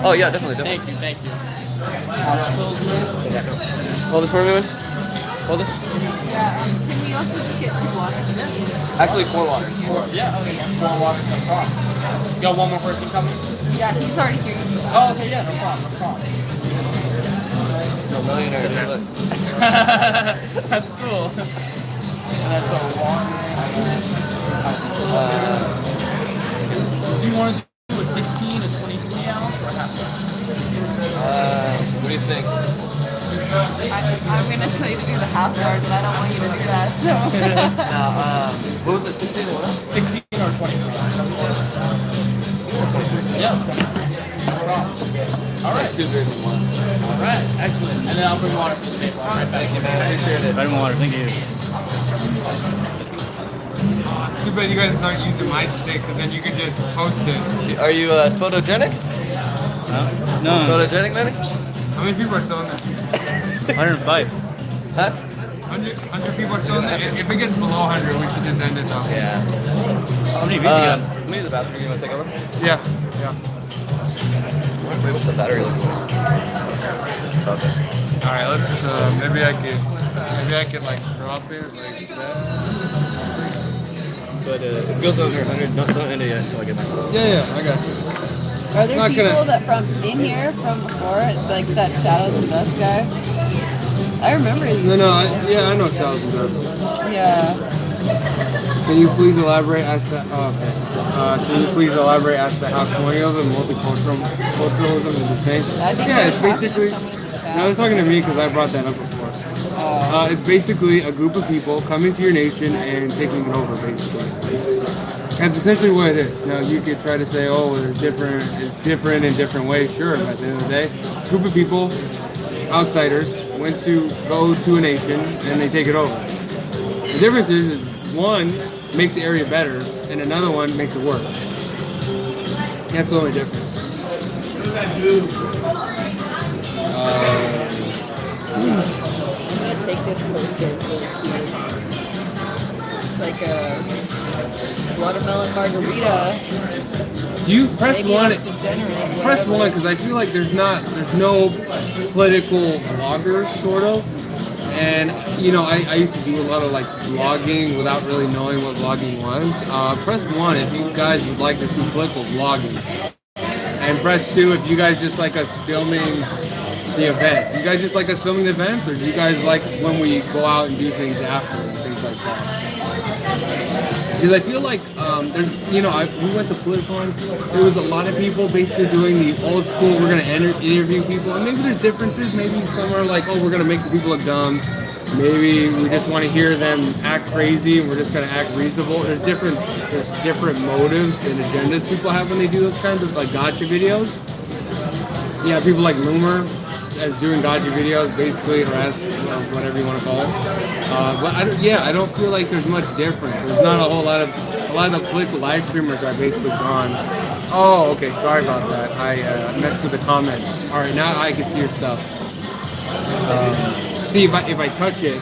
Oh, yeah, definitely. Thank you. House Pilsner. Hold this for me, man. Hold this. Yeah, can we also just get 2 waters? Actually, 4 waters. Yeah, okay, 4 waters, no problem. You got one more person coming? Yeah, he's already here. Oh, okay, yeah, no problem. No millionaire, look. That's cool. And that's a water. Do you want to do a 16, a 23 ounce, or a half ounce? What do you think? I'm going to tell you to do the half hour, but I don't want you to do that, so. What was it, 16 or what? 16 or 23. Yeah, 23. All right. 2 beers in 1. All right, excellent. And then I'll bring water for the table. All right, back. I appreciate it. Vitamin water, thank you. Too bad you guys aren't using my stick, because then you can just post it. Are you photogenic? No. Photogenic, man? How many people are still in there? 105. Huh? 100 people are still in there? If it gets below 100, we should just end it though. Yeah. How many views you got? Let me use the bathroom. You want to take over? Yeah. Wait, what's the battery look like? Okay. Alright, let's maybe I could like drop it like that. but it goes under 100. Don't end it yet until I get back. Yeah, I got you. Are there Not people gonna- that from in here from before, like that Shadows and Dust guy? I remember these No, I people. know Shadows and Dust. Yeah. Can you please elaborate as to? Can you please elaborate as to how colonialism and multiculturalism is the same? I think Yeah, we're it's talking to basically. someone in the chat. No, it's talking to me because I brought that up before. It's basically a group of people coming to your nation and taking it over, basically. That's essentially what it is. Now, you could try to say, oh, it's different in different ways. Sure, but at the end of the day, a group of people, outsiders, go to a nation and they take it over. The difference is one makes the area better and another one makes it worse. That's the only difference. I'm gonna take this poster. It's really cute. It's like a watermelon margarita. You press Maybe one. it's degenerate, Press whatever. one because I feel like there's no political vloggers sort of, and I used to do a lot of like vlogging without really knowing what vlogging was. Press one if you guys would like to see political vlogging, and press two if you guys just like us filming the events. You guys just like us filming the events, or do you guys like when we go out and do things after and things like that? Because I feel like we went to Politicon. There was a lot of people basically doing the old school. We're gonna interview people, and maybe there's differences. Maybe some are like, oh, we're gonna make the people look dumb. Maybe we just want to hear them act crazy, and we're just gonna act reasonable. There's different motives and agendas people have when they do those kinds of like gotcha videos. Yeah, people like Loomer as doing gotcha videos, basically, or as whatever you want to call it. But I don't feel like there's much difference. There's not a whole lot of the political live streamers are basically gone. Oh, okay, sorry about that. I messed with the comments. All right, now I can see your stuff. See, if I touch it,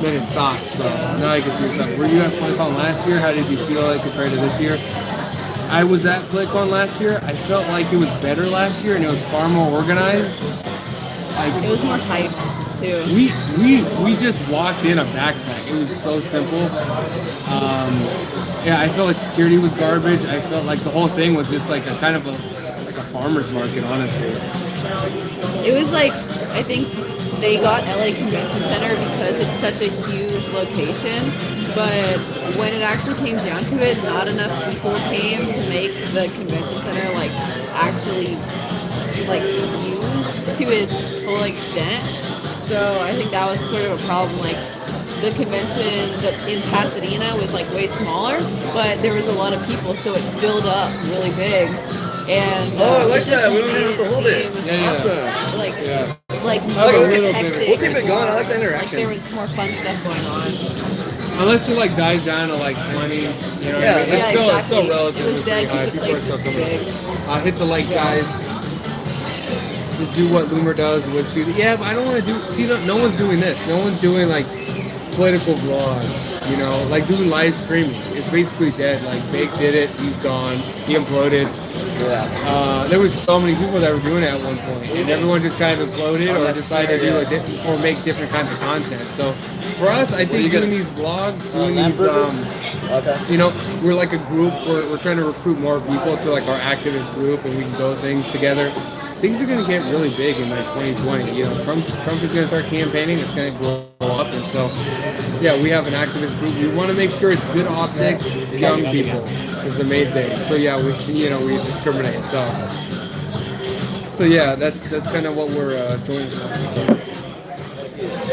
then it stops. So now I can see your stuff. Were you at Politicon last year? How did you feel like compared to this year? I was at Politicon last year. I felt like it was better last year, and it was far more organized. It was more hype too. We just walked in a backpack. It was so simple. I felt like security was garbage. I felt like the whole thing was just like a kind of a farmer's market, honestly. It was like, I think they got LA Convention Center because it's such a huge location, but when it actually came down to it, not enough people came to make the convention center like actually like used to its full extent. So I think that was sort of a problem. Like the convention in Pasadena was like way smaller, but there was a lot of people, so it filled up really big. And I like it just that. We don't made have to hold it. seem Awesome. Like I like a more little hectic. bit. We'll keep it going. I like the Like interaction. there was more fun stuff going on. Unless it like dies down to like 20, you know what I mean? Yeah, It's still exactly. relatively It was dead pretty high. because the People are place still was coming. too Hit the like, guys. Just do what Loomer does. What you do. Yeah, but I don't want to do. See, no one's doing this. No one's doing like political vlogs. You know, like doing live streaming. It's basically dead. Like Bake did it. He's gone. He imploded. Yeah. There was so many people that were doing it at one point, and everyone just kind of imploded or decided to do or make different kinds of content. So for us, I think doing these vlogs, doing these, you know, we're like a group. We're trying to recruit more people to like our activist group, and we can build things together. Things are going to get really big in like 2020. You know, Trump is going to start campaigning. It's going to grow up, and so yeah, we have an activist group. We want to make sure it's good optics, young people is the main thing. So yeah, we discriminate. So yeah, that's kind of what we're doing. So.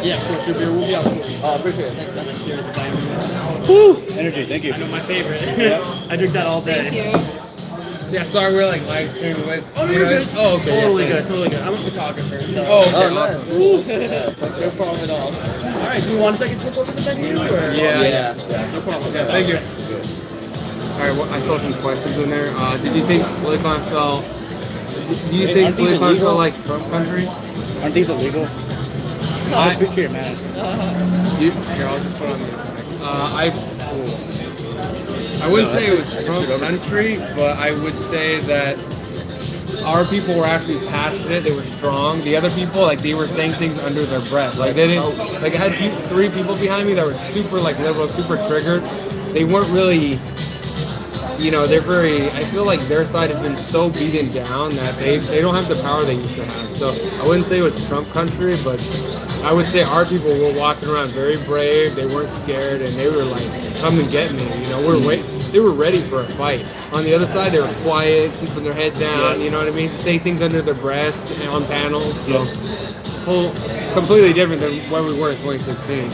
Yeah, of course, your beer will be out shortly. Oh, appreciate it. Thanks, man. Cheers, bye. Woo! Energy, thank you. I know my favorite. I drink that all day. Thank you. Yeah, sorry, we're like live streaming with. Oh, you're good. Oh, okay. Totally yeah, good, totally good. I'm a photographer, so. Oh, okay. nice. Woo. No problem at all. All right, do you want a second to look over the menu? Or? Yeah. No problem. Yeah, thank you. All right, well, I saw some questions in there. Did you think Politicon fell? Do you think Politicon fell like Trump country? Aren't these illegal? I'll speak to your manager. Here, I'll just put on the I wouldn't say it was Trump country, but I would say that our people were actually passionate. They were strong. The other people, like, they were saying things under their breath. Like, they didn't, like, I had 3 people behind me that were super, like, liberal, super triggered. they weren't really, you know, they're very, I feel like their side has been so beaten down that they don't have the power they used to have. So I wouldn't say it was Trump country, but I would say our people were walking around very brave. They weren't scared, and they were like, come and get me. You know, they were ready for a fight. On the other side, they were quiet, keeping their head down, you know what I mean? Say things under their breath on panels. So completely different than where we were in 2016.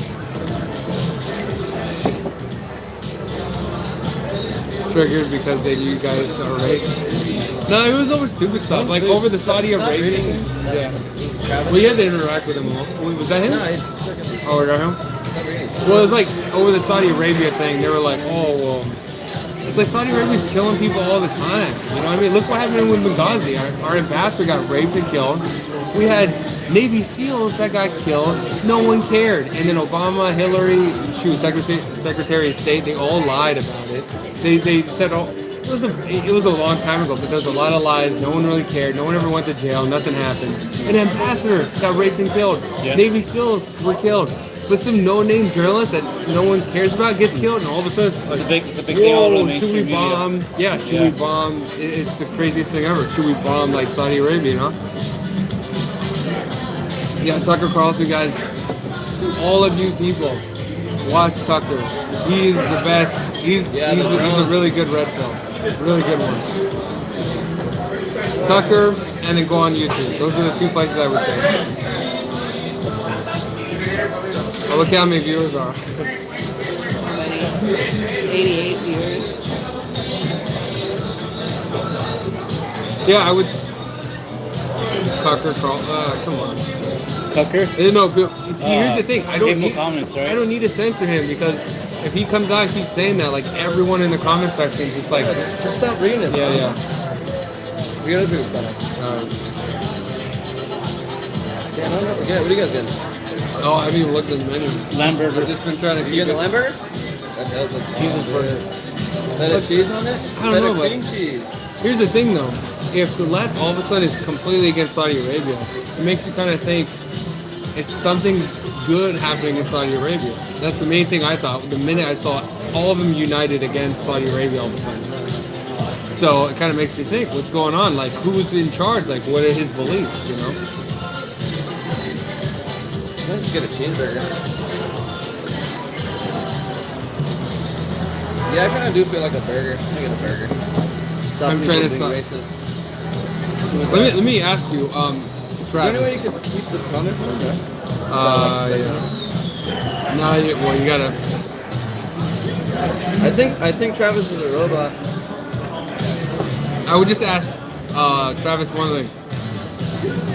Triggered because they knew you guys are racist. No, it was over stupid stuff, like over the Saudi Arabia. Yeah. We had to interact with him. Was that him? Oh, was that him? Well, it was like over the Saudi Arabia thing. They were like, oh, well, it's like Saudi Arabia's killing people all the time. You know what I mean? Look what happened with Benghazi. Our ambassador got raped and killed. We had Navy SEALs that got killed. No one cared. And then Obama, Hillary, she was Secretary of State. They all lied about it. They said, oh, it was a long time ago, but there was a lot of lies. No one really cared. No one ever went to jail. Nothing happened. An ambassador got raped and killed. Yeah. Navy SEALs were killed. But some no-name journalist that no one cares about gets killed, and all of a sudden it's a big thing all over the should we bomb? Media. Yeah, should we bomb? It's the craziest thing ever. Should we bomb like Saudi Arabia? You know? Yeah, Tucker Carlson, guys. All of you people, watch Tucker. He's the best. He's a really good red pill. Really good one. Tucker, and then go on YouTube. Those are the two places I would say. Oh, look how many viewers are. 88 viewers. Yeah, I would. Tucker, come on. Tucker? No, see, here's the thing. I don't need to censor him because if he comes out and keeps saying that, like everyone in the comment section is just like, just stop reading it. Yeah. We gotta do it better. Damn, I'll never forget. What are you guys getting? Oh, I haven't even looked at the menu. Lamburger. I've just been trying to keep You getting the Lamburger? That does look cheeseburger. Is that a cheese on it? I don't know, cream but cheese. Here's the thing though. If the left all of a sudden is completely against Saudi Arabia, it makes you kind of think it's something good happening in Saudi Arabia. That's the main thing I thought. The minute I saw all of them united against Saudi Arabia all of a sudden. So it kind of makes me think, what's going on? Like, who's in charge? Like, what are his beliefs, you know? Let's just get a cheeseburger. Yeah, I kind of do feel like a burger. Let me get a burger. Stop I'm trying to stop. Let me ask you, Is there any way you could keep the comment from there? yeah. No, well, you gotta. I think Travis is a robot. I would just ask Travis one thing.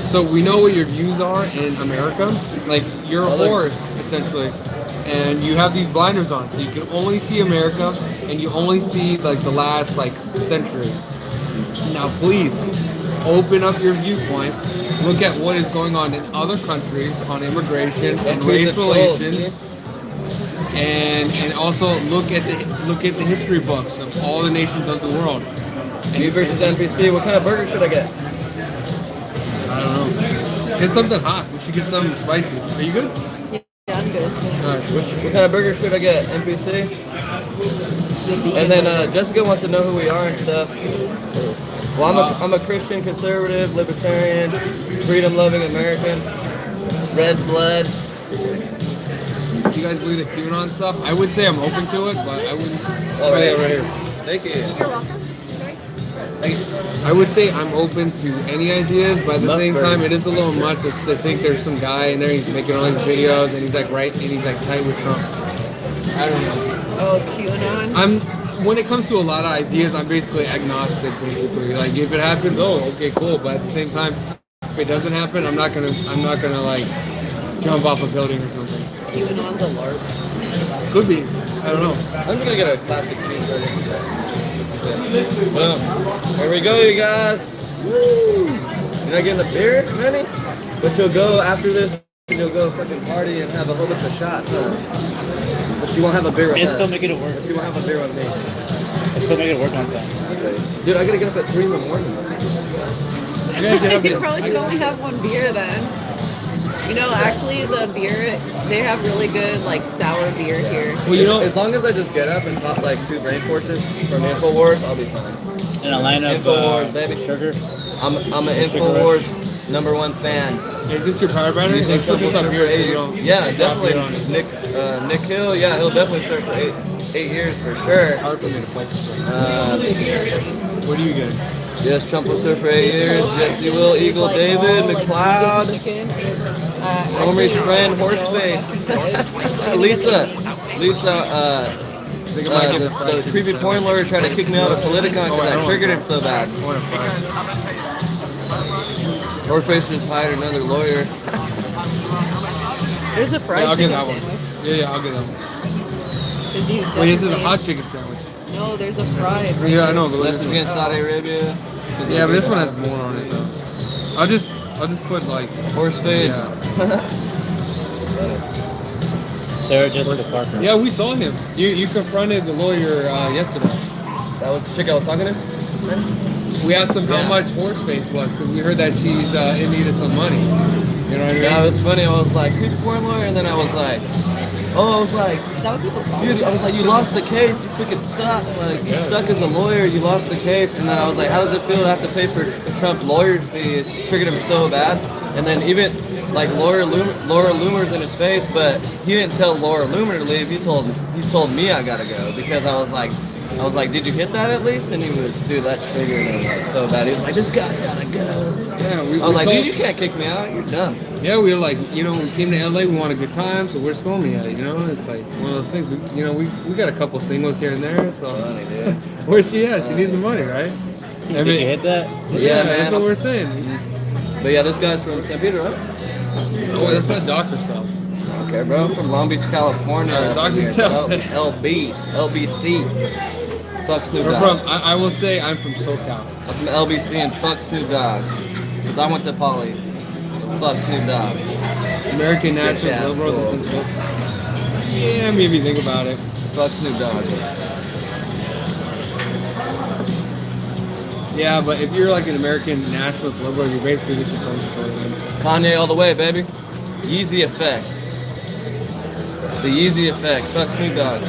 So we know what your views are in America. Like, you're a horse, essentially. And you have these blinders on. So you can only see America, and you only see, like, the last, like, century. Now, please, open up your viewpoint. Look at what is going on in other countries on immigration and race relations. And also look at the history books of all the nations of the world. Me versus NPC, what kind of burger should I get? I don't know. Get something hot. We should get something spicy. Are you good? Yeah, I'm good. Alright. What kind of burger should I get? NPC? And then Jessica wants to know who we are and stuff. Well, I'm a Christian, conservative, libertarian, freedom-loving American, red blood. Do you guys believe the QAnon stuff? I would say I'm open to it, but I wouldn't. Oh, right here. Thank you. You're welcome. I would say I'm open to any ideas, but at the same time, it is a little much to think there's some guy in there, he's making all these videos, and he's like tight with Trump. I don't know. Oh, QAnon? When it comes to a lot of ideas, I'm basically agnostic, basically. Like, if it happens, okay, cool, but at the same time, if it doesn't happen, I'm not gonna like jump off a building or something. QAnon's a LARP. Could be. I don't know. I'm just gonna get a classic cheeseburger. Well, here we go, you guys. Woo! You're not getting a beer, Manny? But you'll go after this, you'll go fucking party and have a whole bunch of shots. But you won't have a beer with us. Still making it work. But you won't have a beer with me. I still make it work on time. Okay. Dude, I gotta get up at 3 in the morning. You probably should only have one beer then. You know, actually, the beer, they have really good, like, sour beer here. Well, you know, as long as I just get up and pop like 2 brain forces from InfoWars, I'll be fine. And a line of InfoWars, baby. sugar. I'm an InfoWars #1 fan. Is this your power banner? You think Let's put this Trump up will here. serve for 8 You years? know, Yeah, drop it on definitely. Nick Hill, yeah, he'll definitely serve for 8 years for sure. Hard for me to play. What are you getting? Yes, Trump will serve for 8 years. Yes, he will. Eagle David, McLeod, Homer's friend, Horseface, Lisa, the creepy porn lawyer tried to kick me out of Politicon because I triggered him so bad. Horseface just hired another lawyer. There's a fried I'll get chicken that one. sandwich. Yeah, I'll get that one. Wait, this is a hot chicken sandwich. No, there's a fried. Yeah, I know. But Left against Saudi Arabia. Yeah, but this one has more on it though. I'll just put like Horseface. Sarah Jessica Parker. Yeah, we saw him. You confronted the lawyer yesterday. That was the chick I was talking to? We asked him how much Horseface was because we heard that she's in need of some money. You know what I mean? Yeah, it was funny. I was like, creepy porn lawyer, and then I was like, is that what people call dude, I was like, you lost the case, you freaking suck. Like, you suck as a lawyer, you lost the case. And then I was like, how does it feel to have to pay for Trump's lawyer's fees? It triggered him so bad. And then even, like, Laura Loomer's in his face, but he didn't tell Laura Loomer to leave. He told me I gotta go because I was like, did you hit that at least? And he was, dude, that triggered him like so bad. He was like, this guy's gotta go. Yeah, I was like, dude, you can't kick me out. You're dumb. Yeah, we were like, you know, we came to LA, we want a good time, so we're storming at it, you know? It's like one of those things. We got a couple singles here and there, so. Funny, dude. Where's she at? She needs the money, right? Did you hit that? Yeah, man. That's what we're saying. But yeah, this guy's from St. Peter, right? Oh, that's not Dr. South. Okay, bro. I'm from Long Beach, California. Dr. South. LBC. Fuck Snoop We're Dogg. from, I will say I'm from SoCal. I'm from LBC and fuck Snoop Dogg. Because I went to Poly. So fuck Snoop Dogg. American National Liberals, I think so. Yeah, maybe think about it. Fuck Snoop Dogg. Yeah, but if you're like an American nationalist liberal, you're basically just a Trump supporter. Kanye all the way, baby. Yeezy effect. The Yeezy effect. Fuck Snoop Dogg.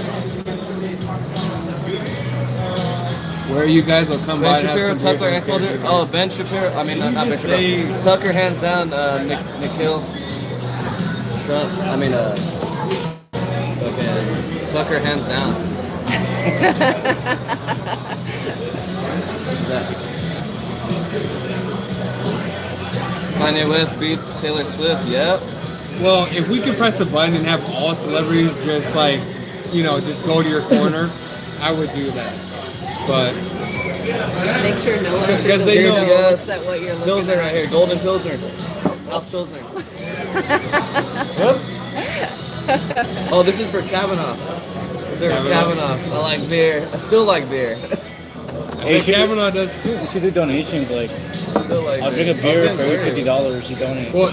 Where you guys will come by Ben and Shapiro, have some Tucker, beer. and Calder. Oh, Ben Shapiro. I mean, not Ben Shapiro. Tucker, hands down. Nick Hill. Trump. I mean, okay. Tucker, hands down. Kanye West beats Taylor Swift. Yep. Well, if we could press a button and have all celebrities just like, you know, just go to your corner, I would do that. But Make sure no one because they know looks at what you're looking Pilsner at. right here, Golden Pilsner, South Pilsner. Yep. Oh, this is for Kavanaugh. This is for Kavanaugh. I like beer. I still like beer. hey, Kavanaugh does too. You should do donations like. Still like I'll drink a beer for every $50 you donate. Well,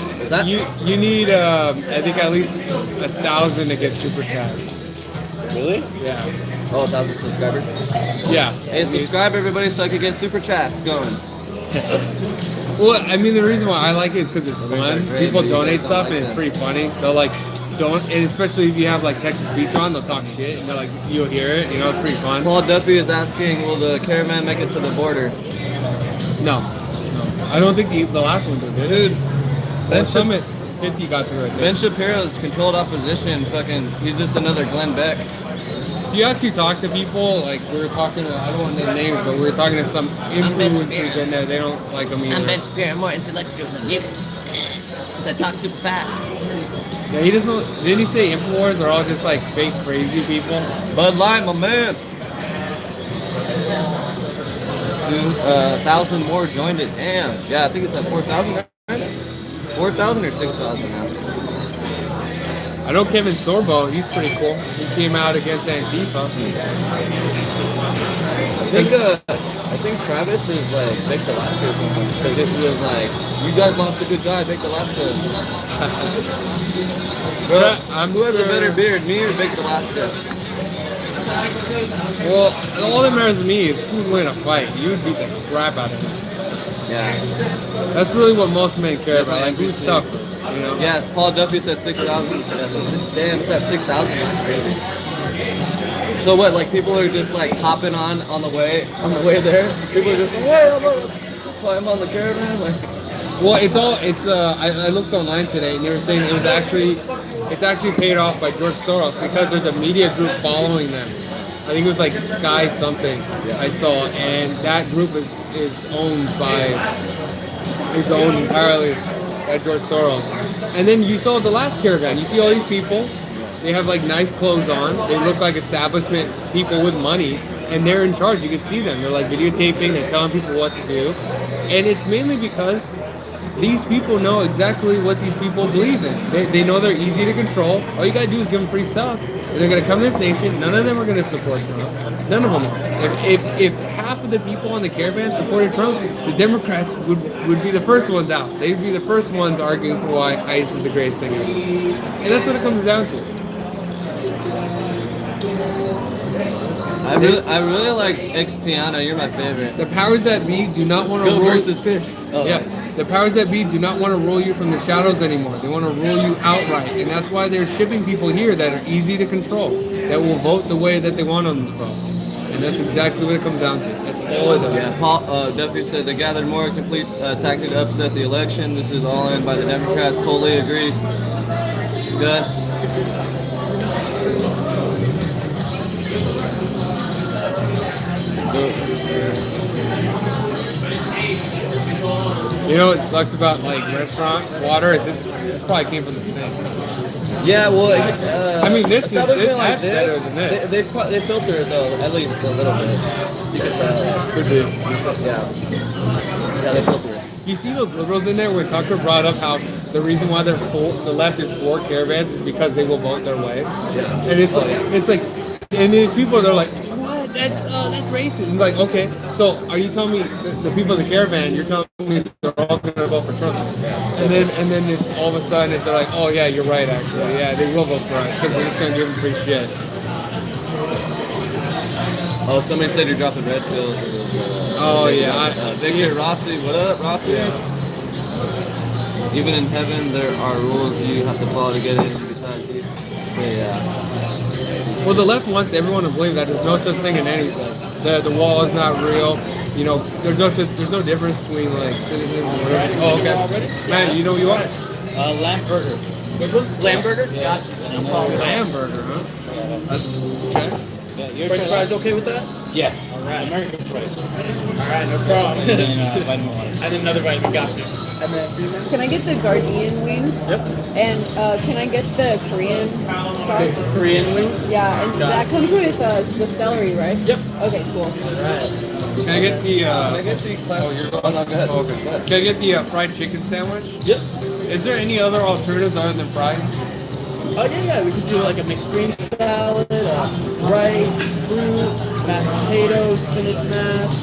you need I think at least 1,000 to get super chats. Really? Yeah. Oh, 1,000 subscribers? Yeah. Hey, subscribe everybody so I can get super chats going. Well, I mean, the reason why I like it is because it's fun. People donate stuff and it's pretty funny. They'll like, and especially if you have like Texas Beach on, they'll talk shit and they're like, you'll hear it, you know, it's pretty fun. Paul Duffy is asking, will the caravan make it to the border? No. I don't think the last one did. Dude, Ben Summit 50 got through it. Ben Shapiro's controlled opposition. Fucking, he's just another Glenn Beck. Do you actually talk to people? Like, we were talking to, I don't want to name names, but we were talking to some influencers in there. They don't like them either. I'm Ben Shapiro. I'm more intellectual than you. I talk super fast. Yeah, he doesn't. Didn't he say Infowars are all just like fake crazy people? Bud Light, my man. 1,000 more joined it. Damn. Yeah, I think it's at 4,000. 4,000 or 6,000 now. I know Kevin Sorbo. He's pretty cool. He came out against Antifa. I think Travis is like Vic Alaska or something. Because he was like, you guys lost a good guy, Vic Alaska. Bro, who has a better beard, me or Vic Alaska? Well, all that matters to me is who'd win a fight. You'd beat the crap out of him. Yeah. That's really what most men care about. Like who's tougher, you know? Yeah, Paul Duffy said 6,000. Damn, it's at 6,000. That's crazy. So what? Like people are just like hopping on the way there. People are just like, hey, I'm gonna climb on the caravan. Like, well, I looked online today and they were saying it's actually paid off by George Soros because there's a media group following them. I think it was like Sky something I saw, and that group is owned entirely by George Soros. And then you saw the last caravan. You see all these people. They have like nice clothes on. They look like establishment people with money, and they're in charge. You can see them. They're like videotaping. They're telling people what to do, and it's mainly because these people know exactly what these people believe in. They know they're easy to control. All you gotta do is give them free stuff. And they're gonna come to this nation. None of them are gonna support Trump. None of them. If half of the people on the caravan supported Trump, the Democrats would be the first ones out. They'd be the first ones arguing for why ICE is the greatest thing ever. And that's what it comes down to. I really like Tiana. You're my favorite. The powers that be do not want to Go rule versus fish. Oh. Yeah. The powers that be do not want to rule you from the shadows anymore. They want to rule you outright. And that's why they're shipping people here that are easy to control, that will vote the way that they want them to vote. And that's exactly what it comes down to. That's all it does. Yeah, Paul Duffy said they gathered more complete tactic to upset the election. This is all in by the Democrats. Totally agree. Gus. You know what sucks about like restaurant water? This probably came from the snake. Yeah, well, I mean, this is like that's this. better than this. They filter it though, at least a little bit. You can tell. Could be. Yeah, they filter it. You see those liberals in there where Tucker brought up how the reason why the left is for caravans is because they will vote their way. Yeah. And it's like, and these people they're like, what? That's racist. And like, okay, so are you telling me the people in the caravan? You're telling me they're all gonna vote for Trump? And then it's all of a sudden they're like, oh yeah, you're right actually. Yeah, they will vote for us because we're just gonna give them free shit. Oh, somebody said you're dropping red pills. Oh yeah. Victor Rossi, what up, Rossi? Yeah. Even in heaven, there are rules you have to follow to get into society. Yeah. Well, the left wants everyone to believe that there's no such thing in anything. The wall is not real. You know, there's no difference between like citizens and whatever. Oh, okay. Man, you know what you want? Lamb burger. Which one? Lamb burger? Yeah. Lamb burger, huh? That's okay. Yeah, French fries okay with that? Yeah. All right. American fries. All right, no problem. And then vitamin water. And then another vitamin, got you. And then Can I get the Guardian wings? Yep. And can I get the Korean sauce? Korean wings? Yeah, and that comes with the celery, right? Yep. Okay, cool. Can I get the? Oh, you're going on. Go ahead. Okay. Can I get the fried chicken sandwich? Yep. Is there any other alternatives other than fries? Oh yeah, we could do like a mixed green salad, rice, fruit, mashed potatoes, spinach mash,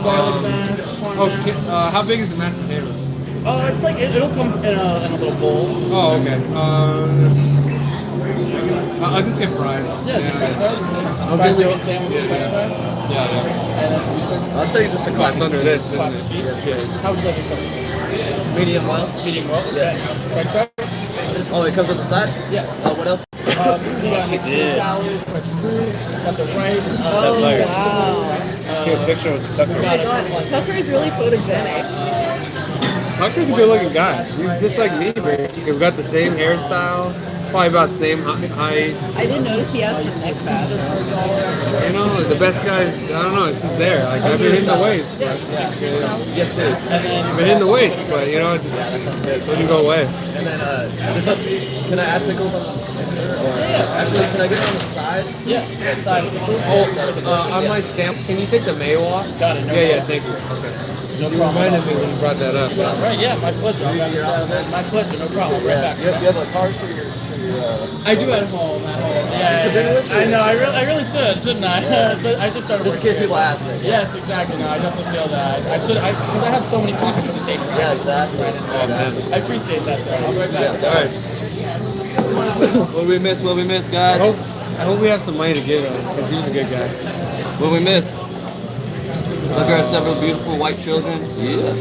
garlic mash, corn mash. How big is the mashed potatoes? It's like it'll come in a little bowl. Oh, okay. I'll just get fries. Yeah. Okay. Fried sandwich, french fries. Yeah. I'll take just a class under this. How would you like it cooked? Medium well. Medium well. Yeah. French fries. Oh, it comes with the side? Yeah. What else? We got mixed salads, fresh fruit, got the rice. Oh, wow. Take a picture with Tucker. Oh my god, Tucker is really photogenic. Tucker's a good looking guy. He's just like me, basically. We've got the same hairstyle, probably about the same height. I didn't notice he has some neck fat. You know, the best guys, I don't know, it's just there. Like, I've been hitting the weights. But, yes, please. I've been hitting the weights, but, you know, it just doesn't go away. And then, can I add pickles on the actually, can I get it on the side? Yeah, side. On my sample, can you take the mayo off? Got it. Yeah, thank you. Okay. No You problem. reminded me when you brought that up. Right, yeah, my pleasure. My pleasure, no problem. Right back. You have a card for your I do at home. Yeah, I know. I really should, shouldn't I? So I just started. Just in case people ask it. Yes, exactly. No, I definitely feel that. Because I have so many pockets to take. Yeah, exactly. I appreciate that, though. I'll be right back. All right. What we miss, guys? I hope we have some money to give him, because he's a good guy. What we miss? Look at our several beautiful white children. Yeah.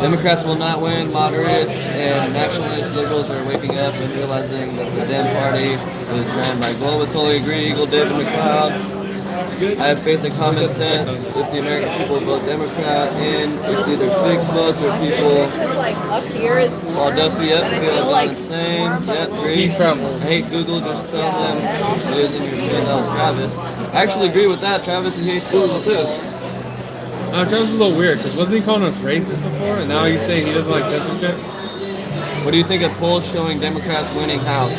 Democrats will not win. Moderates and nationalist liberals are waking up and realizing that the Dem Party is ran by global. Totally agree. Eagle David McLeod. I have faith in common sense. If the American people vote Democrat in, it's either fixed votes or people. Because like up here is warm. Philadelphia, and I feel feel like like insane. warm, but Yep, agree. I hate Google, just tell them it is in your that was Travis. I actually agree with that. Travis, he hates Google too. Travis is a little weird, because wasn't he calling us racist before? And now he's saying he doesn't like censorship? What do you think of polls showing Democrats winning House?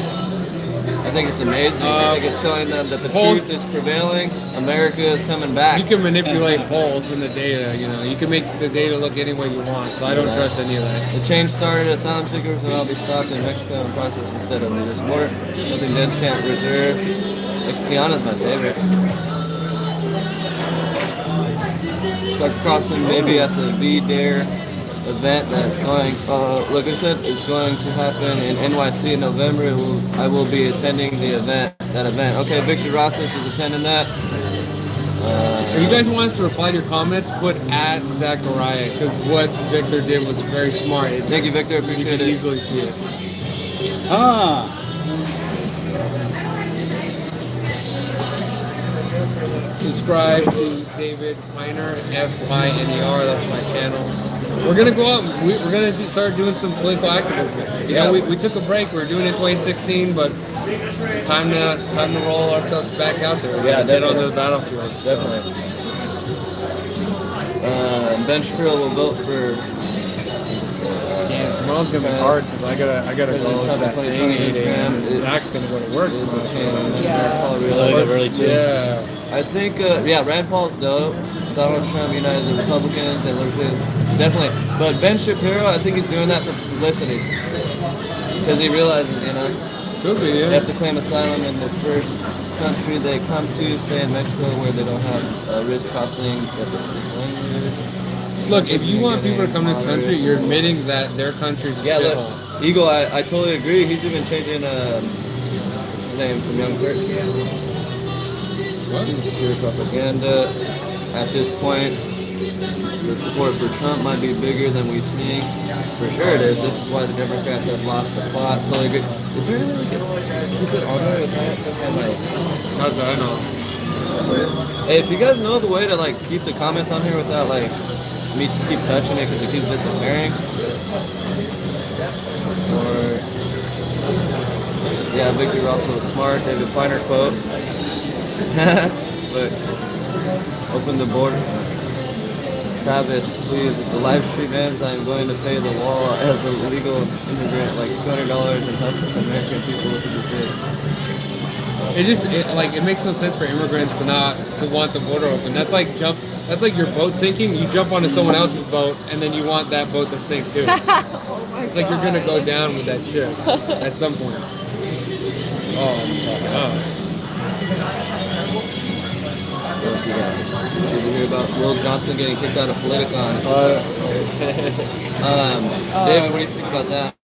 I think it's amazing. I think it's showing them that the truth is prevailing. America is coming back. You can manipulate polls in the data, you know. You can make the data look any way you want, so I don't trust any of that. The change started asylum seekers will all be stopped in Mexico and processed instead of this border. Something Dens can't reserve. Mexicanas my favorite. Like Carlson maybe at the V-Dare event that's going, look, it said it's going to happen in NYC in November. I will be attending the event, Okay, Victor Rosas is attending that. If you guys want us to reply to your comments, put at Zachariah, because what Victor did was very smart. Thank you, Victor. Appreciate it. You can easily see it. Subscribe to David Finer, F-I-N-E-R, that's my channel. We're gonna go out. We're gonna start doing some political activism. You know, we took a break. We were doing it in 2016, but it's time to roll ourselves back out there. Yeah, get on the battlefield. Definitely. Ben Shapiro will vote for. Tomorrow's gonna be hard because I gotta go to that thing at 8 a.m. Zach's gonna go to work tomorrow. Yeah. I think, Rand Paul's dope. Donald Trump united the Republicans and libertarians. Definitely. But Ben Shapiro, I think he's doing that for publicity. Because he realizes, you know, could be, they have to claim asylum in the first country they come to, stay in Mexico where they don't have risk crossing language. Look, if you want people to come to this country, you're admitting that their country's a shithole. Eagle, I totally agree. He's even changing what's his name from Young Turks. Pure propaganda. At this point, the support for Trump might be bigger than we think. For sure it is. This is why the Democrats have lost the plot. Totally agree. Is there any stupid audio with that? Not that I know. Hey, if you guys know the way to like keep the comments on here without like me keep touching it because it keeps disappearing. Or yeah, Victor also smart. David Finer quote. But open the border. Travis, please, if the live stream ends, I am going to pay the wall as a legal immigrant like $200 and help American people to be safe. It makes no sense for immigrants to want the border open. That's like your boat sinking. You jump onto someone else's boat and then you want that boat to sink too. It's like you're gonna go down with that ship at some point. Oh my god. Did you hear about Will Johnson getting kicked out of Politicon? David, what do you think about that?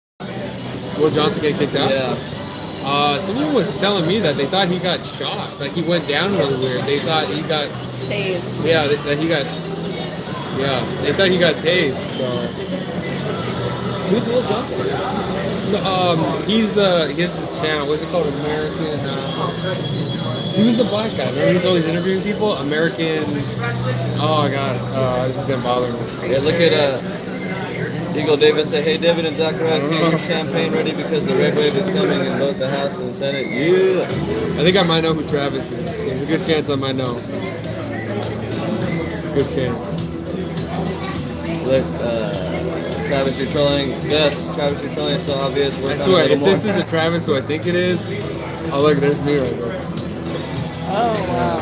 Will Johnson getting kicked out? Yeah. Someone was telling me that they thought he got shot. Like he went down really weird. They thought he got tased. Yeah, that he got. Yeah, they thought he got tased. So. Who's Will Johnson? He has a channel. What's it called? American. He was the black guy. Remember he's always interviewing people? American. Oh god, this is gonna bother me. Yeah, look at Eagle Davis say, hey David and Zacharias, get your champagne ready because the red wave is coming in both the House and the Senate. Yeah. I think I might know who Travis is. There's a good chance I might know. Good chance. Look, Travis, you're trolling. Yes, Travis, you're trolling. It's so obvious. I swear, if this is the Travis who I think it is, oh look, there's me right there. Oh wow.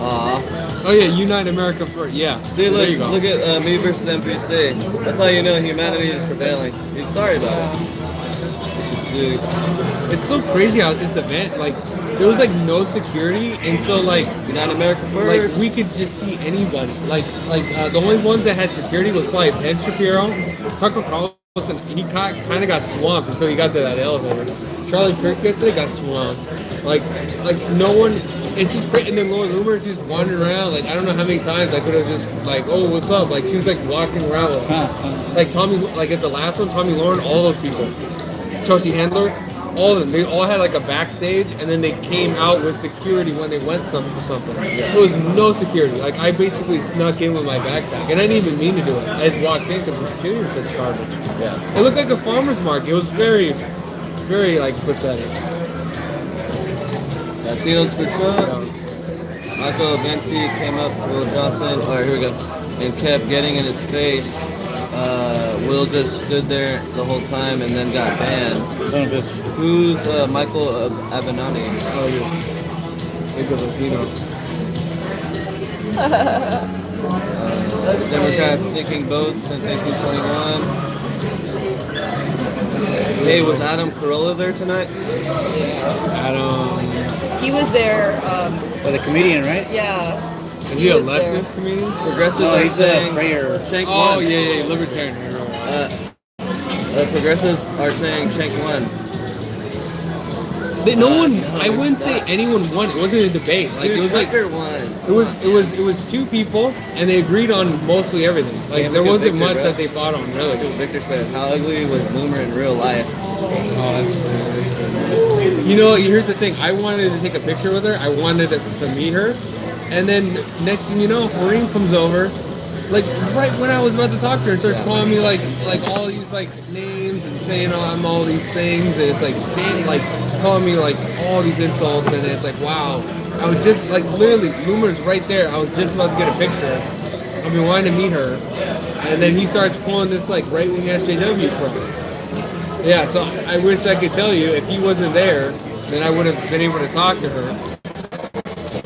Aw. Oh yeah, Unite America First. Yeah. See, look, look at me versus NPC. That's how you know humanity is prevailing. He's sorry about it. You should sue. It's so crazy how this event, like, there was like no security, and so like Unite America First. Like we could just see anybody. Like the only ones that had security was probably Ben Shapiro, Tucker Carlson. He kind of got swamped until he got to that elevator. Charlie Kirk yesterday got swamped. Like no one. It's just crazy. And then Laura Loomer's just wandering around. Like I don't know how many times I could have just like, oh, what's up? Like she was like walking around. Like Tommy, like at the last one, Tommy Lauren, all those people, Chelsea Handler, all of them. They all had like a backstage, and then they came out with security when they went something. There was no security. Like I basically snuck in with my backpack, and I didn't even mean to do it. I just walked in because the security was such garbage. Yeah. It looked like a farmer's market. It was very, very like pathetic. Latinos for Trump. Michael Venti came up to Will Johnson. All right, here we go. And kept getting in his face. Will just stood there the whole time and then got banned. Who's Michael Avenatti? Oh, yeah. He's a Latino. Democrats sinking boats since 1821. Hey, was Adam Carolla there tonight? Adam. He was there. The comedian, right? Yeah. Is he a leftist comedian? Progressives No, are he's saying a prayer. Cenk Oh, won. yeah, libertarian. Progressives are saying Cenk won. No one. I wouldn't say anyone won. It wasn't a debate. Like Dude, it was Tucker like won. It was two people, and they agreed on mostly everything. Like there wasn't much that they fought on really. Victor said, "How ugly was Boomer in real life?" Oh, that's good. You know, here's the thing. I wanted to take a picture with her. I wanted to meet her, and then next thing you know, Maureen comes over. Like right when I was about to talk to her, and starts calling me like all these like names and saying, "Oh, I'm all these things," and it's like calling me like all these insults, and it's like, wow. I was just like literally, Loomer's right there. I was just about to get a picture. I've been wanting to meet her, and then he starts pulling this like right-wing SJW crap. Yeah, so I wish I could tell you if he wasn't there, then I would have been able to talk to her.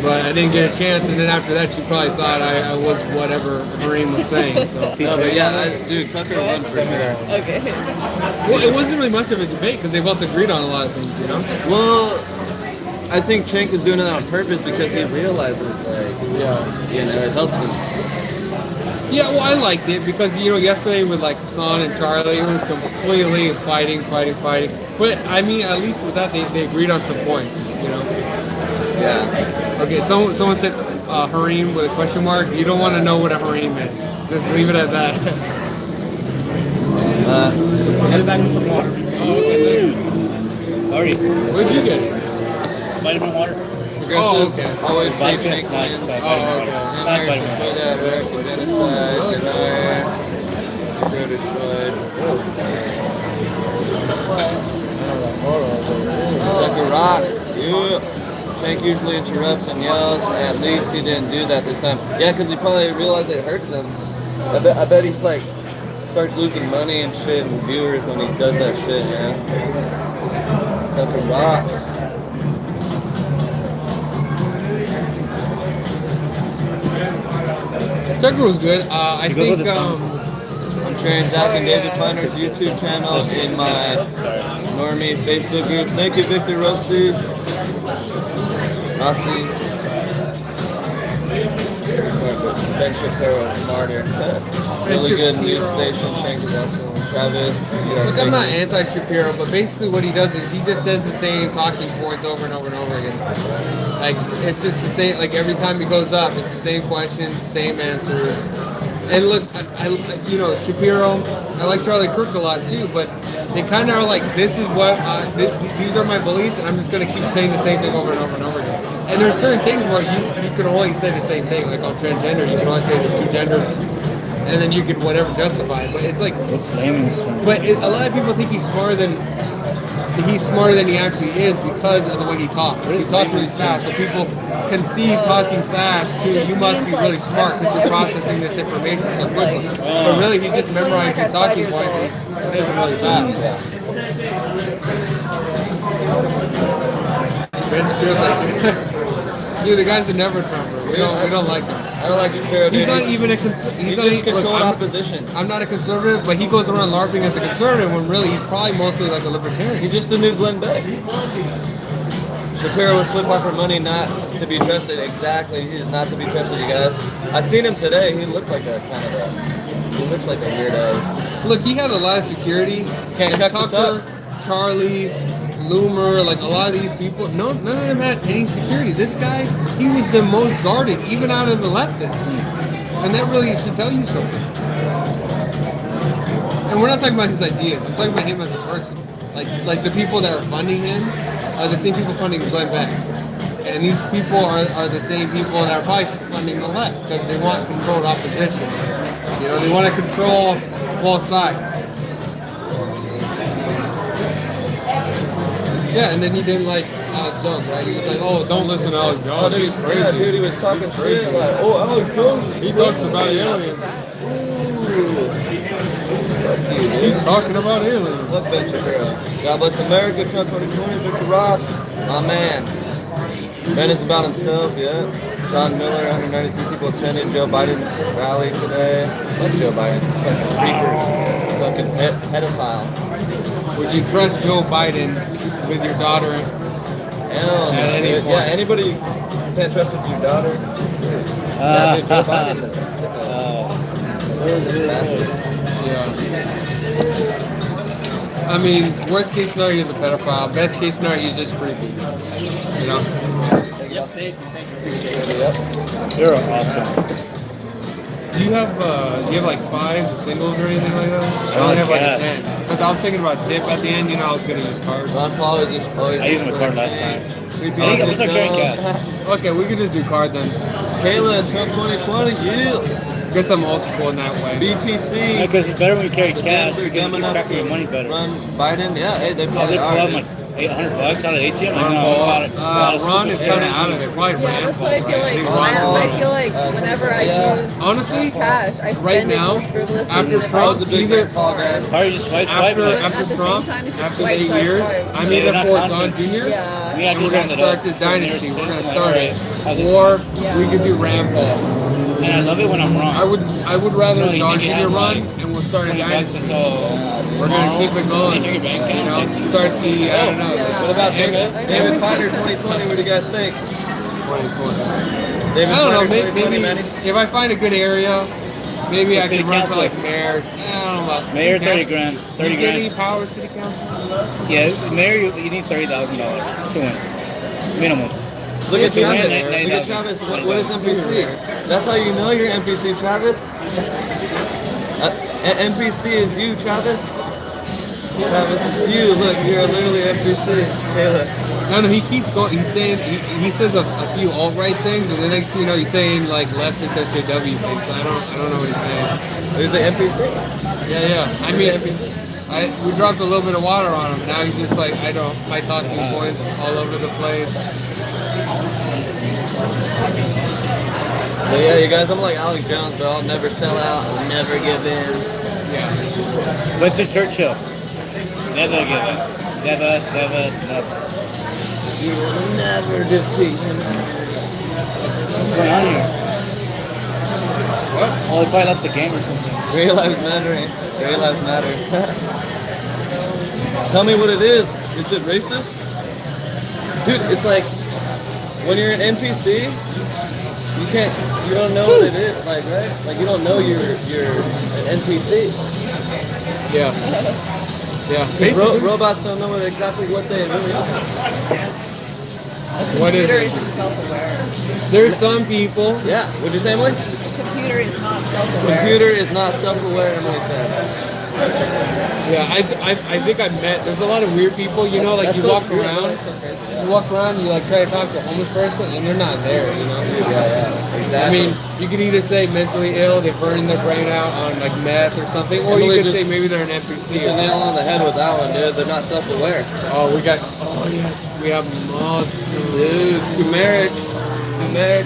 But I didn't get a chance, and then after that, she probably thought I was whatever Marine was saying. So. No, but yeah, dude, Tucker won for sure. Okay. Well, it wasn't really much of a debate because they both agreed on a lot of things, you know? Well, I think Cenk is doing it on purpose because he realizes, like, it helps him. Yeah, well, I liked it because, you know, yesterday with, like, Hassan and Charlie, it was completely fighting. But, I mean, at least with that, they agreed on some points, you know? Yeah. Okay, someone said harem with a question mark. You don't want to know what a harem is. Just leave it at that. Head back with some water. Sorry. Where'd you get it? Vitamin water. Oh, okay. Always say Vodka? Cenk wins. Not Genocide, Tucker rocks. Yeah. Cenk usually interrupts and yells, and at least he didn't do that this time. Yeah, because he probably realized it hurts him. I bet he's like, starts losing money and shit and viewers when he does that shit, you know? Tucker rocks. Tucker was good. I think I'm sharing Zach and David Finer's YouTube channel in my normie Facebook groups. Thank you, Victor Rossi. Ben Shapiro, smarter. Really good news station. Cenk is awesome. Travis. Look, I'm not anti-Shapiro, but basically what he does is he just says the same talking points over and over and over again. Like, it's just the same, like every time he goes up, it's the same questions, same answers. And look, I you know, Shapiro, I like Charlie Kirk a lot too, but they kind of are like, this is what, these are my beliefs, and I'm just going to keep saying the same thing over and over and over again. And there's certain things where you can only say the same thing, like on transgender, you can only say there's two genders, and then you can whatever justify it. But it's like, but a lot of people think he's smarter than he actually is because of the way he talks. He talks really fast, so people conceive talking fast to you must be really smart because you're processing this information so quickly. But really, he just memorized his talking points and he says them really fast. Ben Shapiro's like, dude, the guy's a never Trumper. We don't like him. I don't like Shapiro. He's not even a he's not just controlled I'm, opposition. I'm not a conservative, but he goes around LARPing as a conservative when really he's probably mostly like a libertarian. He's just the new Glenn Beck. Shapiro was flipped off for money, not to be trusted. Exactly, he is not to be trusted, you guys. I seen him today. He looked like a kind of a. He looks like a weirdo. Look, he had a lot of security. Can't cut the Tucker, Charlie, Loomer, like a lot of these people, none of them had any security. This guy, he was the most guarded, even out of the leftists. And that really should tell you something. And we're not talking about his ideas. I'm talking about him as a person. Like the people that are funding him are the same people funding Glenn Beck. And these people are the same people that are probably funding the left because they want controlled opposition. You know, they want to control both sides. Yeah, and then he didn't like Alex Jones, right? He was like, oh, don't listen to Alex Jones. He's crazy. Yeah, dude, he was talking crazy. shit like, oh, Alex Jones. He talks about aliens. He's talking about aliens. What venture girl? God bless America, Trump 2020, Victor Ross. My man. Ben is about himself, yeah. John Miller, 193 people attended Joe Biden's rally today. Fuck Joe Biden. Fucking creepers. Fucking pedophile. Would you trust Joe Biden with your daughter? Hell no. Yeah, anybody you can't trust with your daughter. Yeah, dude, Joe Biden does. Yeah. I mean, worst case scenario is a pedophile. Best case scenario is just creepy. You know? You're awesome. Do you have like fives or singles or anything like that? I only have like a 10. Because I was thinking about tip at the end, you know, I was gonna use cards. Ron Paul is just always. I used my card last time. Okay, we could just do card then. Kayla, Trump 2020, yeah. Guess I'm old school in that way. BPC. Because it's better when you carry cash. They're You can dumb keep enough track of your to money better. run Biden, yeah, hey, they I probably was are. like $800 out of ATM. Ron is kind of out of it. Probably Yeah, that's why I feel like whenever I use honestly, cash, I spend right now, it frivolously after than Trump, if I either use card. Probably just swipe. after Trump, after the 8 years, I'm either for Don Jr. and we're gonna start this dynasty. We're gonna start it, or we could do Rand Paul. And I love it when I'm wrong. I would rather You know, Don you Jr. have, run, like, and we'll start a 20 bucks dynasty. until We're gonna keep it going. You know, Start the I don't know. What about David Finder 2020? What do you guys think? 2020. David I don't know. Finder 2020, Maybe if I find a good area, maybe I can run for like mayors. I don't know about Mayor, city 30 grand. 30 You get any grand. power city council? Yeah, mayor, you need $30,000 to win. Minimum. Look at To win, Travis. Look at Travis. What is NPC? That's how you know you're NPC, Travis. NPC is you, Travis. Travis, it's you. Look, you're literally NPC. Taylor. No, he keeps going. He's saying he says a few alt-right things, and the next thing you know, he's saying like leftist SJW things. So I don't know what he's saying. He's an NPC. Yeah. I mean, we dropped a little bit of water on him. Now he's just like high talking points all over the place. So yeah, you guys, I'm like Alex Jones, bro. I'll never sell out. I'll never give in. Yeah. Winston Churchill. Never give in. Never. You will never defeat him. What's going on here? What? Oh, he probably left the game or something. Real lives matter. Real lives matter. Tell me what it is. Is it racist? Dude, it's like when you're an NPC, you don't know what it is, like, right? Like you don't know you're an NPC. Yeah. Yeah. Robots don't know exactly what they really are. What is it? Self-aware. There's some people. Yeah. Would you say, Emily? The computer is not self-aware. Computer is not self-aware, Emily said. Yeah, I think I met. There's a lot of weird people. You know, like That's you so walk true, around. You walk around, you like try to talk to a homeless person, and they're not there. You know. Yeah, exactly. I mean, you could either say mentally ill, they're burning their brain out on like meth or something, or you could say maybe they're an NPC. You nail on the head with that one, dude. They're not self-aware. Oh, yes, we have most. Dude, turmeric,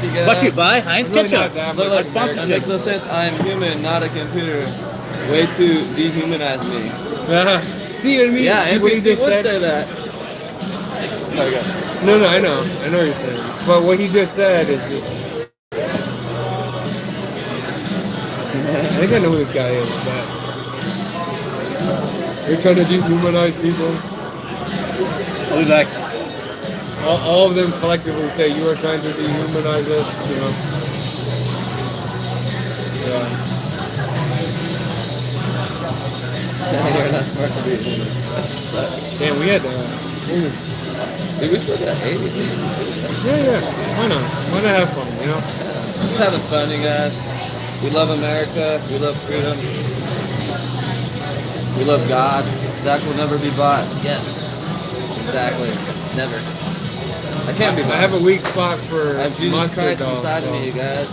you get What you buy? Heinz ketchup. Look, like, that makes no sense. I'm human, not a computer. Way to dehumanize me. See what I mean? Yeah, See what he NPC just would said? say that. Okay. No, I know what you're saying. But what he just said is just... I think I know who this guy is, but... You're trying to dehumanize people. I'll be back. All of them collectively say, you are trying to dehumanize us, you know. Yeah. You're not smart to be a human. Damn, we had Dude, we still got 80. Yeah. Why not? Why not have fun, you know? Just having fun, you guys. We love America. We love freedom. We love God. Zach will never be bought. Yes. Exactly. Never. I can't be bought. I have a weak spot for I have Jesus mustard, Christ though, inside of me, you guys.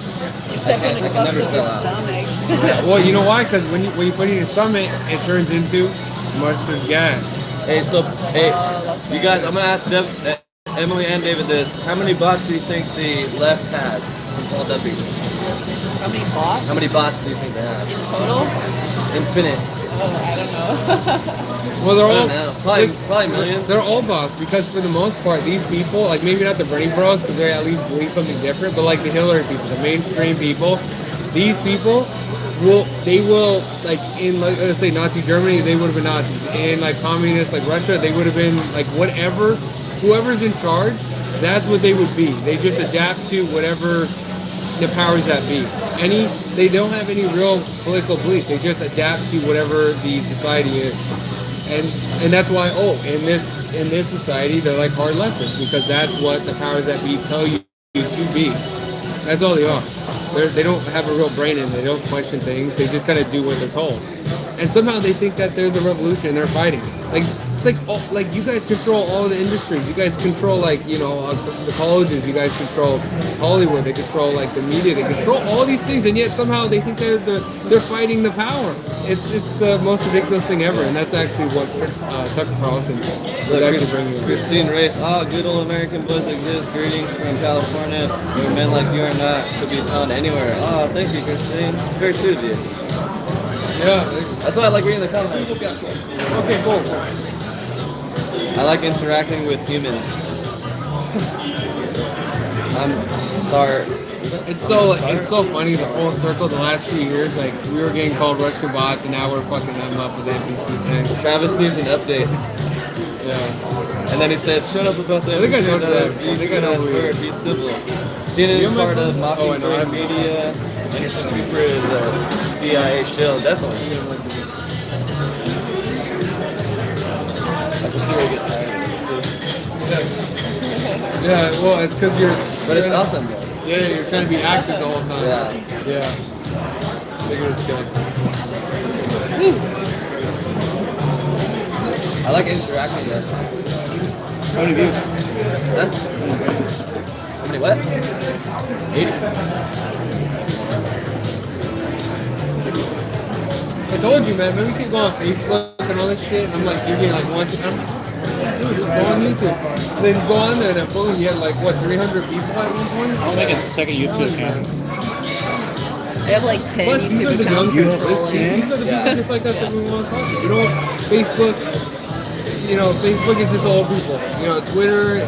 Except when it I can never goes to your sell out. stomach. Well, you know why? Because when you put it in your stomach, it turns into mustard gas. Hey, you guys, I'm gonna ask Emily and David this. How many bots do you think the left has from Paul W? How many bots? How many bots do you think they have? Total? Infinite. Oh, I don't know. Well, they're I all don't know. Probably millions. They're all bots because for the most part, these people, like maybe not the Bernie Bros, because they at least believe something different, but like the Hillary people, the mainstream people, these people will like in like let's say Nazi Germany, they would have been Nazis. In like communist like Russia, they would have been like whoever's in charge, that's what they would be. They just adapt to whatever the powers that be. They don't have any real political beliefs. They just adapt to whatever the society is. And that's why in this society they're like hard leftists because that's what the powers that be tell you to be. That's all they are. They don't have a real brain in them. They don't question things. They just kind of do what they're told. And somehow they think that they're the revolution and they're fighting. Like it's like you guys control all the industries. You guys control the colleges. You guys control Hollywood. They control like the media. They control all these things, and yet somehow they think they're fighting the power. It's the most ridiculous thing ever, and that's actually what Tucker Carlson would actually bring you. Christine Race, good old American boys exist. Greetings from California, where men like you are not to be found anywhere. Oh, thank you, Christine. It's very sweet of you. Yeah, that's why I like reading the comments. Okay, cool. I like interacting with humans. It's so funny the full circle. The last 2 years, like we were getting called Russian bots, and now we're fucking them up with NPC thing. Travis needs an update. Yeah. And then he said, "Shut up about that." I think I know that. I think I know word. Be civil. CNN is part of Mockingbird Media. Anderson Cooper is a CIA shill. Definitely. I can see where you get tired. Yeah, well, it's because you're. But it's awesome. Yeah, you're trying to be active the whole time. Yeah. I think it's good. I like interacting there. How many views? Huh? How many what? 80. I told you, man. Maybe we can go on Facebook and all this shit. And I'm like, you're getting like one. Dude, just go on YouTube. And then go on there and boom, you had like what 300 people at one point. I'll make a second YouTube account. I have like 10 But these are YouTube the young accounts. people. These are the people just like us that we want to talk to. You know, Facebook. Facebook is just old people. Twitter.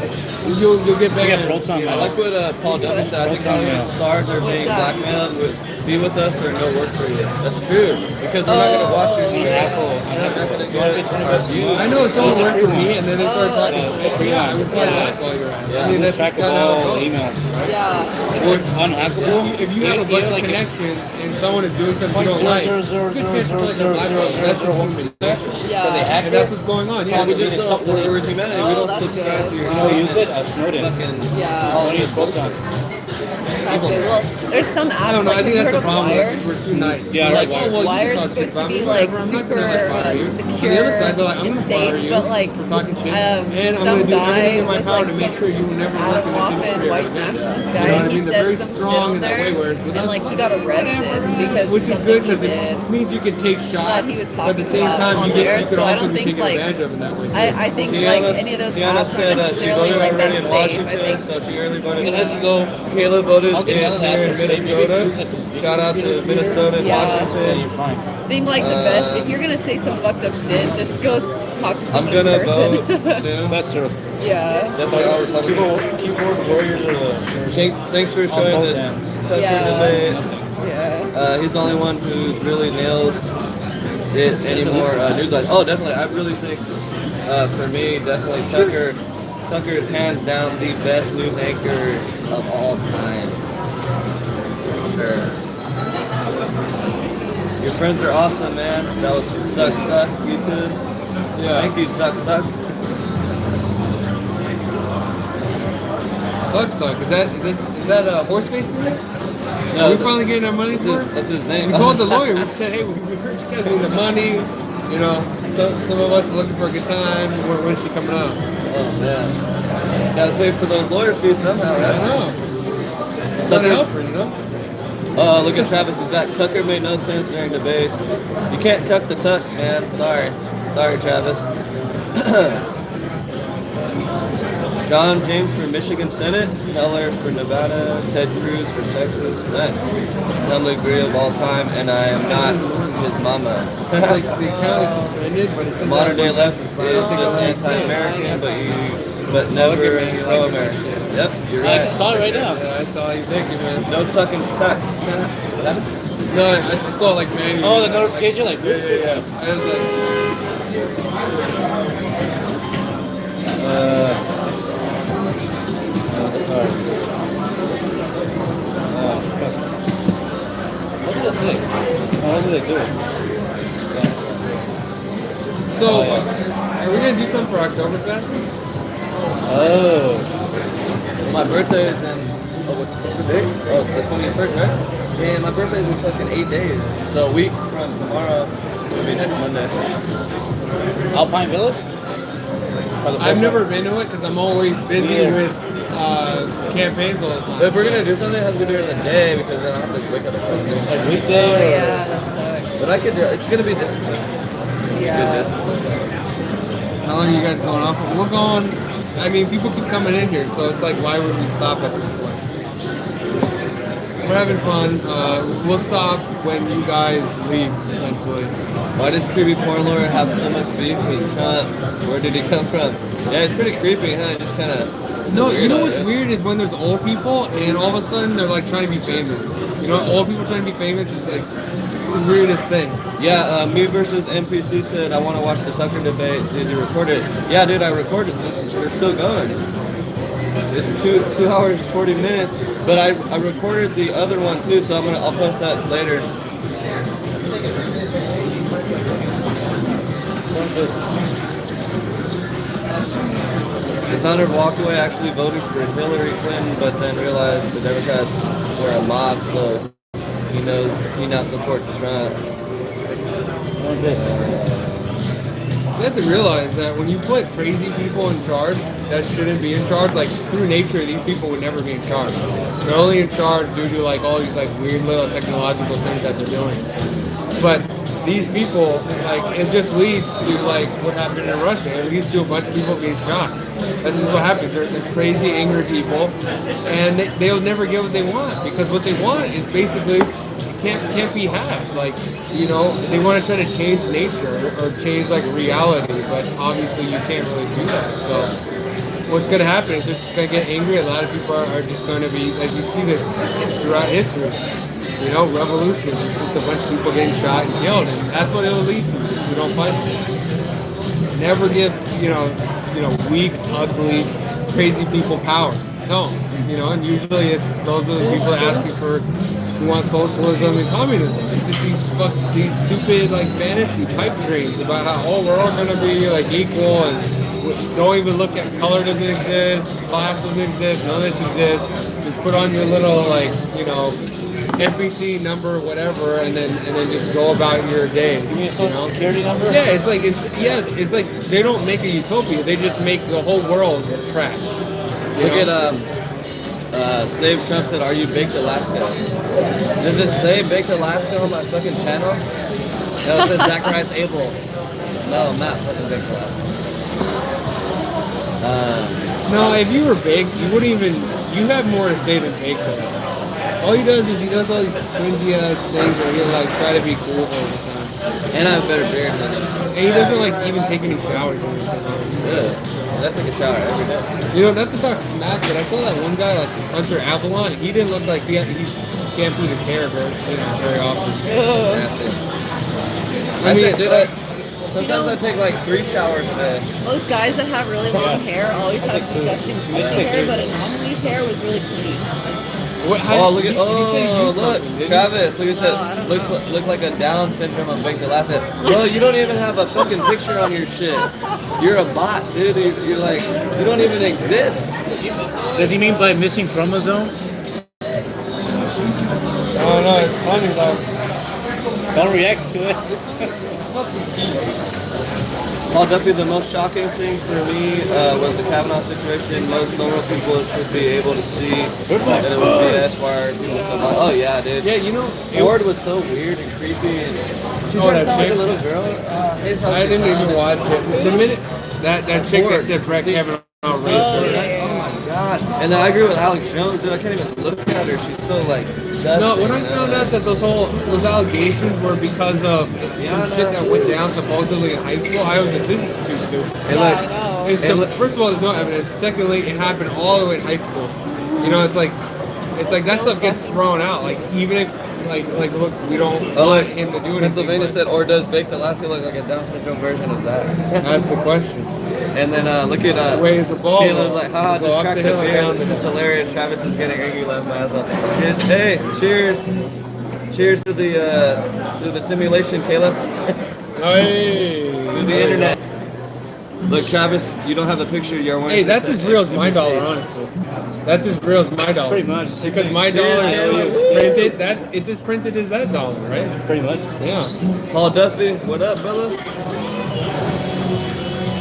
You'll get better. I like what Paul W said. I think Hollywood stars are being blackmailed with be with us or no work for you. That's true. Because we're not going to watch your new Apple. We're not going to get our views. I know it's all work for me, and then they start talking. Yeah, I would probably like all your ass. I mean, that's just kind of how it goes. Unhackable. If you have a bunch of connections and someone is doing something you don't like, it's a good chance for like a blackmail. That's just human nature. And that's what's going on. Yeah, we just don't support humanity. We don't subscribe to your use it as Snowden. Yeah. That's good. Well, there's some apps. I don't know. I think that's the problem. Wire. We're too nice. Yeah, Like right. Wire is supposed to be like super secure On the other side, they're like, I'm and going to fire safe, you but like for talking shit, and I'm some going to do guy everything in my was power like to make sure you will never work in this often industry. white ever again. nationalist You guy. know what I He mean? They're said very some shit strong on in that there, way, whereas with and us, like he got arrested because which of is something good he because did. it means you can take shots, He was but at the talking same about time on you there, could so I also don't be think taken like advantage of in that way. I think like any of those Tiana apps said aren't she necessarily voted like already in that safe. I Washington, think so she early voted. Let's go. Kayla voted I'll get out here of in that. Minnesota. Shout out to Minnesota and Washington. I think like the best, if you're gonna say some fucked up shit, just go talk to someone I'm gonna in person. vote soon. That's true. Yeah. Definitely all Republican. Keyboard warriors are Thanks for showing the Tucker debate. Yeah. He's the only one who's really nailed it anymore. News like, oh, definitely. I really think for me, definitely Tucker is hands down the best news anchor of all time. For sure. Your friends are awesome, man. That was Suck YouTube. Yeah. Thank you, Suck. Tuck Suck. Is that a horse face in there? No, Are we finally getting our money for it? That's his name. We told the lawyer. We said, hey, we heard you guys need the money. You know, some of us are looking for a good time. When's she coming out? Oh man, gotta pay for those lawyer fees somehow, right? I know. Trying to help her, you know. Oh, look at Travis is back. Tucker made no sense during debates. You can't cuck the tuck, man. Sorry, Travis. John James for Michigan Senate, Heller for Nevada, Ted Cruz for Texas. Nice. Number agree of all time, and I am not his mama. It's like the account is suspended, but it's Modern day left is just anti-American, but never pro-American. Yep, you're right. I saw it right now. Yeah, I saw you. Thank you, man. No tuck and tuck. What happened? No, I saw like manually. Oh, the notification, like yeah. I was like. What did it say? What did they do? So, are we gonna do something for Oktoberfest? Oh. My birthday is in. What's the date? Oh, it's the 21st, right? Yeah, my birthday is in fucking 8 days. So a week from tomorrow will be next Monday. Alpine Village? I've never been to it because I'm always busy with campaigns all the time. If we're gonna do something, I have to do it in the day because then I have to wake up at 7. Like weekday? Oh, yeah, that sucks. But I could do it. It's gonna be discipline. Yeah. How long are you guys going off? We're going. I mean, people keep coming in here, so it's like, why would we stop at this point? We're having fun. We'll stop when you guys leave, essentially. Why does creepy porn lawyer have so much beef with Trump? Where did he come from? Yeah, it's pretty creepy, huh? Just kind of. No, you know what's weird is when there's old people and all of a sudden they're like trying to be famous. You know, old people trying to be famous is like it's the weirdest thing. Yeah, me versus NPC said, I want to watch the Tucker debate. Did you record it? Yeah, dude, I recorded it. We're still going. It's 2 hours, 40 minutes. But I recorded the other one too, so I'll post that later. The founder of Walkaway actually voted for Hillary Clinton, but then realized the Democrats were a mob, so he now supports Trump. You have to realize that when you put crazy people in charge that shouldn't be in charge, like through nature, these people would never be in charge. They're only in charge due to like all these like weird little technological things that they're doing. But these people, like, it just leads to like what happened in Russia. It leads to a bunch of people being shot. This is what happens. They're crazy, angry people, and they'll never get what they want because what they want is basically can't be had. Like, you know, they want to try to change nature or change like reality, but obviously you can't really do that. So what's going to happen is they're just going to get angry. A lot of people are just going to be, like you see this throughout history, you know, revolution. It's just a bunch of people getting shot and killed, and that's what it'll lead to if we don't fight it. Never give, you know, weak, ugly, crazy people power. No, you know, and usually those are the people asking for, we want socialism and communism. It's just these stupid like fantasy pipe dreams about how we're all gonna be like equal and don't even look at color doesn't exist, class doesn't exist, none of this exists. Just put on your little like, you know, NPC number, whatever, and then just go about your day. Give me a social security number? Yeah, it's like they don't make a utopia. They just make the whole world trash. Look at Save Trump said, "Are you baked Alaska?" Does it say baked Alaska on my fucking channel? No, it says Zacharias Abel. No, I'm not fucking baked Alaska. No, if you were baked, you wouldn't even. You have more to say than baked does. All he does is he does all these cringy ass things where he'll like try to be cool all the time. And I have a better beard than him. And he doesn't like even take any showers or anything. Yeah, I take a shower every day. You know, not to talk smack, but I saw that one guy like Hunter Avalon. He didn't look like he shampooed his hair very often. I mean, sometimes I take like 3 showers a day. Those guys that have really long hair always have disgusting hair, but Anomalies' hair was really clean. What, look, Travis, look at that. Look like a Down syndrome on Baked Alaska. Bro, you don't even have a fucking picture on your shit. You're a bot, dude. You're like, you don't even exist. Does he mean by missing chromosome? Oh no, it's funny though. Don't react to it. Well, definitely the most shocking thing for me was the Kavanaugh situation. Most normal people should be able to see that it was BS. Why people so much? Oh yeah, dude. Yeah, you know, Ford was so weird and creepy, and she tried to sound like a little girl. I didn't even watch it. The minute that chick that said Brett Kavanaugh raped her. God. And then I agree with Alex Jones, dude. I can't even look at her. She's so like disgusting. No, when I found out that those allegations were because of some shit that went down supposedly in high school, I was like, this is too stupid. First of all, there's no evidence. Secondly, it happened all the way in high school. You know, it's like that stuff gets thrown out. Like even if like look, we don't want him to do anything. Pennsylvania said, or does Baked Alaska look like a Down syndrome version of that? That's the question. And then look at where's the ball? Caleb's like, haha, just cracked the beer. This is hilarious. Travis is getting angry, laughing my ass off. Cheers. Hey, cheers. Cheers to the simulation, Caleb. Hey. To the internet. Look, Travis, you don't have the picture you're wearing. Hey, that's as real as my dollar, honestly. That's as real as my dollar. Pretty much. Because my dollar is printed, it's as printed as that dollar, right? Pretty much. Yeah. Paul Duffy, what up, brother?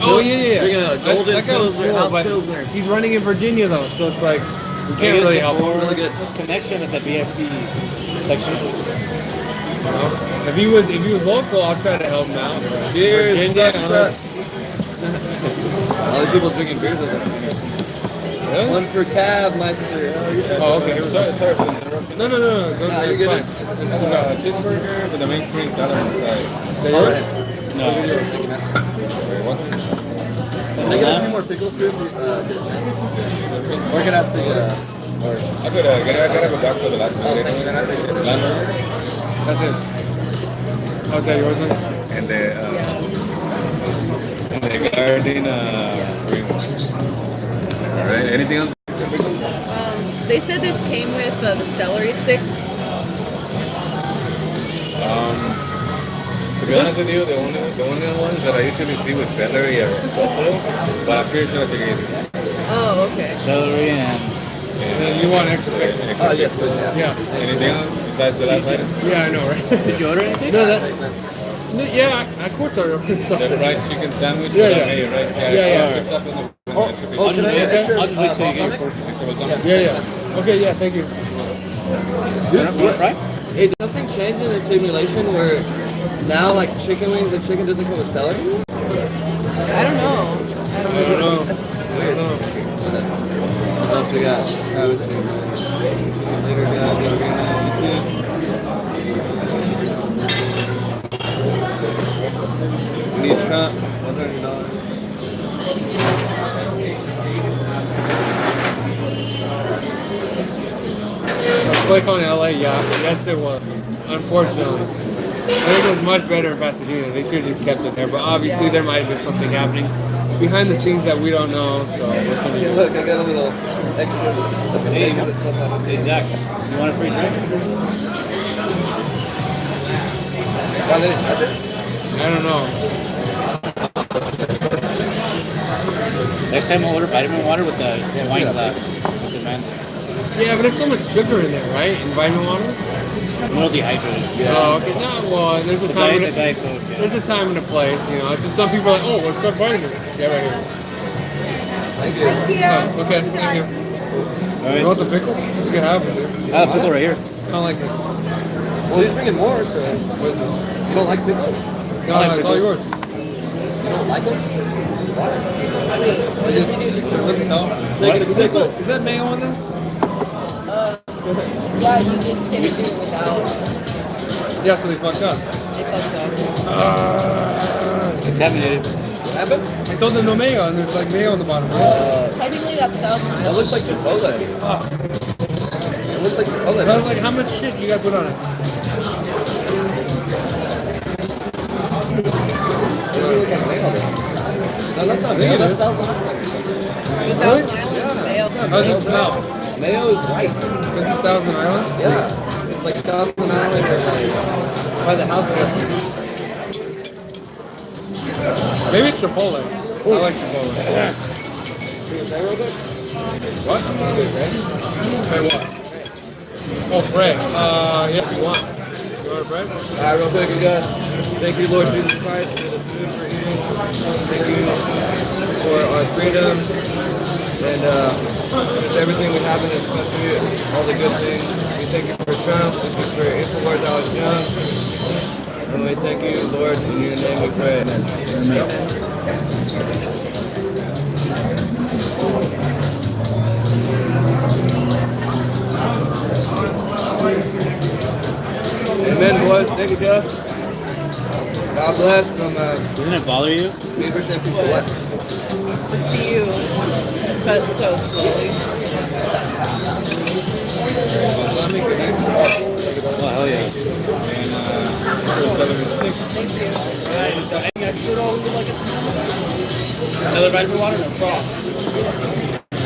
Oh yeah. Drinking a golden that guy was Pilsner, cool, House but Pilsner. he's running in Virginia though, so it's like we can't really help him. Really good connection at the VIP section. If he was local, I'll try to help him out. Cheers. Virginia, Other people drinking beers with us. Really? One for Cav, Meister. Oh, okay. Sorry. No. Nah, you're good. It's a cheeseburger with the main screen salad on the side. Is that yours? No. Can I get a few more pickles, too? Or can I ask the, I gotta go back to the last one. That's it. How's that yours? And the garden green one. Alright, anything else? They said this came with the celery sticks. To be honest with you, the only ones that I usually see with celery are buffalo, but I'm pretty sure I think it's Oh, okay. Celery and you want extra? Oh, yes, please. Yeah. Anything else besides the last item? Yeah, I know, right? Did you order anything? No, yeah, of course I ordered stuff. The fried chicken sandwich? Yeah. Right? Yeah. Stuff in the I'll just wait till you get it. Yeah. Okay, yeah, thank you. Right? Hey, did something change in the simulation where now, like, chicken wings, the chicken doesn't come with celery? I don't know. I don't know. What else we got? Later, guys. We need Trump. $100. Politicon LA, yeah. Yes, it was. Unfortunately. I think it was much better in Pasadena. They should have just kept it there. But obviously, there might have been something happening behind the scenes that we don't know. So Hey, look, I got a little extra. Hey, Zach, you want a free drink? Why they didn't touch it? I don't know. Next time we'll order vitamin water with the wine glass. With the man. Yeah, but there's so much sugar in there, right? In vitamin water? More dehydrated. Oh, okay. No, well, there's a time. There's a time and a place. You know, it's just some people are like, oh, what's that vitamin? Yeah, right here. Thank you. Oh, okay, thank you. Right. You want the pickles? You can have them, dude. I have a pickle right here. I don't like this. Well, he's bringing more, so. You don't like pickles? No, it's all yours. You don't like them? What? I just let me know. Is that mayo on there? Yeah, you did say to do it without. Yeah, so they fucked up. They fucked up. Contaminated. What happened? I told them no mayo, and there's like mayo on the bottom. Technically, that's Thousand That looks like Chipotle. It looks like Chipotle. I was like, how much shit you got put on it? No, that's not mayo. That's Thousand Island. How's it smell? Mayo is white. This is Thousand Island? Yeah. It's like Thousand Island or like by the house dressing. Maybe it's Chipotle. I like Chipotle. What? Pray what? Oh, pray. Yeah, if you want. You want to pray? All right, real quick, God. Thank you, Lord Jesus Christ, for the food we're eating. Thank you for our freedoms and just everything we have in this country, all the good things. We thank you for Trump. Thank you for Infowars Alex Jones. And we thank you, Lord, in your name we pray. Amen, boys. Thank you, Jeff. God bless from Doesn't it bother you? 80% people what? To see you cut so slowly. Oh, hell yeah. Thank you. So any extra at all we would like it? Another vitamin water? No problem.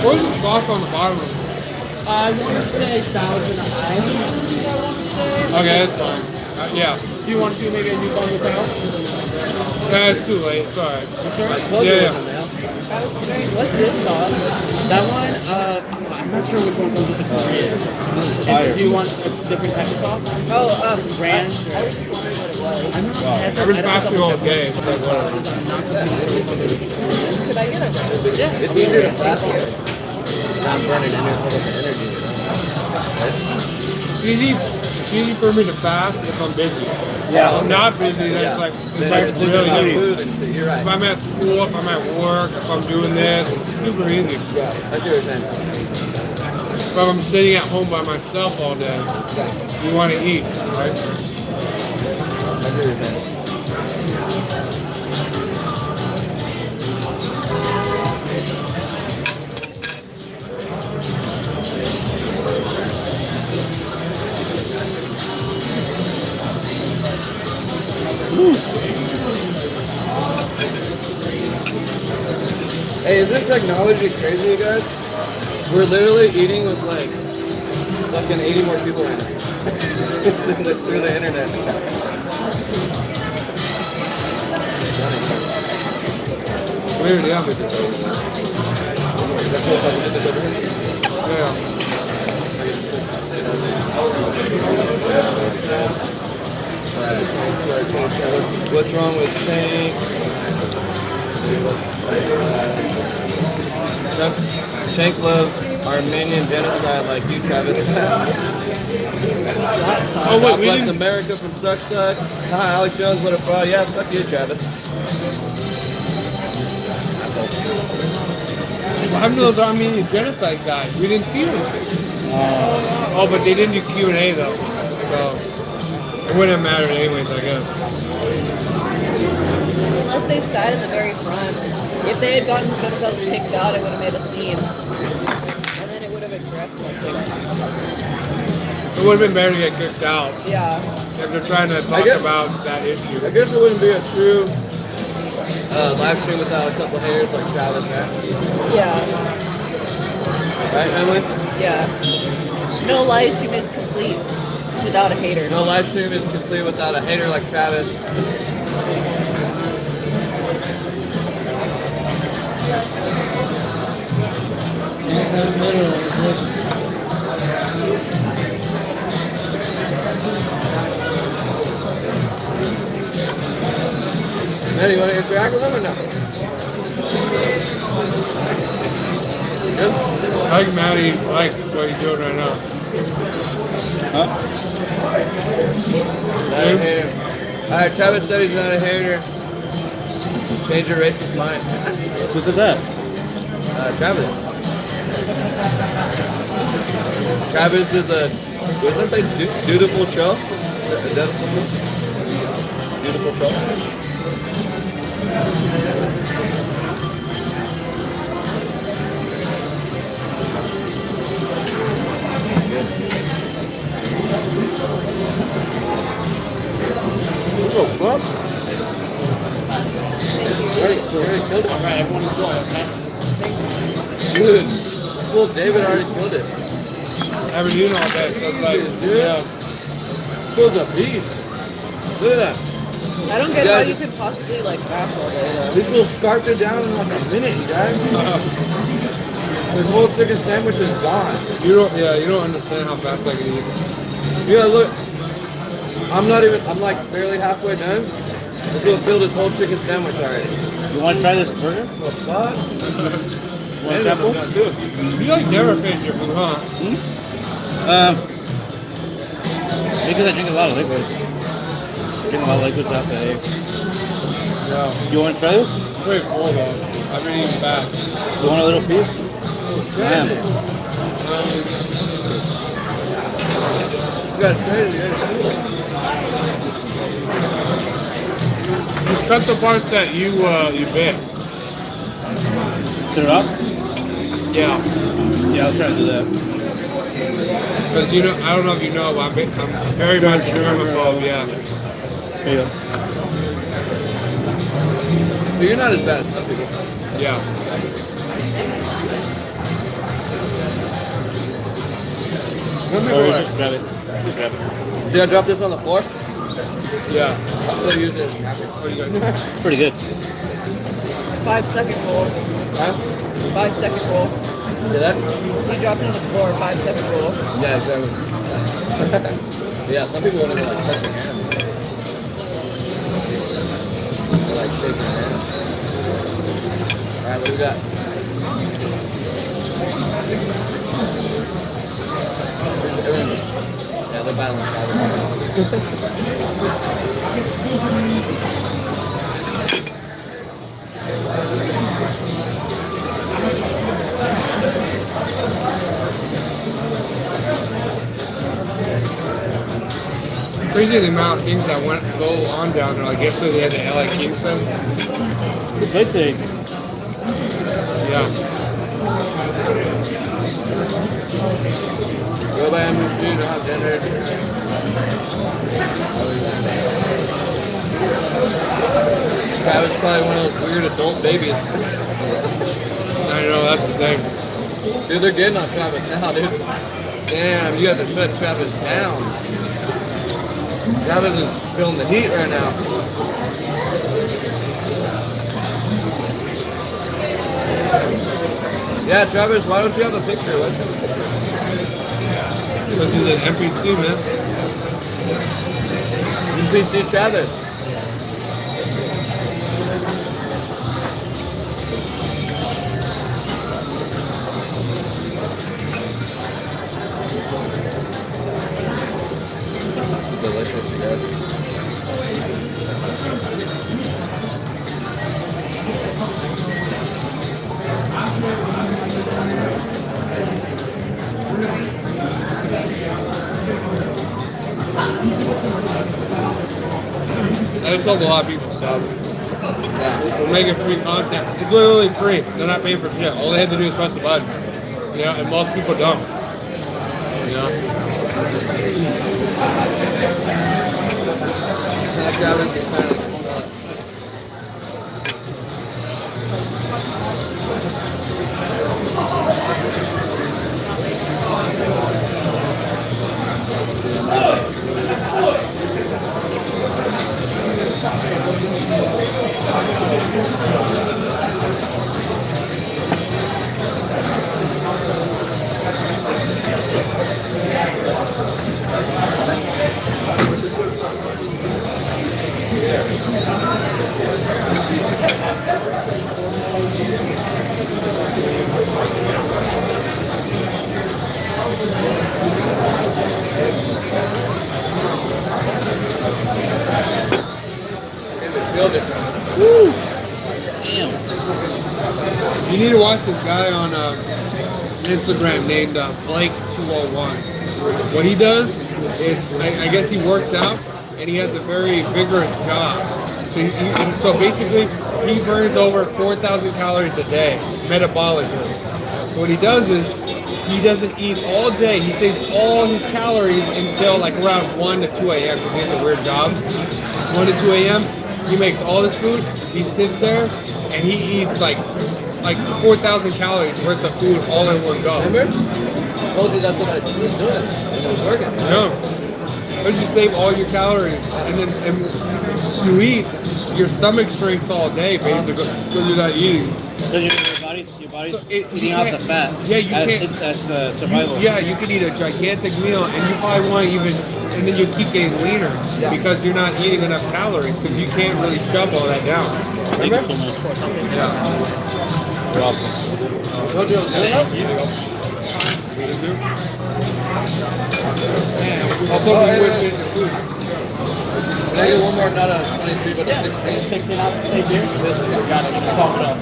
Where's the sauce on the bottom of it? I want to say Thousand Island. I want to say. Okay, that's fine. Yeah. Do you want to do maybe a new bun without? It's too late. It's alright. You sure? Yeah. What's this sauce? That one, I'm not sure which one comes with the Korean. Do you want a different type of sauce? Oh, ranch. I was just wondering what it was. I'm not. I've been fasting all day. I'm not completely sure. Could I get a? Yeah. It's easier to fast. I'm burning energy. It's easy for me to fast if I'm busy. Yeah. If I'm not busy, then it's like really easy. You're right. If I'm at school, if I'm at work, if I'm doing this, it's super easy. Yeah, that's what you're saying. If I'm sitting at home by myself all day, you want to eat, right? That's what you're saying. Hey, isn't technology crazy, you guys? We're literally eating with like fucking 80 more people right now. through the internet. Weird, yeah. Yeah. What's wrong with Cenk? Cenk loves Armenian genocide like you, Travis. Oh wait, we bless didn't. America from Suck. Hi, Alex Jones, what a fraud. Yeah, fuck you, Travis. What happened to those Armenian genocide guys? We didn't see them. Oh, but they didn't do Q&A though, so it wouldn't have mattered anyways, I guess. Unless they sat in the very front. If they had gotten themselves picked out, it would have made a scene. And then it would have addressed something. It would have been better to get kicked out. Yeah. If they're trying to talk about that issue. I guess it wouldn't be a true live stream without a couple haters like Travis, man. Yeah. Right, Emily? Yeah. No live stream is complete without a hater. No live stream is complete without a hater like Travis. Man, you want to interact with him or no? Good? I think Maddie likes what you're doing right now. Huh? Not a hater. Alright, Travis said he's not a hater. Change your racist mind. Who said that? Travis. Travis is a, what did I say, dutiful troll? Dutiful troll? Oh, fuck. Alright, everyone enjoy, okay? Dude, well, David already killed it. I've been eating all day, so it's like, dude. yeah. Fool's a beast. Look at that. I don't get how you could possibly like fast all day though. This will scarf it down in like a minute, you guys. This whole chicken sandwich is gone. You don't understand how fast I can eat. Yeah, look. I'm like barely halfway done. This will fill this whole chicken sandwich already. You want to try this burger? What? You want to sample? You like never finish your food, huh? Because I drink a lot of liquids. Drink a lot of liquids after I ate. Yeah. You want to try this? It's pretty full though. I've been eating fast. You want a little piece? Damn. That's crazy. Just cut the parts that you bit. Turn it off? Yeah. Yeah, I'll try to do that. Because I don't know if you know, but I'm very much a germaphobe, yeah. There you go. But you're not as bad as some people. Yeah. Or just grab it. Just grab it. Should I drop this on the floor? Yeah. I'll still use it. Pretty good. 5-second rule. Huh? 5-second rule. See that? You drop it on the floor, 5-second rule. Yeah, exactly. Yeah, some people won't even like touch your hand. They like shake your hand. Alright, what do we got? Yeah, they're balanced. Crazy the amount of things that go on down there. Like yesterday they had the LA Kingston. Good take. Yeah. Go by MSG to have dinner. Travis is probably one of those weird adult babies. I know, that's the thing. Dude, they're getting on Travis now, dude. Damn, you have to shut Travis down. Travis is feeling the heat right now. Yeah, Travis, why don't you have a picture? Let's have a picture. Because he's an NPC, man. NPC Travis. This is delicious, you guys. I just hope a lot of people sub. We're making free content. It's literally free. They're not paying for shit. All they have to do is press the button. You know, and most people don't. You know? Woo! Damn. You need to watch this guy on Instagram named Blake201. What he does is, I guess he works out and he has a very vigorous job. So basically, he burns over 4,000 calories a day, metabolically. So what he does is, he doesn't eat all day. He saves all his calories until like around 1 to 2 a.m. because he has a weird job. 1 to 2 a.m. He makes all his food. He sits there and he eats like 4,000 calories worth of food all in one go. Remember? I told you that's what I was doing when it was working. No. But you save all your calories and then you eat, your stomach shrinks all day basically because you're not eating. So your body body's So eating off the fat. Yeah, you can't. That's survival. Yeah, you could eat a gigantic meal, and you probably want to even, and then you keep getting leaner because you're not eating enough calories because you can't really shove all that down. Thank you so much. Yeah. You're welcome. Also, we whip in the food. Can I get one more, not a 23, but a 16? 16 ounce steak here? Got it. Pump it up.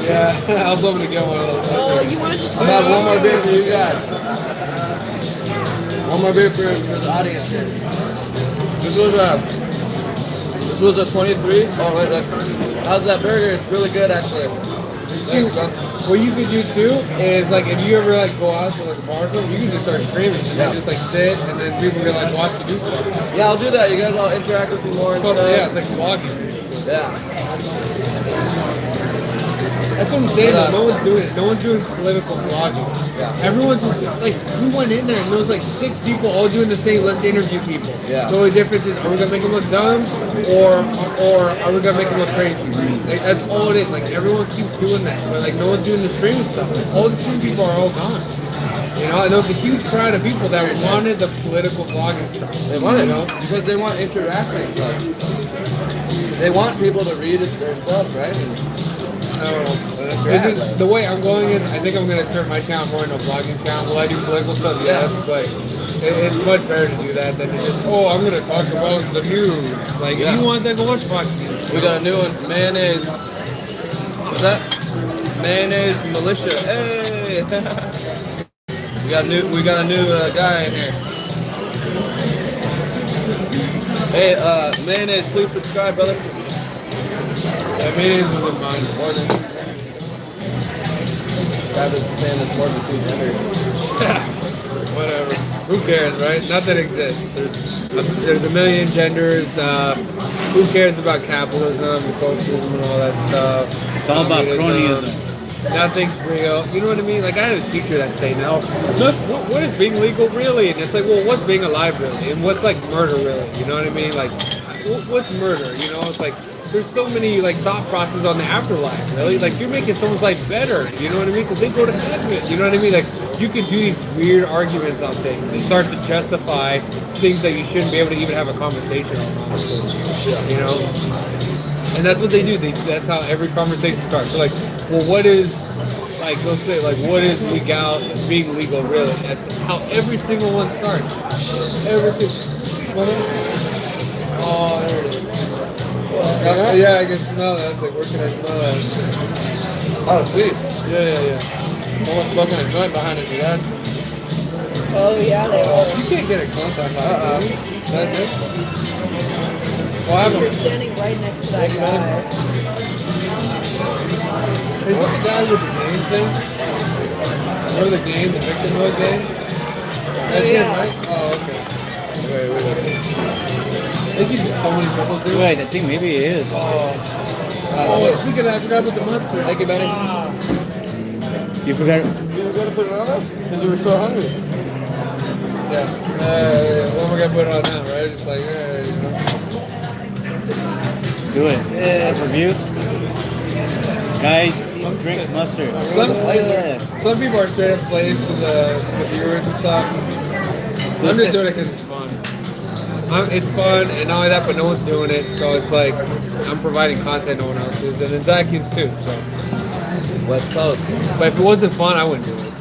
Yeah, I was hoping to get one of those. Oh, you want to? I have one more beer for you guys. One more beer for the audience here. This was a 23. Oh, wait, how's that burger? It's really good, actually. What you could do too is like if you ever like go out to like a bar or something, you can just start screaming and then just like sit and then people can like watch you do stuff. Yeah, I'll do that. You guys all interact with me more and stuff. Yeah, it's like vlogging. Yeah. That's what I'm saying. No one's doing it. No one's doing political vlogging. Yeah. Everyone's just, like, we went in there and there was like 6 people all doing the same. Let's interview people. Yeah. The only difference is, are we gonna make them look dumb, or are we gonna make them look crazy? Like that's all it is. Like everyone keeps doing that, but like no one's doing the streaming stuff. Like, all the streaming people are all gone. You know, and there was a huge crowd of people that wanted the political vlogging stuff. They want it, because they want interaction. They want people to read their stuff, right? The way I'm going is, I think I'm going to turn my channel more into a vlogging channel. Will I do political stuff? Yes, but it's much better to do that than to just, I'm going to talk about the news. Like, if you want that, go watch Fox News. We got a new one, mayonnaise. What's that? Mayonnaise militia. Hey! we got a new guy in here. Hey, mayonnaise, please subscribe, brother. Yeah, mayonnaise isn't mine. More than. Travis is saying it's more than 2 genders. Whatever. Who cares, right? Nothing exists. There's a million genders. Who cares about capitalism and socialism and all that stuff? It's all about cronyism. Nothing's real. You know what I mean? Like, I had a teacher that say, now, look, what is being legal really? And it's like, well, what's being alive really? And what's like murder really? You know what I mean? Like, what's murder? You know, it's like, there's so many like thought processes on the afterlife, really. Like, you're making someone's life better. You know what I mean? Because they go to heaven. You know what I mean? Like, you can do these weird arguments on things and start to justify things that you shouldn't be able to even have a conversation on, honestly. You know? And that's what they do. That's how every conversation starts. So like, well, what is, like, they'll say, like, what is being legal really? That's how every single one starts. Every single. Oh, there it is. Yeah, I can smell that. I was like, where can I smell that? Oh, sweet. Yeah. Someone's smoking a joint behind us, you guys. Oh, yeah, they are. You can't get a contact on it. That's it. Well, You're standing right next to that guy. Is this the guy with the game thing? Or the game, the victim mode game? That's him, right? Oh, okay. Wait. They give you so many bubbles, dude. Wait, I think maybe it is. Speaking of that, I forgot about the mustard. Thank you, Benny. You forgot? You were going to put it on there? Because you were so hungry. Yeah. What we're going to put it on now, right? Just like, you know. Do it. Yeah. Reviews? Guy drinks mustard. Some people are straight up slaves to the viewers and stuff. I'm just doing it because it's fun. It's fun, and not only that, but no one's doing it, so it's like I'm providing content no one else is, and then Zach is too. So West Coast. But if it wasn't fun, I wouldn't do it.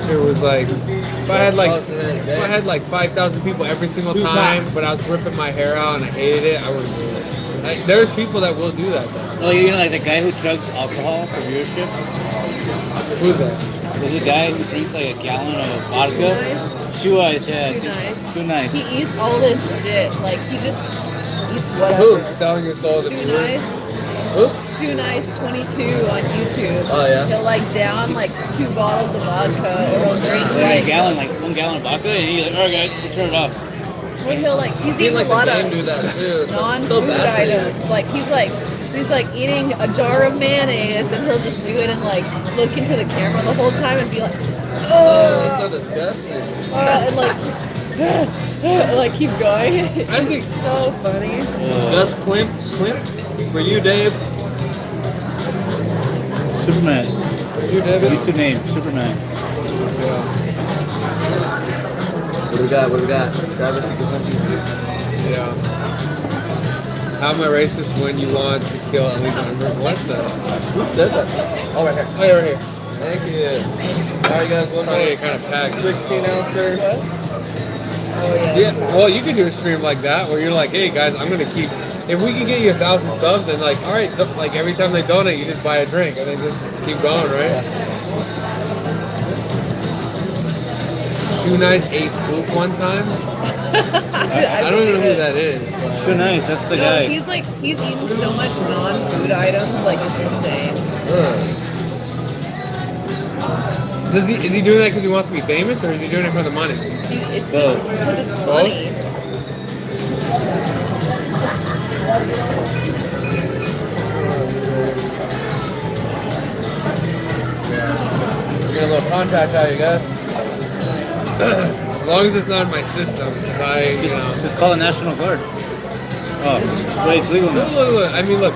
It was like if I had like 5,000 people every single time, but I was ripping my hair out and I hated it, I wouldn't do it. Like, there's people that will do that though. Oh, you know, like the guy who chugs alcohol for viewership? Who's that? There's a guy who drinks like a gallon of vodka. Shoe Eyes, yeah. Too nice. He eats all this shit. Like, he just eats whatever. Who's selling your soul to viewers? Nice. Too Nice 22 on YouTube. Oh, yeah? He'll like down like 2 bottles of vodka, or he'll drink like 1 gallon of vodka, and he's like, alright guys, we'll turn it off. Or he'll like, he's eating like a lot the game of do that too. non-food So bad items. Like he's like eating a jar of mayonnaise, and he'll just do it and like look into the camera the whole time and be like, oh, that's so disgusting. and like keep going. I think it's so funny. Gus Klimt, for you, Dave. Superman. You, David? YouTube name, Superman. What do we got? What do we got? Travis, you can Yeah. How am I racist when you want to kill illegal immigrants? What the? Who said that? Oh, right here. Oh, yeah, right here. Thank you. All right, guys. One more. Kind of packed. 16-ouncer. Yeah. Well, you could do a stream like that where you're like, hey guys, I'm gonna keep. If we can get you 1,000 subs, and like, all right, like every time they donate, you just buy a drink and then just keep going, right? Shoe Nice ate poop one time. I don't even know who that is. Shoe Nice, that's the No, guy. he's eaten so much non-food items, like it's insane. Is he doing that because he wants to be famous, or is he doing it for the money? It's just because it's funny. Get a little contact out, you guys. As long as it's not in my system, because just call the National Guard. Oh, wait, it's legal now. Look. I mean, look.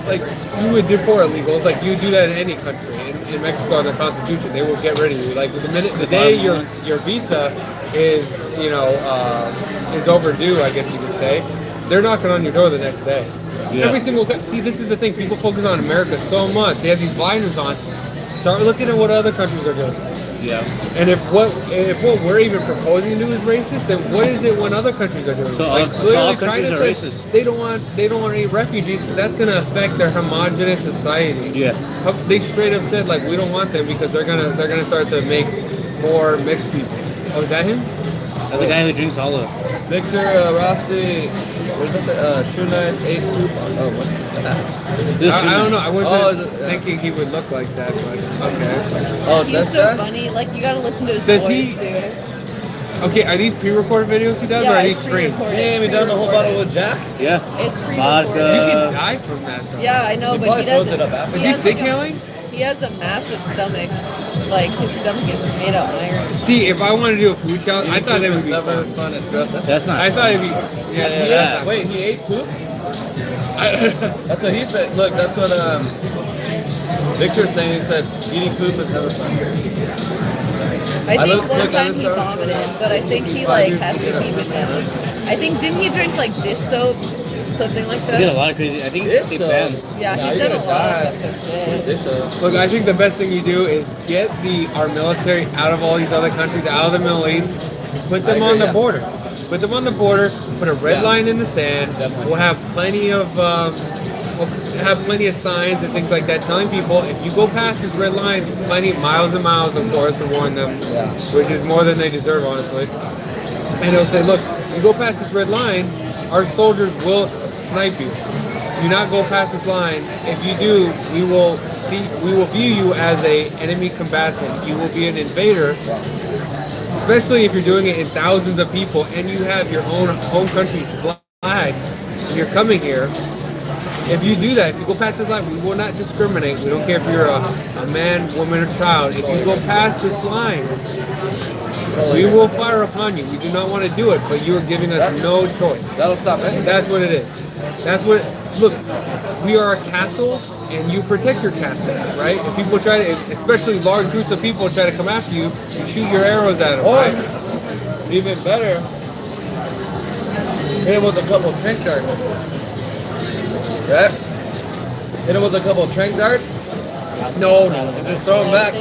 Like, you would deport illegals. Like, you do that in any country. In Mexico, on the Constitution, they will get rid of you. Like, the day your visa is, is overdue, I guess you could say, they're knocking on your door the next day. Yeah. Every single. See, this is the thing. People focus on America so much. They have these blinders on. Start looking at what other countries are doing. Yeah. And if what we're even proposing to do is racist, then what is it when other countries are doing? So like, all countries are racist. They don't want any refugees because that's going to affect their homogenous society. Yeah. They straight up said like we don't want them because they're gonna start to make more mixed people. Oh, is that him? That's the guy who drinks all of it. Victor Rossi, what does that say? Shoe Nice ate poop on. Oh, what? I don't know. I wasn't thinking he would look like that, but okay. Oh, He's so funny. Like, you gotta listen to his voice, too. Okay, are these pre-recorded videos he does, or are these streams? Damn, he done the whole bottle with Jack? Yeah. It's pre-recorded. Vodka. You can die from that, though. Yeah, I know, He but probably he throws doesn't. it up after. Is he has, sick like, healing? He has a massive stomach. Like, his stomach is made of iron. See, if I wanted to do a food challenge, I thought that would be never fun. fun. It's gross. That's not I thought it'd be. Yeah. Wait, he ate poop? That's what he said. Look, that's what Victor's saying. He said eating poop is never fun. I think one time he vomited, but I think he, like, has to keep it down. I think, didn't he drink, like, dish soap? Something like that? He did a lot of crazy. I think they banned. Yeah, he said a lot of shit. Look, I think the best thing you do is get our military out of all these other countries, out of the Middle East, put them on the border. Put them on the border, put a red line in the sand. We'll have plenty of signs and things like that telling people if you go past this red line, plenty miles and miles of course to warn them, which is more than they deserve, honestly. And they'll say, look, you go past this red line, our soldiers will snipe you. Do not go past this line. If you do, we will view you as an enemy combatant. You will be an invader, especially if you're doing it in thousands of people and you have your own home country's flags and you're coming here. If you do that, if you go past this line, we will not discriminate. We don't care if you're a man, woman, or child. If you go past this line, we will fire upon you. We do not want to do it, but you are giving us no choice. That'll stop anything. That's what it is. That's what. Look, we are a castle, and you protect your castle, right? If people try to, especially large groups of people try to come after you, you shoot your arrows at them. Or, right? even better, hit him with a couple of trank darts. Right? Hit him with a couple of trank darts. No. And just throw him back.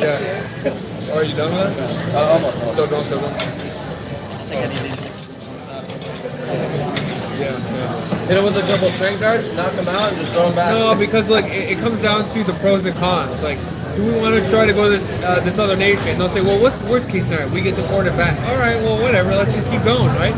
Are you done with that? Almost. So don't. Yeah. Hit him with a couple of trank darts, knock him out, and just throw him back. No, because like it comes down to the pros and cons. Like, do we want to try to go to this other nation? And they'll say, well, what's the worst case scenario? We get deported back. All right, well, whatever. Let's just keep going, right?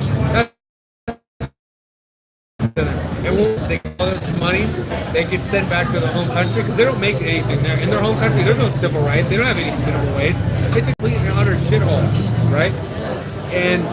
And they get all this money, they get sent back to their home country because they don't make anything there. In their home country, there's no civil rights. They don't have any minimum wage. It's a complete and utter shithole, right? And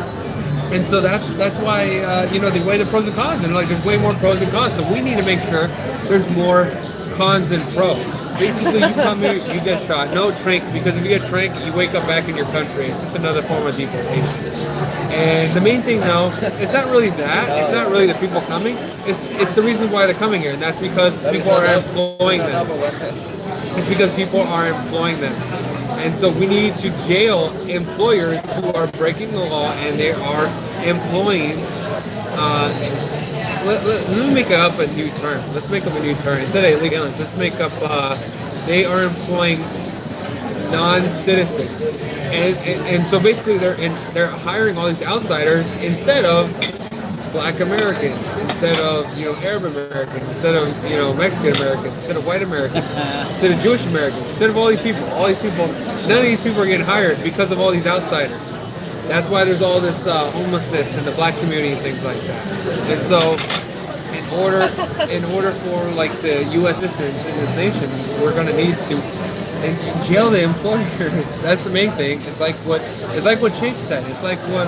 so that's why they weigh the pros and cons, and like there's way more pros and cons. So we need to make sure there's more cons than pros. Basically, you come here, you get shot. No trank, because if you get trank, you wake up back in your country. It's just another form of deportation. And the main thing now, it's not really that. It's not really the people coming. It's the reason why they're coming here, and that's because people are employing them. It's because people are employing them. And so we need to jail employers who are breaking the law and they are employing. Let me make up a new term. Let's make up a new term. Instead of illegal aliens, let's make up, they are employing non-citizens. And so basically they're hiring all these outsiders instead of Black Americans, instead of Arab Americans, instead of Mexican Americans, instead of white Americans, instead of Jewish Americans, instead of all these people. None of these people are getting hired because of all these outsiders. That's why there's all this homelessness in the Black community and things like that. And so, in order for like the U.S. citizens in this nation, we're going to need to jail the employers. That's the main thing. It's like what Cenk said. It's like what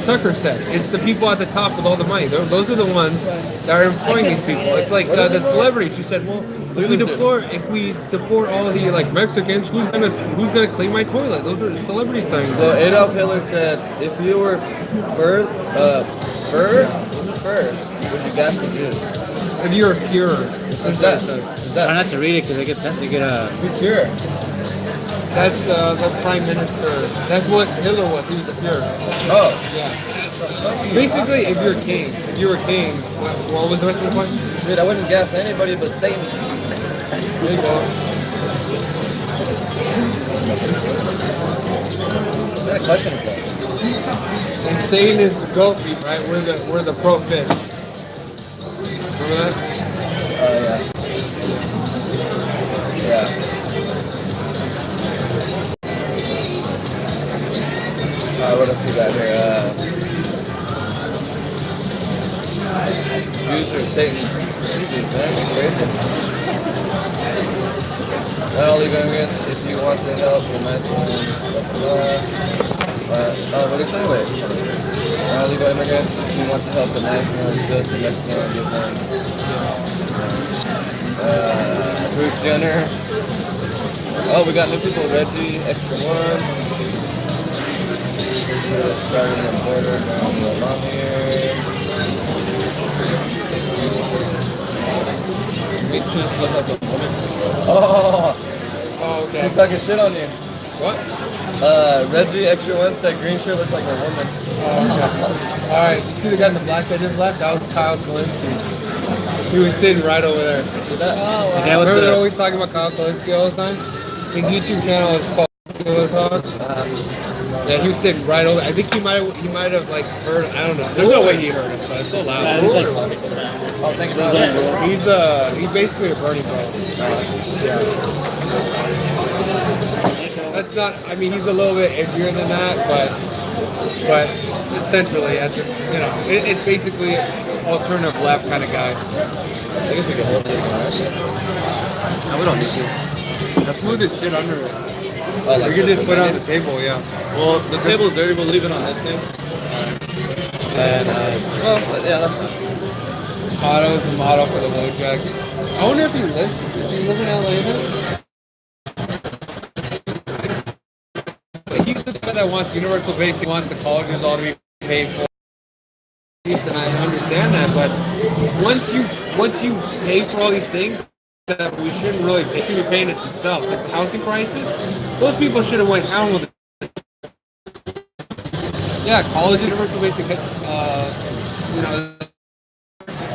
Tucker said. It's the people at the top with all the money. Those are the ones that are employing these people. It's like the celebrities who said, well, if we deport all of the Mexicans, who's gonna clean my toilet? Those are the celebrities saying. So Adolf Hitler said, if you were fur, would you gas the Jews? If you're a Führer. Try not to read it because they get sent to get a. Who's Führer? That's the prime minister. That's what Hitler was. He was the Führer. Oh. Yeah. Basically, if you're a king, what was the rest of the question? Dude, I wouldn't gas anybody but Satan. There you go. Is that a question? And Satan is the goat meat, right? We're the pro fish. Remember that? Oh yeah. Yeah. What else we got here? Jews are Satan. That's crazy. All legal immigrants, if you want to help the Mexicans, what are you saying? Wait. All legal immigrants, if you want to help the nationals, just the Mexican, give them. Bruce Jenner. Oh, we got new people. Reggie, extra one. Starting the border down the along here. Make sure it's look like a woman. Oh, okay. He's talking shit on you. What? Reggie, extra one said green shirt looks like a woman. Alright, you see the guy in the black that just left? That was Kyle Kalinske. He was sitting right over there. Remember they're always talking about Kyle Kalinske all the time? His YouTube channel is called Politicon. Yeah, he was sitting right over. I think he might have like heard. I don't know. There's no way he heard us, but it's so loud. Oh, thank you. He's basically a Bernie bro. Yeah. That's not. I mean, he's a little bit edgier than that, but essentially, it's basically an alternative left kind of guy. I guess we can hold it. No, we don't need to. Let's move this shit under it. Oh, like we can just put it on the table, yeah. Well, the table's dirty, we'll leave it on this thing. And, yeah, that's fine. Otto's a model for the low jack. I wonder if he lives. Does he live in LA now? He's the guy that wants universal basic, wants the colleges all to be paid for. And I understand that, but once you pay for all these things that we shouldn't really, they should be paying it themselves. Like the housing prices, those people should have went down with it. Yeah, college, universal basic,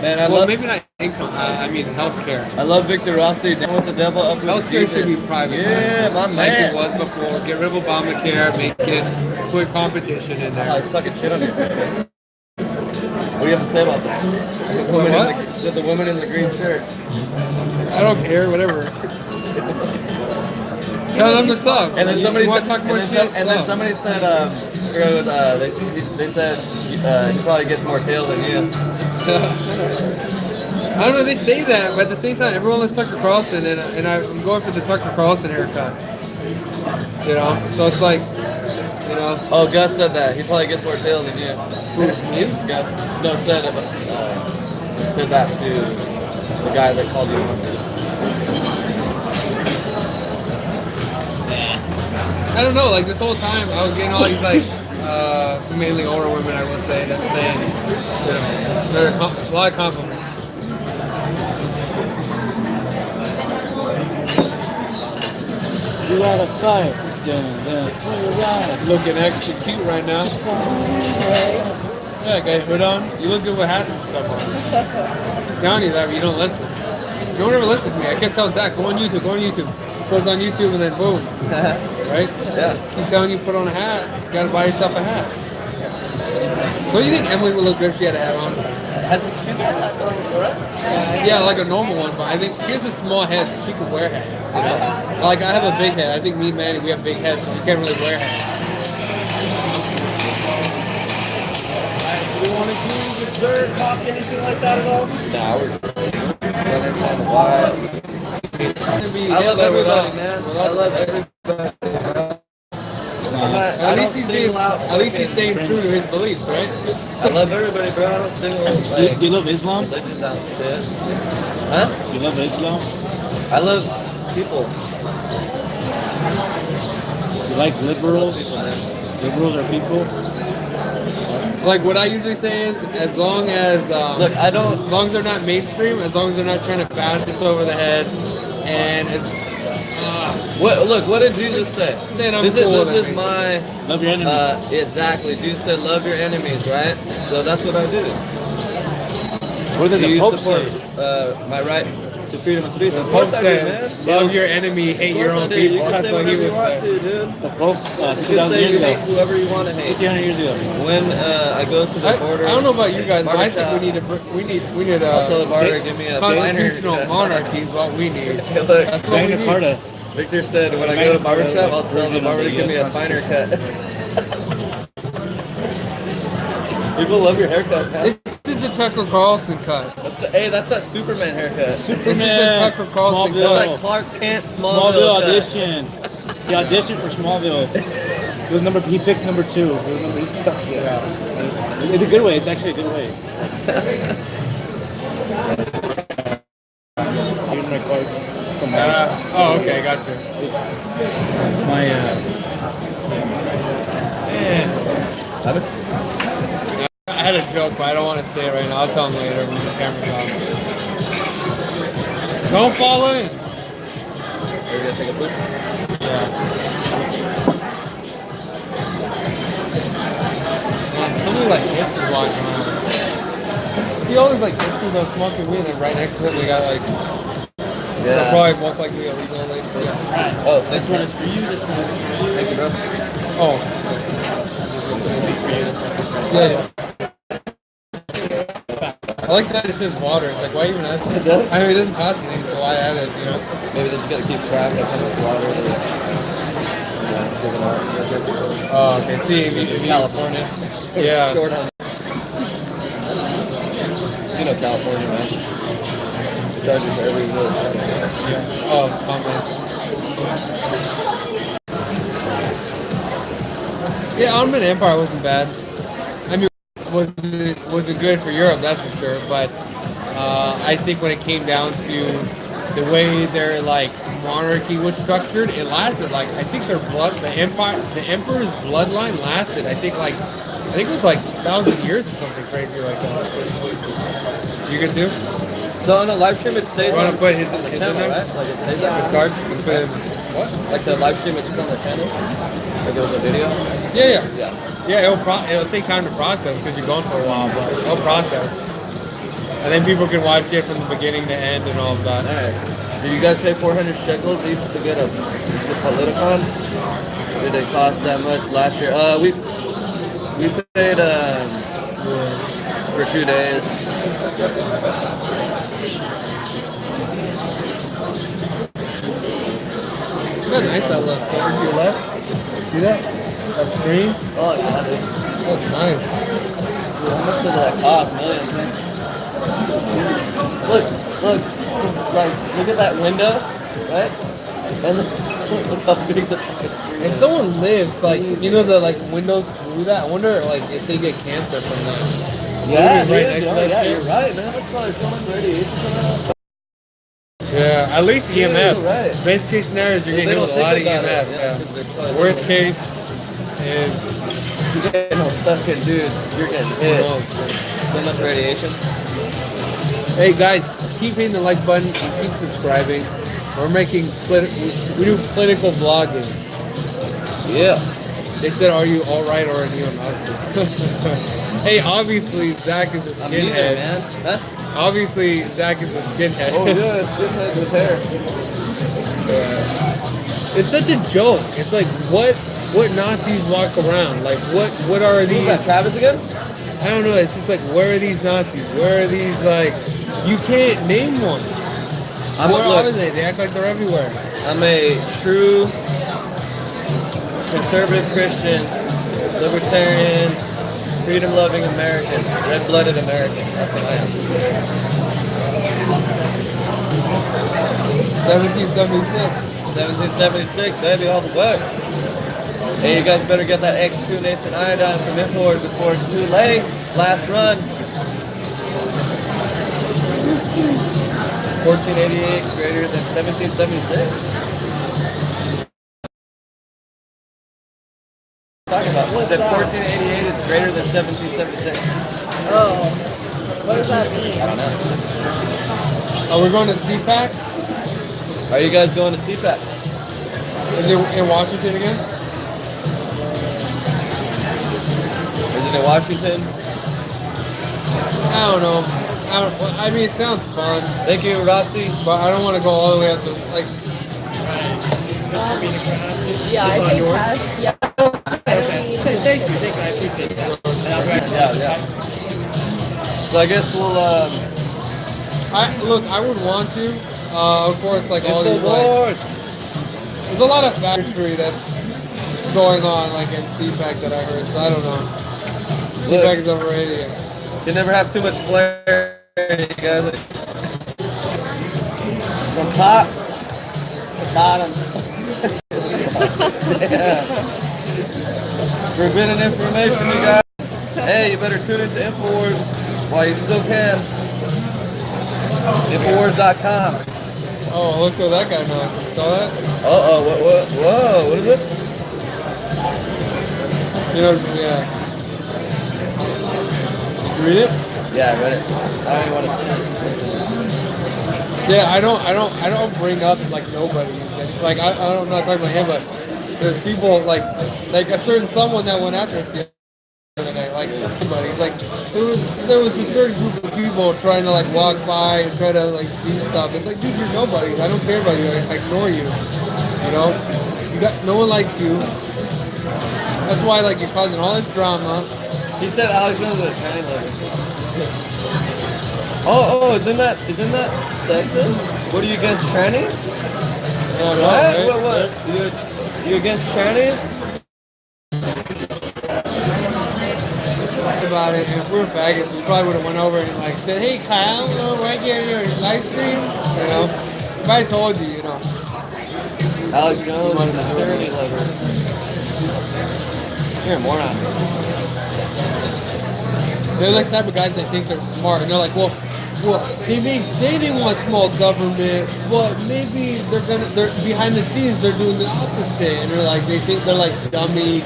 Man, I love maybe not income. I mean healthcare. I love Victor Rossi. Down with the devil, up with Healthcare Jesus. should be private. Yeah, my like man. it was before. Get rid of Obamacare. Make it put competition in there. I was talking shit on you. What do you have to say about that? The woman in the green shirt. I don't care. Whatever. Tell them to suck. And then somebody said, somebody said, they said he probably gets more tails than you. I don't know. They say that, but at the same time, everyone loves Tucker Carlson, and I'm going for the Tucker Carlson haircut. You know, so it's like, you know. Oh, Gus said that he probably gets more tails than you. You? Gus, no, said that to the guy that called you. I don't know, like this whole time I was getting all these like mainly older women, I will say, that saying, you know, they're a lot of compliments. You gotta fight. Yeah. Looking extra cute right now. Yeah, got your hood on. You look good with hats and stuff on. Telling you that, but you don't listen. You don't ever listen to me. I kept telling Zach, go on YouTube, go on YouTube. Goes on YouTube and then boom. Right? Yeah. Keep telling you put on a hat. You gotta buy yourself a hat. Don't you think Emily would look good if she had a hat on? She's had hats on before, right? Yeah, like a normal one, but I think she has a small head, so she can wear hats. You know? Like I have a big head. I think me and Manny, we have big heads, so we can't really wear hats. Do we want to do dessert, coffee, anything like that at all? Nah, we're understand why. I love everybody, man. I love everybody. At least he's staying true to his beliefs, right? I love everybody, bro. I don't single like. Do you love Islam? Religions out there. Huh? You love Islam? I love people. You like liberals? Liberals are people? Like what I usually say is, as long as look, I don't. As long as they're not mainstream, as long as they're not trying to bash us over the head, and it's. What did Jesus say? Then I'm this cool is my love your enemies. Exactly. Jesus said, "Love your enemies," right? So that's what I do. What did the Pope support say? my right to freedom of speech. The Pope says, "Love your enemy, hate your own people." You can say whatever you want to, dude. The Pope, you can say you hate whoever you want to hate. 200 years ago. When I go to the border, I don't know about you guys, but I think we need I'll tell the barber, give me a constitutional monarchy is what we need. That's what we need. Victor said, when I go to barbershop, I'll tell the barber to give me a finer cut. People love your haircut, man. This is the Tucker Carlson cut. That's that Superman haircut. This is the Tucker Carlson cut. That's like Clark Kent Smallville audition. He auditioned for Smallville. It was he picked number 2. He stuck it out. It's a good way. It's actually a good way. Here's my card. Okay, gotcha. My I had a joke, but I don't want to say it right now. I'll tell him later when the camera's off. Don't fall in. Are you gonna take a poop? Yeah. Somebody like hipsters walking around. He always like hipsters on smoking weed, and right next to it we got like. So probably most likely illegal later. Yeah. Oh, this one is for you. This one is for you. Thank you, bro. Oh. Yeah. I like that it says water. It's like, why even add that? It does? I mean, it doesn't cost anything, so why add it, you know? Maybe they just gotta keep track of how much water it is. Giving out. Oh, okay. See, it's California. Yeah. Short on. You know California, man. Charges for every little second. Yeah. Oh, comments. Yeah, Ottoman Empire wasn't bad. I mean, wasn't good for Europe, that's for sure. But I think when it came down to the way their like monarchy was structured, it lasted like the emperor's bloodline lasted. I think it was like 1,000 years or something crazy like that. You good too? So on a live stream, it stays on. Put his channel, right? Like it stays on his card. What? Like the live stream, it's still on the channel. Like it was a video. Yeah. It'll take time to process because you're going for a while, but it'll process. And then people can watch it from the beginning to end and all of that. Alright. Did you guys pay 400 shekels each to get a Politicon? Did it cost that much last year? We paid for 2 days. Look how nice that looks. Over to your left. See that? That screen? Oh yeah, dude. That's nice. Dude, how much did that cost? Millions. Look at that window, right? And look how big the screen is. And someone lives the windows through that. I wonder if they get cancer from that. Yeah, right next to that you're right, man. That's probably so much radiation coming out. Yeah, at least EMF. Right. Best case scenario is you're getting hit with a lot of EMF. Yeah. Worst case is you're getting no fucking dude. You're getting hit. So much radiation. Hey guys, keep hitting the like button and keep subscribing. We're making we do political vlogging. Yeah. They said, "Are you all right or a neo-Nazi?" Hey, obviously Zach is a skinhead. Man. Huh? Obviously Zach is a skinhead. Oh yeah, skinhead with hair. It's such a joke. It's like what Nazis walk around? Like what are these? Who's that, Travis again? I don't know. It's just like where are these Nazis? Where are these like? You can't name one. Where are they? They act like they're everywhere. I'm a true conservative Christian, libertarian, freedom-loving American, red-blooded American. That's what I am. 1776, baby, all the way. Hey, you guys better get that X2 Nation iodine from Infowars before it's too late. Last run. 1488 greater than 1776. Talking about that 1488 is greater than 1776. Oh, what does that mean? I don't know. Are we going to CPAC? Are you guys going to CPAC? Is it in Washington again? Is it in Washington? I don't know. I mean, it sounds fun. Thank you, Rossi. But I don't want to go all the way up to like. Yeah, I think that. Yeah. Thank you, I appreciate that. Yeah. So I guess we'll. I would want to. Of course, like all these. Like, there's a lot of factory that's going on, like in CPAC that I heard. So I don't know. CPAC is overrated. You never have too much flair. You guys. From top to bottom. Yeah. Forbidden information, you guys. Hey, you better tune into Infowars while you still can. Infowars.com. Oh, look at that guy now. Saw that? Uh-oh, whoa, what is this? You know, yeah. You read it? Yeah, I read it. I don't even want to. Yeah, I don't bring up like nobody. Like I don't know talking about him, but there's people like a certain someone that went after us the other day. Like somebody, like there was a certain group of people trying to like walk by and try to like do stuff. It's like, dude, you're nobody. I don't care about you. I ignore you. You know, no one likes you. That's why like you're causing all this drama. He said Alexander's a tranny lover. Oh, isn't that sexist? What are you against trannies? No, what? You against trannies? About it, and if we were faggots, we probably would have went over and like said, "Hey, Kyle, right here in your live stream." You know, if I told you, you know. Alex Jones is a tranny lover. You're a moron. They're like the type of guys that think they're smart, and they're like, well, they may say they want small government, but maybe they're behind the scenes they're doing the opposite, and they're like they think they're like dummy,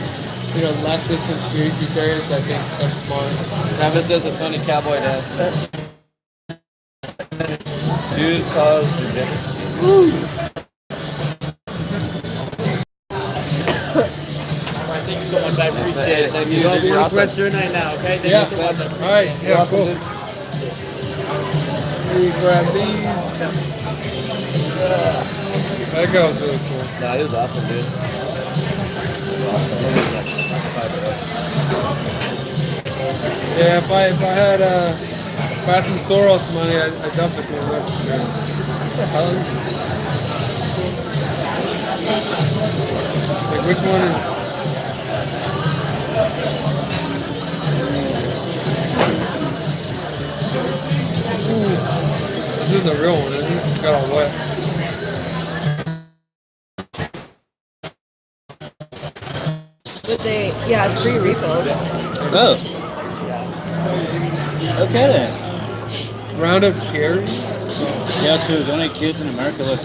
you know, leftist conspiracy theorists that think they're smart. Travis does a funny cowboy dance. Jews cause degeneracy. Thank you so much. I appreciate it. Thank you. You have one question night now, okay? Thank you so much. All right. Yeah. Cool. We grab these. That guy was really cool. Nah, he was awesome, dude. Yeah, if I had some Soros money, I'd dump it to him. That's for sure. What the hell is this? Like, which one is? Ooh, this is the real one, isn't it? It's got all wet. But it's free refills. Oh. Okay then. Roundup cherry? Yeah, to donate kids in America. Look.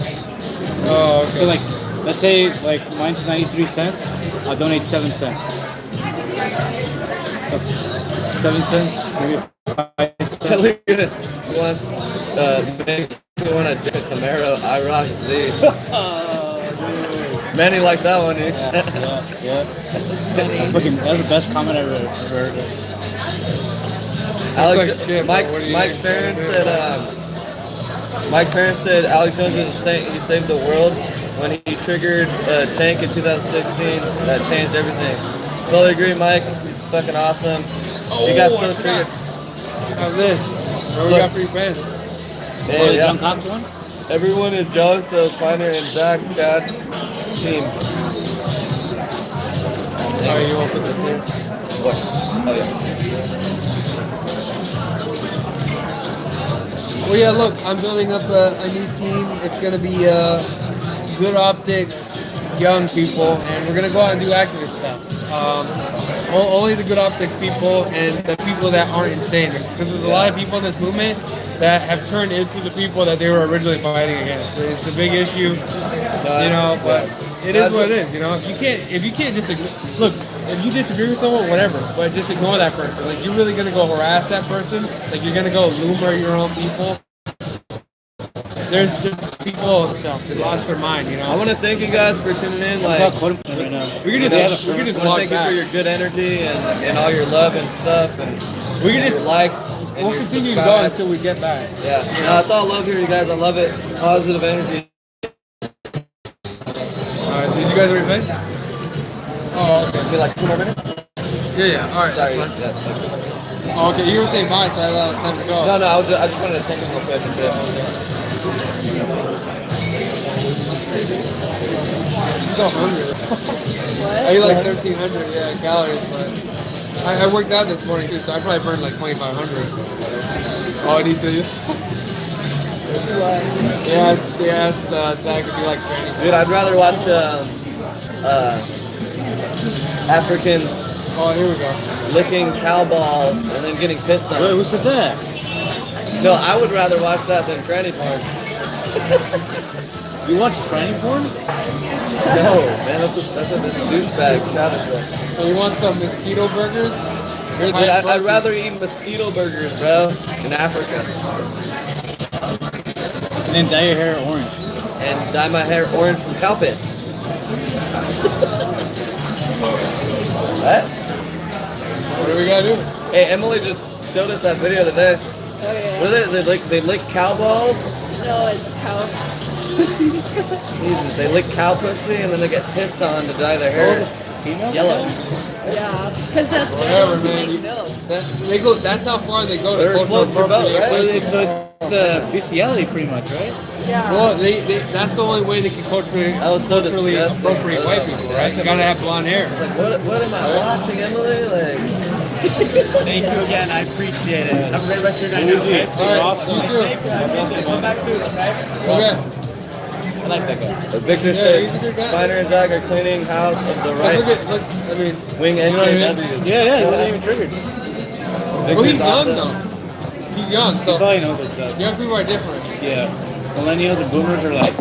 Oh, okay. So like, let's say like mine's 93 cents. I'll donate 7 cents. That's 7 cents, maybe 5 cents. Look at it. Once makes me want to dip a Camaro IROC Z. Manny liked that one, dude. Yeah. That's the best comment I've ever heard. Alex, like Mike Farron said Alex Jones is a saint. He saved the world when he triggered Cenk in 2016. That changed everything. Totally agree, Mike. He's fucking awesome. He got so triggered. How's this? What we got for your fans? Hey, yeah. Everyone is young, so Finer and Zach, Chad, team. Oh, you want to put this here? What? Oh, yeah. Well, yeah, look, I'm building up a new team. It's going to be good optics, young people, and we're going to go out and do activist stuff. Only the good optics people and the people that aren't insane. Because there's a lot of people in this movement that have turned into the people that they were originally fighting against. It's a big issue, you know, but it is what it is, you know. If you can't disagree, look, if you disagree with someone, whatever, but just ignore that person. Like, you're really gonna go harass that person. Like, you're gonna go lumber your own people. There's just people themselves that lost their mind, you know. I want to thank you guys for tuning in. Like, we can just walk thank you for your good energy and all your love and stuff, and we can just likes. And we'll continue to go until we get back. Yeah, no, it's all love here, you guys. I love it. Positive energy. Alright, did you guys already play? Oh, okay. Be like 2 more minutes? Yeah. Alright, sorry. that's fine. Oh, okay, you were saying bye, so I thought it was time to go. No, I just wanted to thank you real quick. So hungry. I eat like 1,300 calories, but I worked out this morning too, so I probably burned like 2,500. Oh, and he said, yes, Zach, if you like training. Dude, I'd rather watch Africans. Oh, here we go. Licking cow balls and then getting pissed on. Wait, who said that? No, I would rather watch that than tranny porn. You watch tranny porn? No, man, that's what this douchebag Travis said. You want some mosquito burgers? Dude, I'd rather eat mosquito burgers, bro, in Africa. And then dye your hair orange. And dye my hair orange from cow pits. What? What do we gotta do? Hey, Emily just showed us that video today. Oh yeah. What is it? They lick cow balls? No, it's cow. Jesus, they lick cow pussy and then they get pissed on to dye their hair yellow. Yeah, because that's whatever, man. That's how far they go. They're floats your boat, right? So it's bestiality, pretty much, right? Yeah. Well, that's the only way they can culturally appropriate white people, right? You gotta have blonde hair. Like, what am I watching, Emily? Like. Thank you again. I appreciate it. Have a great rest of your night. Okay? All right. Awesome. You too. Come back soon, okay? Okay. I like that guy. Victor said, Finer and Zach are cleaning house of the right wing NJW. Yeah, he wasn't even triggered. Well, he's young though. He's young, so he probably knows what's up. Young people are different. Yeah. Millennials and boomers are like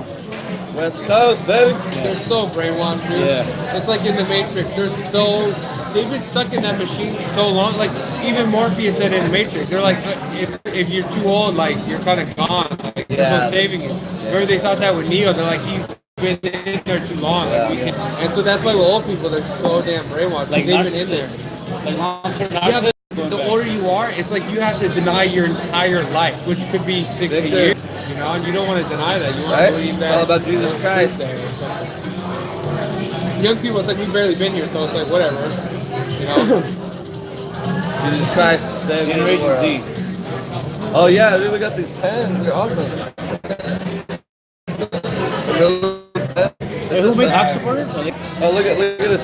West Coast, baby. They're so brainwashed, dude. Yeah. It's like in the Matrix. They've been stuck in that machine so long. Like, even Morpheus said in the Matrix, they're like, if you're too old, like, you're kind of gone. Like, there's no saving you. Remember they thought that with Neo. They're like, he's been in there too long. Like, and so that's why with old people, they're so damn brainwashed. Like, they've been in there. Yeah, but the older you are, it's like you have to deny your entire life, which could be 60 years. You know, and you don't want to deny that. You want to believe that. It's all about Jesus Christ. Young people, it's like we've barely been here, so it's like whatever. You know? Jesus Christ, save Generation Z. Oh yeah, dude, we got these pens. They're awesome. Who made Axe supporters? Oh, look at this.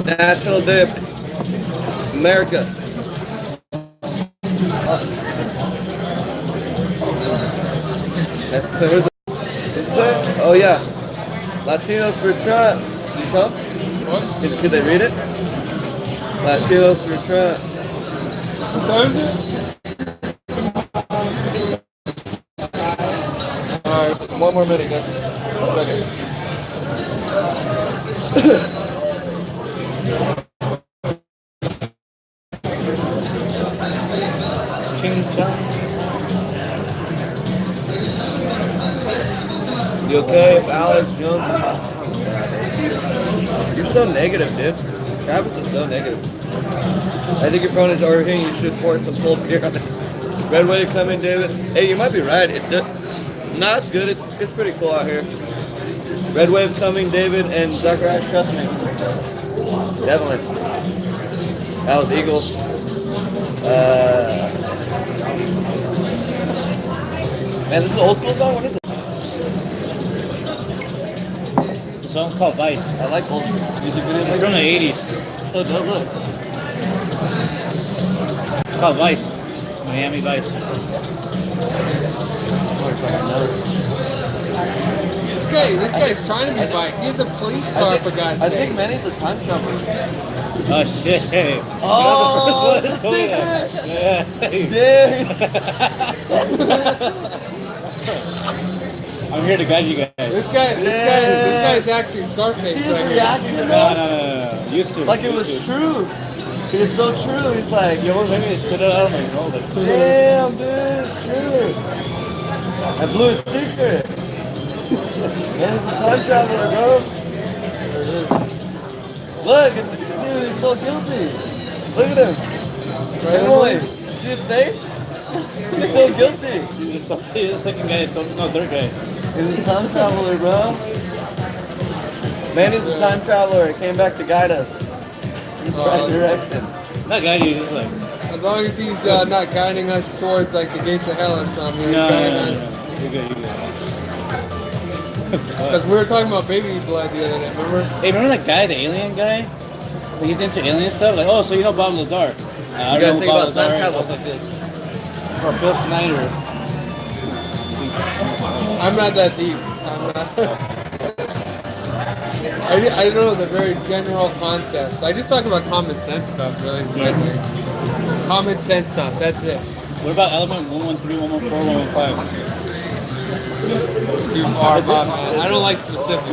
National Day of America. Oh yeah, Latinos for Trump. Trump? What? Could they read it? Latinos for Trump. What is it? One more minute, guys. 1 second. You okay if Alex Jones? You're so negative, dude. Travis is so negative. I think your phone is overheating. You should pour some cold beer on it. Red wave coming, David. Hey, you might be right. No, it's good. It's pretty cool out here. Red wave coming, David and Zachariah. Trust me. Definitely. That was Eagles. Man, this is an old school song. What is it? The song's called Vice. I like old music videos. It's from the 80s. So dope, look. It's called Vice. Miami Vice. This guy's trying to be Vice. He has a police car, for God's sake. I think Manny's a time traveler. Oh, shit. Oh, it's a secret! Yeah. I'm here to guide you guys. This guy's actually Scarface. See his right here. reaction? No. Used to. Like it was true. It is so true. It's like, You almost made me spit it out of my nose. Like, damn, dude, it's true. I blew his secret. Man, it's a time traveler, bro. Look, dude, he's so guilty. Look at him. Emily, see his face? He's so guilty. He's the second guy, no, third guy. He's a time traveler, bro. Man, he's a time traveler. He came back to guide us. In the right direction. Not guide you, just like... As long as he's not guiding us towards like the gates of hell or something. No. You're good. Because we were talking about baby blood the other day, remember? Hey, remember that guy, the alien guy? Like, he's into alien stuff? Like, oh, so you know Bob Lazar? I You don't guys know who think Bob about time Lazar is. travel? Stuff like this. Or Phil Snyder. I'm not that deep. I don't know the very general concepts. I just talk about common sense stuff, really. Common sense stuff, that's it. What about element 113, 114, 115? Too far, Bob, man. I don't like specifics.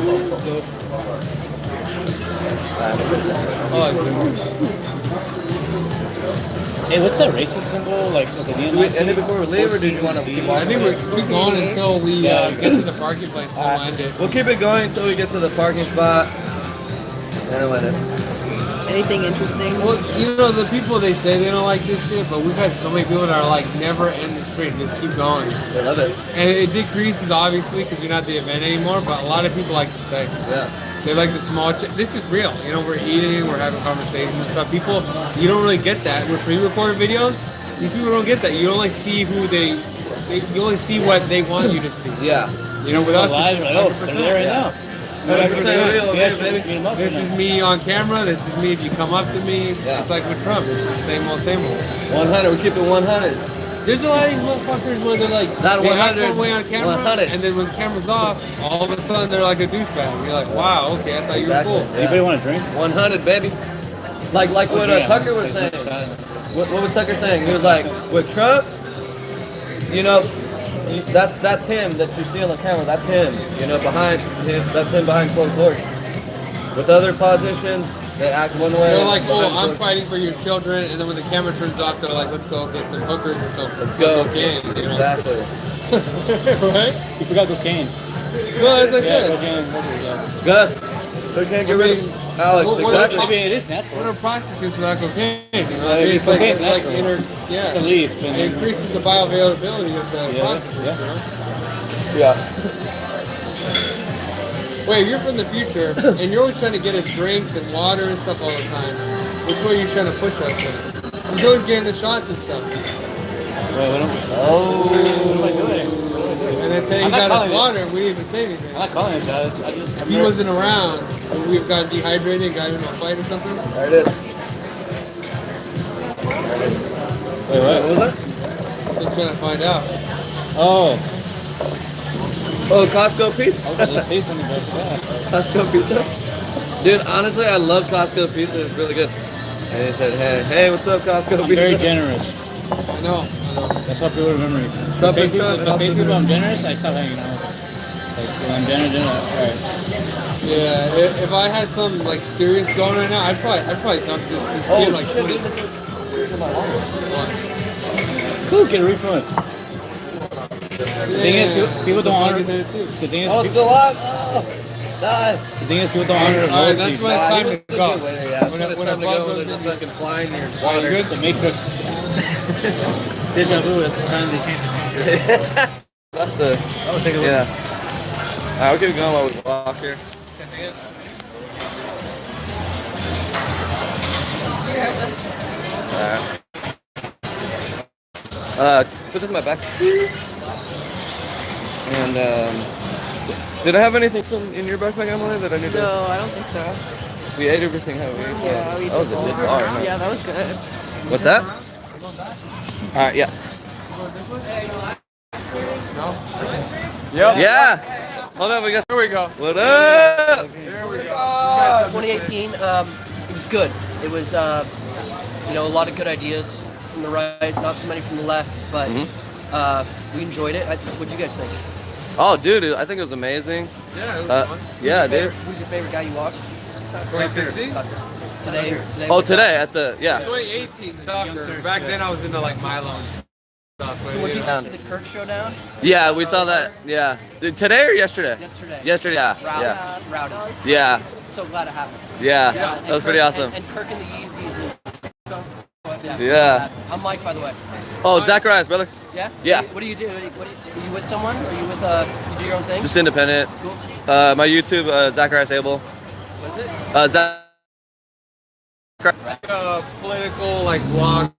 Hey, what's that racist symbol? Like, the Do we end it before we leave, or did you want to keep I think we're keep going until we get to the parking place and we'll end it. We'll keep it going until we get to the parking spot. And then we'll end it. Anything interesting? Well, you know, the people, they say they don't like this shit, but we've had so many people that are like, never end the street, just keep going. They love it. And it decreases, obviously, because you're not the event anymore, but a lot of people like to stay. Yeah. They like the small, this is real. You know, we're eating, we're having conversations and stuff. People, you don't really get that. With pre-recorded videos, these people don't get that. You only see who you only see what they want you to see. Yeah. You know, with us, live, it's like, 100%. they're there right now. 100% real, Yeah, baby. This is me on camera. This is me if you come up to me. Yeah. It's like with Trump. It's the same old, same old. 100. We keep it 100. There's a lot of these motherfuckers where they're like, Not they act 100, one way on camera, 100. and then when the camera's off, all of a sudden they're like a douchebag. You're like, wow, okay, I thought you were Exactly. cool. Yeah. Anybody want a drink? 100, baby. Like what Tucker was saying. What was Tucker saying? He was like, with Trump, you know, that's him that you see on the camera. That's him. You know, behind him. That's him behind closed doors. With other politicians, they act one way. They're like, oh, I'm fighting for your children, and then when the camera turns off, they're like, let's go get some hookers or something. Let's go. Cocaine, you know? Exactly. Right? You forgot cocaine. No, as I said. Cocaine, hookers, yeah. Gus, they can't get rid of Alex. What Exactly. Maybe it is natural. What are prostitutes without cocaine? You know? Well, It's like, cocaine's like natural. yeah. It's a leaf. It increases the bioavailability of the prostitutes, yeah. you know? Yeah. Wait, you're from the future, and you're always trying to get us drinks and water and stuff all the time. Which way are you trying to push us in? He's always getting the shots and stuff. Wait, Oh. what am I doing? And then today he I'm not got us calling it. water, and we didn't even say anything. I'm not calling it that. If he wasn't around, we've gotten dehydrated and got into a fight or something. There it is. Wait, what? What was that? Still trying to find out. Oh. Oh, Costco pizza. I was going to say something about that. Costco pizza? Dude, honestly, I love Costco pizza. It's really good. And he said, hey, what's up, Costco I'm pizza? very generous. I know. That's how people remember me. Trump If is Trump. I pay people I'm generous, I stop hanging out. Yeah, if I had some like serious going right now, I'd probably dump this kid like 20. Cool, get a refund. The thing is, people don't honor it. The thing is, it's still alive. Die. The thing is, people don't honor it. All right, that's when it's time to go. When it's time to go, when there's a fucking fly in your water. Good. The Matrix. Deja vu. That's the sign they change the future. That's the. Oh, take a look. Yeah. Alright, we'll keep going while we walk here. Alright. Put this in my back. And did I have anything in your backpack, Emily, that I need to? No, I don't think so. We ate everything, haven't we? Yeah, we that was a good bar. Huh? Yeah, that was good. What's that? Alright, yeah. Yep. Yeah. Hold on, here we go. What up? Here we go. 2018, it was good. It was, a lot of good ideas from the right, not so many from the left, but we enjoyed it. What do you guys think? Oh, dude, I think it was amazing. Yeah, it was fun. Yeah, dude. Who's your favorite guy you watched? 2016? Today at the, yeah. 2018 Tucker. Back then I was into like Milo and stuff. So what you see the Kirk showdown? Yeah, we saw that. Yeah. Today or yesterday? Yesterday. Yesterday, yeah. Rowdy. Yeah. So glad it happened. Yeah, that was pretty awesome. And Kirk and the Yeezys is so Yeah. I'm Mike, by the way. Oh, Zacharias, brother. Yeah? Yeah. What do you do? Are you with someone? Are you with, you do your own thing? Just independent. Cool. My YouTube, Zacharias Abel. What is it? Political like vlog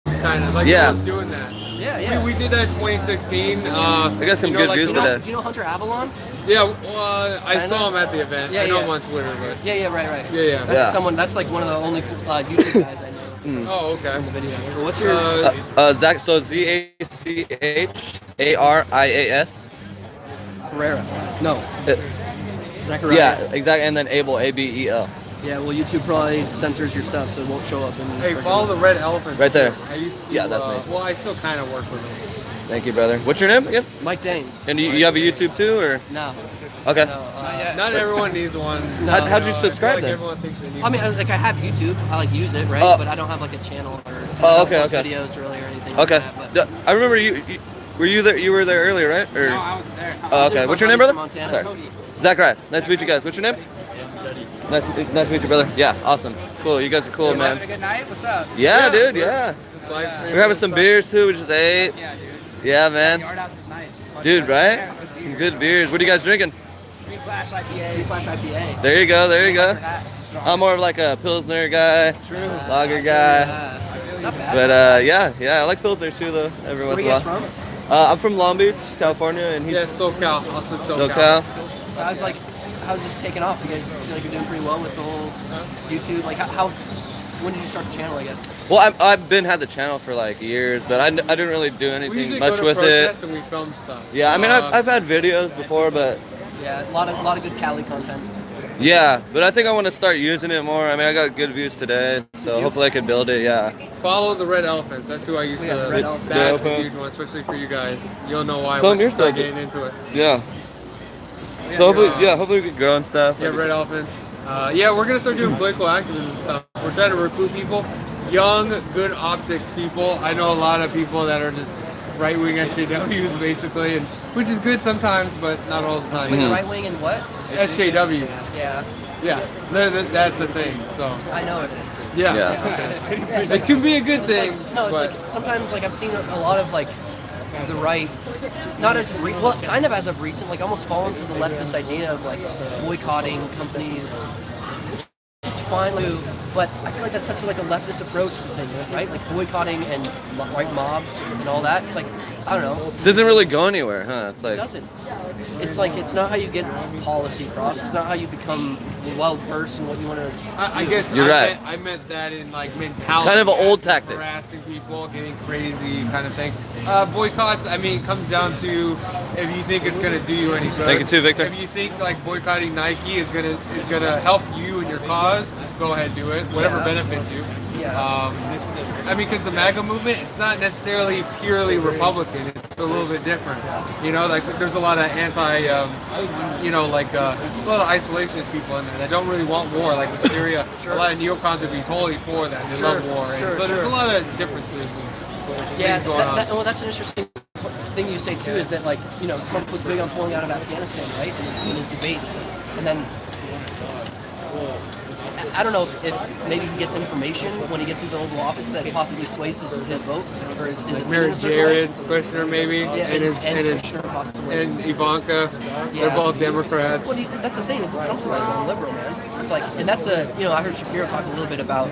kind of like Yeah. doing that. Yeah. We did that in 2016. I got some good views today. Do you know Hunter Avalon? Yeah, well, I saw him at the event. Yeah, I know yeah. him on Twitter, but Yeah, right. Yeah. That's someone. That's like one of the only YouTube guys I know. Oh, okay. From the videos. Well, what's your? Zach. So ZACHARIAS. Carrera. No. Zacharias. Yeah, exactly. And then Abel, ABEL. Yeah, well, YouTube probably censors your stuff, so it won't show up in. Hey, follow the Red Elephant. Right there. I used to, Yeah, that's me. Well, I still kind of work with him. Thank you, brother. What's your name again? Mike Danes. And you have a YouTube too, or? No. Okay. No, Not everyone needs one. How'd you subscribe like then? everyone thinks they need I mean, one. like I have YouTube. I like use it, right? Oh. But I don't have like a channel or. Oh, I okay, don't post okay. Videos really or anything. Okay. Like that, I remember you. Were you there? You were there earlier, right? Or? No, I was there. Oh, okay. What's your name, brother? Montana. Sorry. Cody. Zacharias. Nice to meet you guys. What's your name? Nice to meet you, brother. Yeah, awesome. Cool. You guys are cool, man. Having a good night. What's up? Yeah, dude. Yeah. We're having some beers too. We just ate. Yeah, dude. Yeah, man. Yard House is nice. It's fun. Dude, right? Some good beers. What are you guys drinking? Green Flash IPA. There you go. There you go. I'm more of like a Pilsner guy. True. Lager guy. Not bad. But yeah, I like Pilsner too, though. Every once in a while. I'm from Long Beach, California, and he's SoCal. Also SoCal. So I was like, how's it taking off? You guys feel like you're doing pretty well with the whole YouTube? Like, how when did you start the channel, I guess? Well, I've had the channel for like years, but I didn't really do anything much with it. And we film stuff. Yeah, I mean, I've had videos before, but yeah, a lot of good Cali content. yeah, but I think I want to start using it more. I mean, I got good views today, so hopefully I can build it. Yeah. Follow the Red Elephants. That's who I used to. Red Elephant. That's a huge one, especially for you guys. You'll know why. Tell them once you start yourself. getting into it. Yeah. So hopefully we can grow and stuff. Yeah, Red Elephants. Yeah, we're gonna start doing political activism stuff. We're trying to recruit people, young, good optics people. I know a lot of people that are just right-wing SJWs basically, and which is good sometimes, but not all the time. Wait, right wing and what? SJWs. Yeah. Yeah, that's a thing. So I know it is. Yeah. It could be a good thing. No, it's like sometimes like I've seen a lot of like the right, not as kind of as of recent, like almost fall into the leftist idea of like boycotting companies. Just fine, but I feel like that's such like a leftist approach to things, right? Like boycotting and white mobs and all that. It's like I don't know. It doesn't really go anywhere, huh? It's like It doesn't. It's like it's not how you get policy across. It's not how you become well versed in what you want to. I guess You're right. I meant that in like mentality. It's kind of an old tactic. Harassing people, getting crazy kind of thing. Boycotts, I mean, comes down to if you think it's gonna do you any good. Thank you too, Victor. If you think like boycotting Nike is gonna help you and your cause, go ahead, do it. Whatever benefits you. I mean, because the MAGA movement, it's not necessarily purely Republican. It's a little bit different. You know, like there's a lot of anti, a lot of isolationist people in there that don't really want war. Like with Syria, a lot of neocons would be totally for that. They love war. And so there's a lot of differences. Yeah, well, that's an interesting thing you say too. Is that like Trump was big on pulling out of Afghanistan, right, in his debates, and then. I don't know if maybe he gets information when he gets into the Oval Office that possibly sways his vote, or is it Mayor Jared Kushner maybe, yeah, and Kushner possibly, and Ivanka, they're both Democrats. Well, that's the thing is Trump's a radical liberal, man. It's like, and that's I heard Shapiro talk a little bit about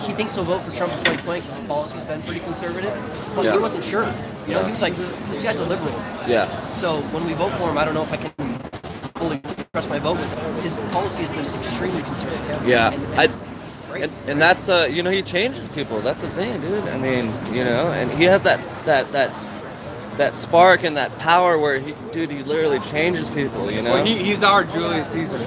he thinks he'll vote for Trump in 2020 because his policy's been pretty conservative, but he wasn't sure. He was like, this guy's a liberal. Yeah. So when we vote for him, I don't know if I can fully express my vote with him. His policy has been extremely conservative. Yeah, and that's he changes people. That's the thing, dude. I mean, and he has that spark and that power where he literally changes people. Well, he's our Julius Caesar.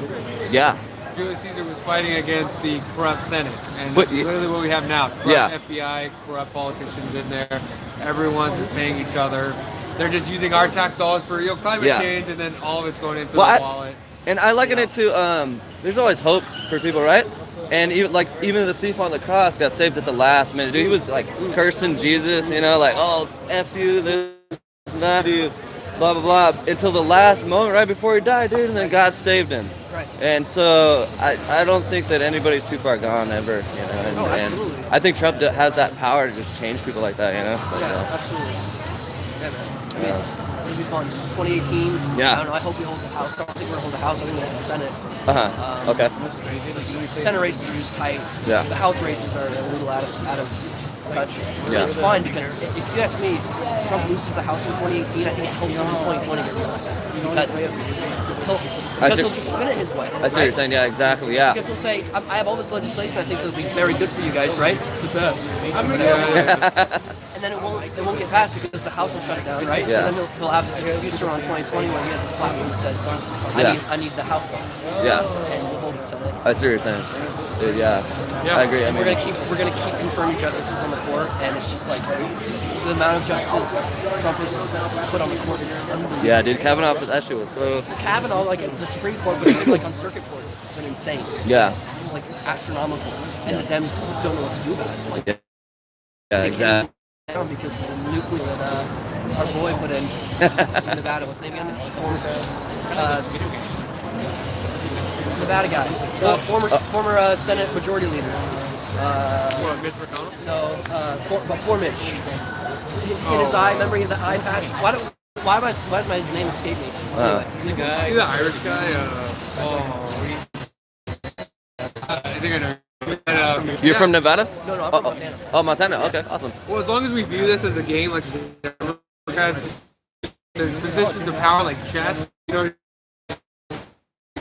Yeah. Julius Caesar was fighting against the corrupt Senate, and that's literally what we have now. Corrupt FBI, corrupt politicians in there. Everyone's just paying each other. They're just using our tax dollars for climate change, and then all of it's going into the wallet. And I liken it to there's always hope for people, right? And even the thief on the cross got saved at the last minute. Dude, he was like cursing Jesus, like, oh, F you, this and that, dude, blah blah blah, until the last moment, right before he died, dude, and then God saved him. Right. And so I don't think that anybody's too far gone ever, And, absolutely. And I think Trump has that power to just change people like that, Absolutely. Yeah, man. I mean, it'll be fun. 2018. Yeah. I don't know. I hope we hold the House. I don't think we're gonna hold the House. I think we'll hold the Senate. Okay. The Senate races are just tight. Yeah. The House races are a little out of touch. Yeah. It's fine because if you ask me, Trump loses the House in 2018. I think it helps him in 2020 get reelected because he'll just spin it his way. I see what you're saying. Yeah, exactly. Yeah. Because he'll say, I have all this legislation. I think it'll be very good for you guys, right? The best. And then it won't get passed because the House will shut it down, right? Yeah. So then he'll have this excuse around 2020 when he has his platform that says, I need the House votes. Yeah. And we'll hold the Senate. I see what you're saying. Dude, yeah. I agree. I mean, we're gonna keep confirming justices on the court, and it's just like the amount of justices Trump has put on the court is unbelievable. Yeah, dude, Kavanaugh, that shit was so. Kavanaugh, like the Supreme Court, but like on circuit courts, it's been insane. Yeah. Like astronomical, and the Dems don't know what to do about it. Like, yeah, exactly. Because of the nuclear that our boy put in Nevada. What's his name again? Nevada guy. Former Senate Majority Leader. Mitch McConnell? No, but for Mitch. In his eye, remember he had the eye patch? Why does his name escape me? Anyway. See the Irish guy? I think I know. You're from Nevada? No, I'm from Montana. Oh, Montana. Okay, awesome. Well, as long as we view this as a game, like there's positions of power like chess,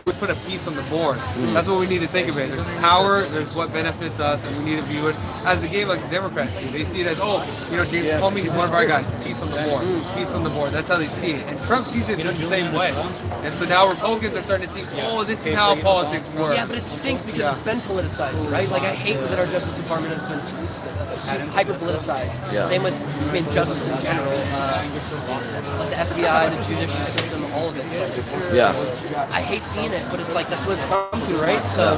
we put a piece on the board. That's what we need to think of it. There's power, there's what benefits us, and we need to view it as a game like the Democrats do. They see it as, James Comey is one of our guys, piece on the board, piece on the board. That's how they see it. And Trump sees it the same way. And so now Republicans are starting to see, this is how politics work. Yeah, but it stinks because it's been politicized, right? Like, I hate that our Justice Department has been hyper-politicized. Yeah. Same with justice in general. Like the FBI, the judicial system, all of it. I hate seeing it, but it's like that's what it's come to, right? So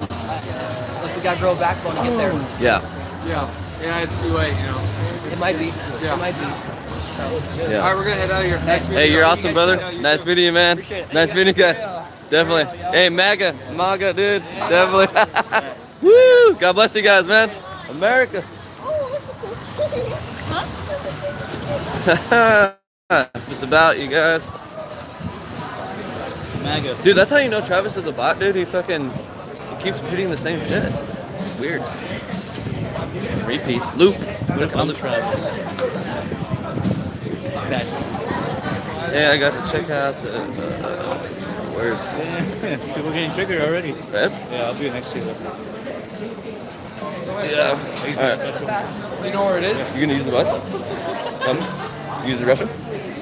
like we gotta grow a backbone to get there. Yeah, it's too late, It might be. Yeah. It might be. So. Yeah. All right, we're gonna head out of here. Hey, you're awesome, brother. Nice meeting you, man. Nice meeting you guys. Definitely. Hey, MAGA, dude. Definitely. Woo! God bless you guys, man. America. Just about you guys. MAGA. Dude, that's how you know Travis is a bot, dude. He keeps repeating the same shit. Weird. Repeat. Loop. I'm Travis. Yeah, I got to check out the where's people getting triggered already. Feb? Yeah, I'll be next to you. Yeah. You know where it is? You gonna use the what? Use the restroom?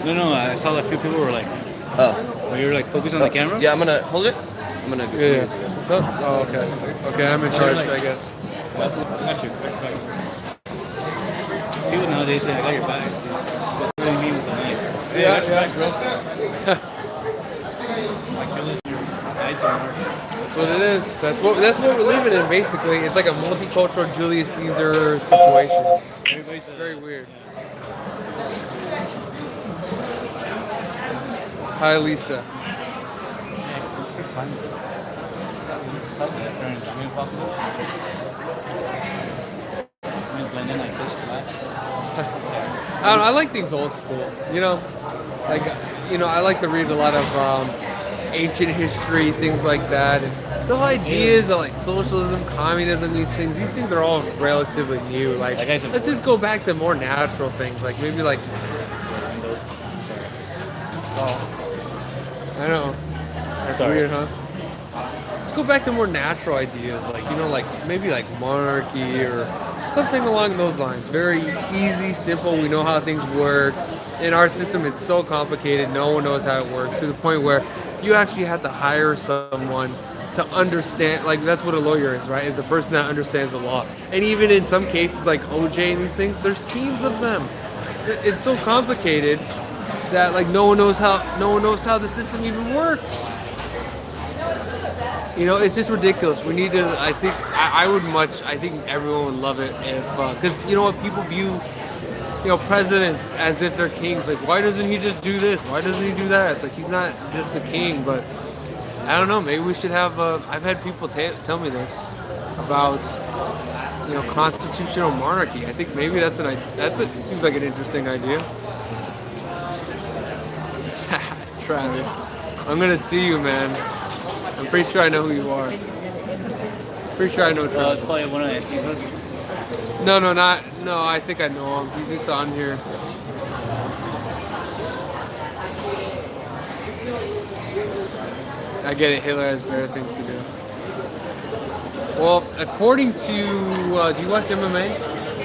No, I saw that a few people were like, were you like focused on the camera? Yeah, I'm gonna hold it. I'm gonna What's up? Oh, okay. Okay, I'm in charge, I guess. Got you. People nowadays say, I got your back. What do you mean with the knife? Hey, I got your back, bro. That's what it is. That's what we're living in, basically. It's like a multicultural Julius Caesar situation. It's very weird. Hi, Lisa. I don't know, I like things old school. You know, like I like to read a lot of ancient history, things like that. And the whole ideas of like socialism, communism, these things are all relatively new. Like, let's just go back to more natural things, like maybe like. Oh, I know. That's weird, huh? Let's go back to more natural ideas, like like maybe like monarchy or something along those lines. Very easy, simple. We know how things work. In our system, it's so complicated. No one knows how it works to the point where you actually have to hire someone to understand. Like that's what a lawyer is, right? Is a person that understands the law. And even in some cases, like OJ and these things, there's teams of them. It's so complicated that like no one knows how the system even works. It's just ridiculous. We need to. I think I think everyone would love it if because you know what, people view presidents as if they're kings. Like, why doesn't he just do this? Why doesn't he do that? It's like he's not just a king. But I don't know. Maybe we should have. I've had people tell me this about constitutional monarchy. I think maybe seems like an interesting idea. Travis, I'm gonna see you, man. I'm pretty sure I know who you are. Pretty sure I know Travis. Probably one of the Antifas. No, I think I know him. He's just on here. I get it, Hitler has better things to do. Well, according to, do you watch MMA?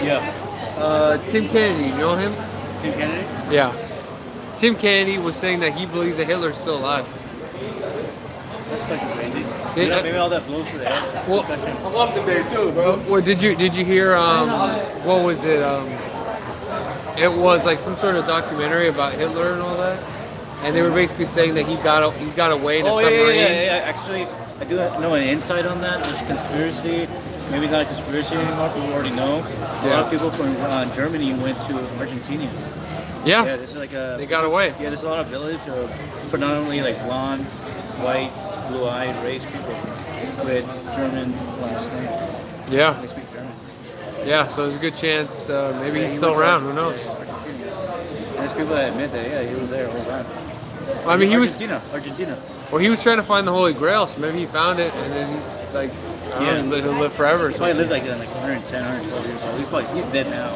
Yeah. Tim Kennedy, you know him? Tim Kennedy? Yeah. Tim Kennedy was saying that he believes that Hitler's still alive. That's fucking crazy. Maybe all that blows to the head. Well, I love the days too, bro. Well, did you hear? What was it? It was like some sort of documentary about Hitler and all that, and they were basically saying that he got away in a submarine. Yeah. Actually, I do know an insight on that. There's conspiracy. Maybe not a conspiracy anymore. People already know. A lot of people from Germany went to Argentina. Yeah. Yeah. This is like they got away. Yeah. There's a lot of village of predominantly like blonde, white, blue-eyed race people with German last name. Yeah. They speak German. Yeah, so there's a good chance maybe he's still around. Who knows? There's people that admit that, he was there the whole time. I mean, Argentina. Well, he was trying to find the Holy Grail, so maybe he found it, and then he's like, he'll live forever. He probably lived like 110, 112 years old. He's dead now.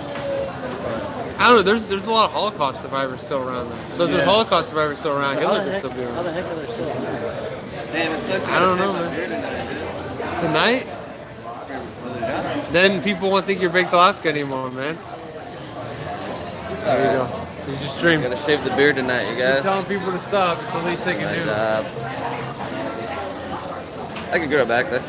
I don't know. There's a lot of Holocaust survivors still around though. So if there's Holocaust survivors still around, Hitler can still be around. How the heck are they still around? Damn, it sucks. I don't know, man. Tonight? Then people won't think you're Baked Alaska anymore, man. There you go. You just stream. Gotta shave the beard tonight, you guys. You're telling people to stop. It's the least they can do. I can grow it back there.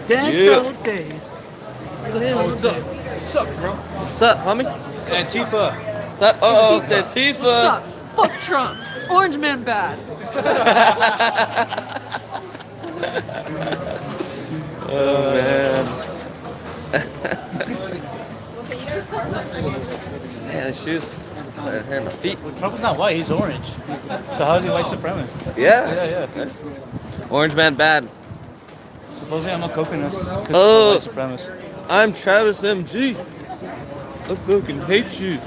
Dance old days. What's up? What's up, bro? What's up, homie? Antifa. What's up? Oh, it's Antifa. What's up? Fuck Trump. Orange man bad. Oh, man. Man, the shoes are here on my feet. Well, Trump is not white, he's orange. So how is he white supremacist? Yeah. Orange man bad. Supposedly I'm a coconut because Oh, white supremacist. I'm Travis MG. I fucking hate you.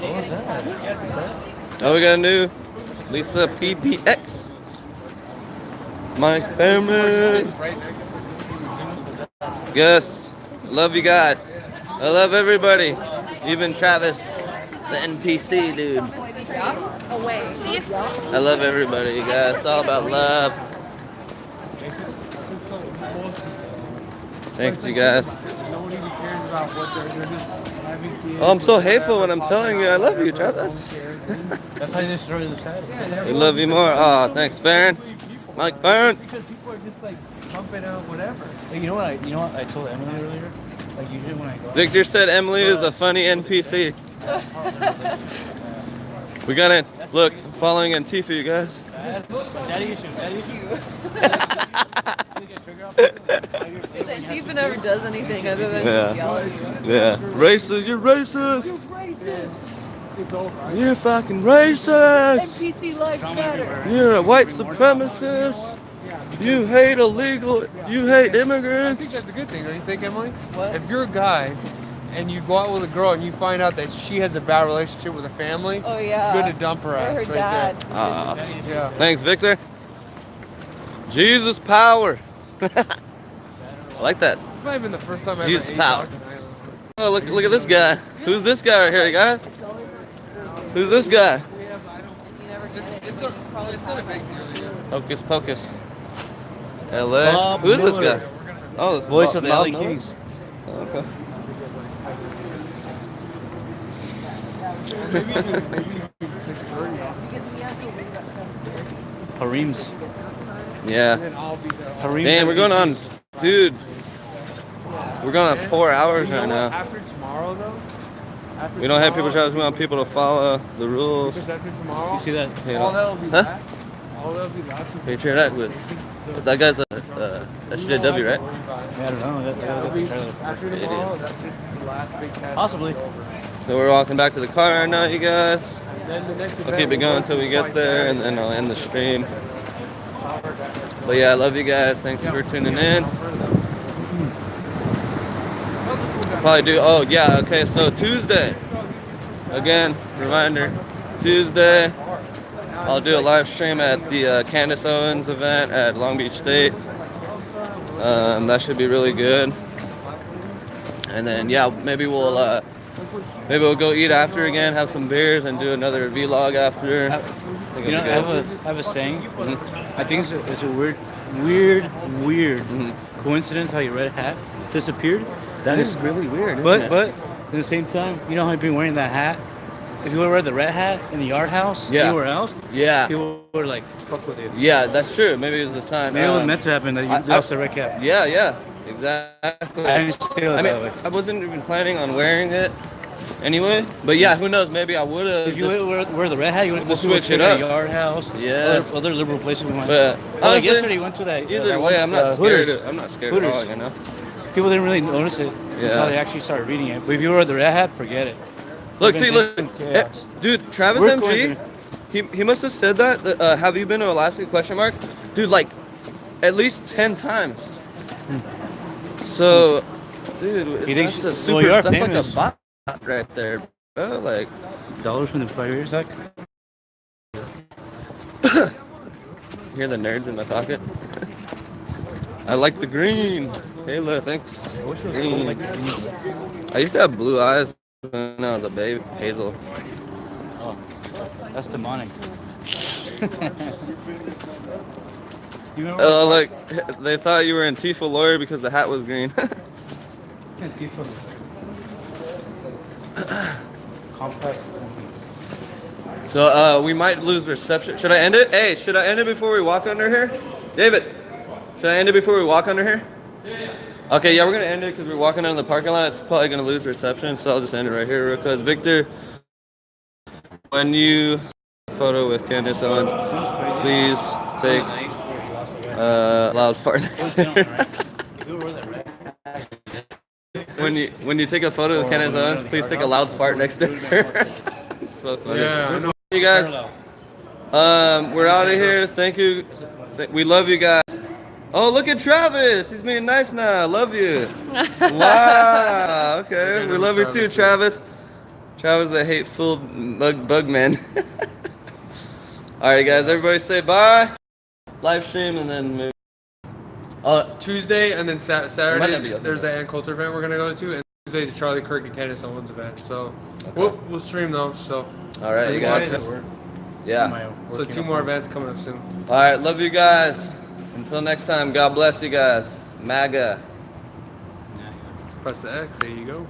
What was that? Oh, we got a new Lisa PDX. My family. Yes. Love you guys. I love everybody. Even Travis, the NPC dude. I love everybody, you guys. It's all about love. Thanks, you guys. about what they're just having kids. Oh, I'm so hateful when I'm telling you I love you, Travis. That's how you destroy the status. We love you more. Oh, thanks, Farron. Mike Farron. Because people are just like pumping out whatever. Like, you know what I told Emily earlier? Like usually when I go. Victor said Emily is a funny NPC. We gotta look following Antifa, you guys. Daddy issues. Daddy issues. Because Antifa never does anything other than just yell at you. Yeah. Racist, you're racist. You're racist. You're fucking racist. NPC lives matter. You're a white supremacist. You hate you hate immigrants. I think that's a good thing, don't you think, Emily? What? If you're a guy and you go out with a girl and you find out that she has a bad relationship with her family, Oh yeah. good to dump her ass her right dad. there. Yeah. Thanks, Victor. Jesus power. I like that. It's not even the first time I Jesus ever ate power. Dr. Island. Oh, look at this guy. Who's this guy right here, guys? Who's this guy? It's not a big deal. Hocus Pocus. LA. Bob Who is this Miller. guy? Oh, it's Voice Bob- of the Bob LA Miller? Kings. Oh, okay. Hareem's. Yeah. Hareem's Damn, we're going on, NPCs. dude. We're going on 4 hours You know right what? now. After tomorrow, though. After We don't have people tomorrow, trying to. We want people to follow the rules. Because after tomorrow, You see that? You all know. that'll be Huh? back. All that'll be back. Patriot Act was. That guy's a SJW, right? Yeah, I don't know. I gotta get the trailer. After tomorrow, that's just the last big test. Possibly. So we're walking back to the car right now, you guys. Then the next I'll event keep it will going go until we to get there, and then I'll end the stream. But yeah, I love you guys. Thanks for tuning in. Probably do. Oh yeah. Okay. So Tuesday. Again, reminder. Tuesday, I'll do a live stream at the Candace Owens event at Long Beach State. That should be really good. And then yeah, maybe we'll go eat after again, have some beers, and do another vlog after. You know, I have a saying. Mm-hmm. I think it's a weird coincidence how your red hat disappeared. That is really weird. Isn't But it? but at the same time, you know how you've been wearing that hat. If you would wear the red hat in the yard house, Yeah. anywhere else, Yeah. people were like, "Fuck with you." Yeah, that's true. Maybe it was a sign. Maybe it was meant to happen that you lost the red cap. Yeah, exactly. I didn't feel it I mean, that way. I wasn't even planning on wearing it anyway. But yeah, who knows? Maybe I would have. If you wear the red hat, you would to switch it up. Yard house. Yeah. Other liberal places we went. But Like honestly, yesterday, you went to that. Either that way, one, I'm not scared. Hooters. I'm not scared Hooters. at all. You know. People didn't really notice it Yeah. until they actually started reading it. But if you wear the red hat, forget it. Look, Even see, look, chaos. dude, Travis We're MG, he must have said that. Have you been to Alaska? Question mark, dude, like at least 10 times. So, dude, He thinks- that's a well, super. you are that's famous. like a bot right there, bro. Like $1 from the 5 years sack. hear the nerds in my pocket. I like the green. Halo, thanks. Green. I used to have blue eyes when I was a baby. Hazel. Oh, that's demonic. You remember? Like they thought you were Antifa lawyer because the hat was green. Compact. So we might lose reception. Should I end it? Hey, should I end it before we walk under here? David, should I end it before we walk under here? Yeah. Okay, yeah, we're gonna end it because we're walking under the parking lot. It's probably gonna lose reception, so I'll just end it right here real quick. Victor, when you photo with Candace Owens, please take loud fart next to her. When you take a photo with Candace Owens, please take a loud fart next to her. So funny. Yeah. You guys, we're out of here. Thank you. We love you guys. Oh, look at Travis. He's being nice now. Love you. Wow. Okay. We love you too, Travis. Travis, the hateful bug man. All right, guys. Everybody say bye. Live stream and then maybe. Tuesday and then Might not be Saturday, up there's there. the Ann Coulter event we're gonna go to, and Tuesday the Charlie Kirk and Candace Owens event. So we'll stream those. So All right, you guys. Yeah. So 2 more events coming up soon. All right. Love you guys. Until next time. God bless you guys. MAGA. Press the X. There you go.